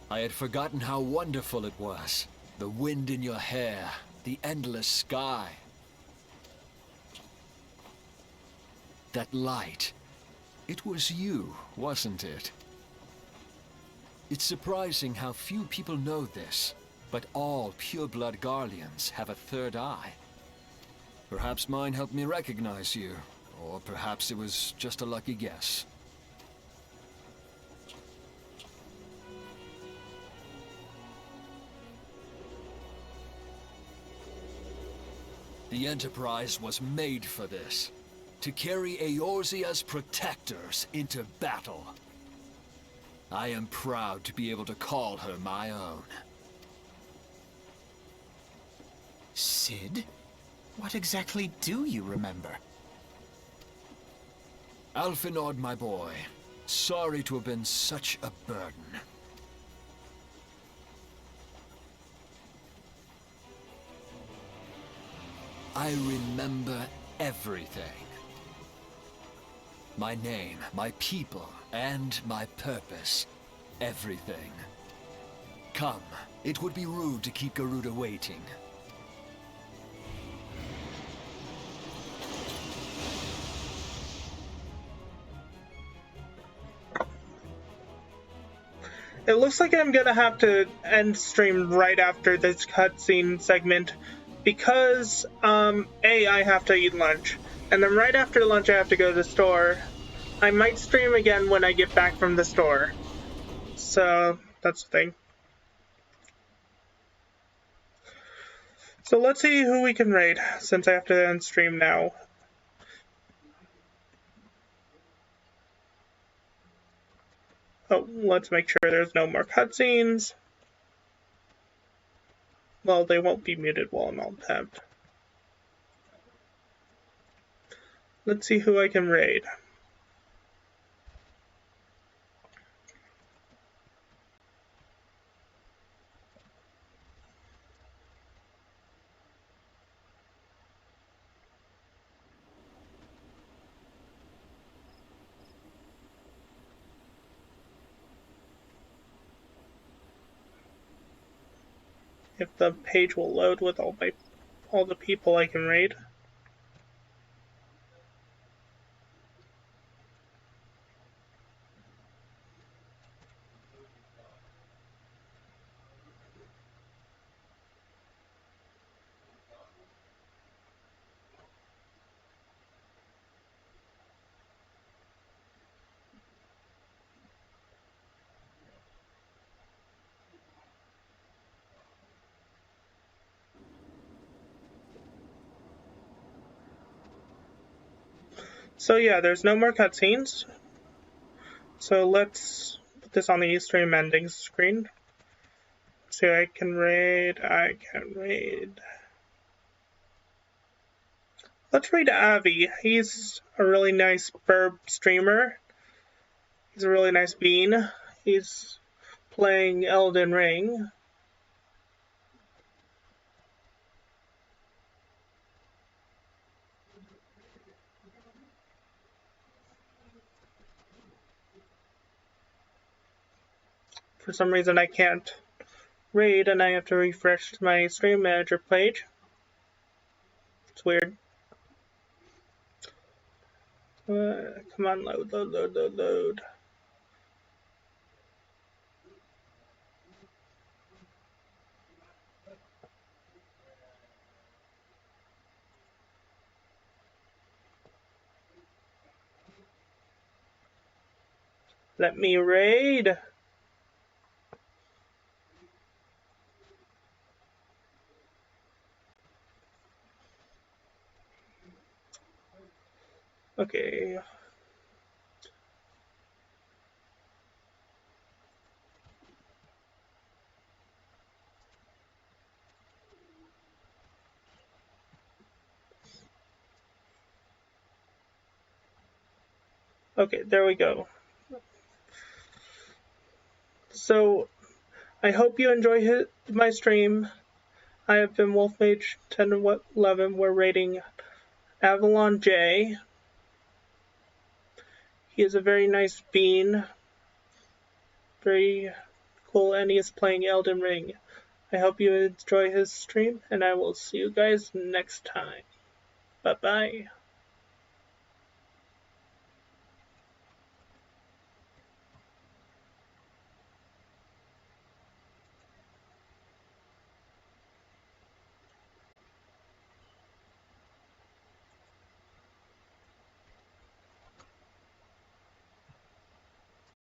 I had forgotten how wonderful it was. The wind in your hair, the endless sky. That light. It was you, wasn't it? It's surprising how few people know this, but all pure-blood Garleans have a third eye. Perhaps mine helped me recognize you, or perhaps it was just a lucky guess. The Enterprise was made for this. To carry Eorzea's protectors into battle. I am proud to be able to call her my own. Sid? What exactly do you remember? Alphinaud, my boy. Sorry to have been such a burden. I remember everything. My name, my people, and my purpose. Everything. Come, it would be rude to keep Garuda waiting. It looks like I'm gonna have to end stream right after this cutscene segment because, A, I have to eat lunch, and then right after lunch I have to go to the store. I might stream again when I get back from the store. So, that's the thing. So let's see who we can raid, since I have to end stream now. Oh, let's make sure there's no more cutscenes. Well, they won't be muted while I'm on tabbed. Let's see who I can raid. If the page will load with all the people I can raid. So yeah, there's no more cutscenes. So let's put this on the stream ending screen. So I can raid. Let's raid Avi. He's a really nice burb streamer. He's a really nice bean. He's playing Elden Ring. For some reason I can't raid and I have to refresh my stream manager page. It's weird. Come on, load. Let me raid. Okay. Okay, there we go. So, I hope you enjoy my stream. I have been Wolfmage1011. We're rating Avalon J. He is a very nice bean. Very cool, and he is playing Elden Ring. I hope you enjoy his stream, and I will see you guys next time. Bye-bye.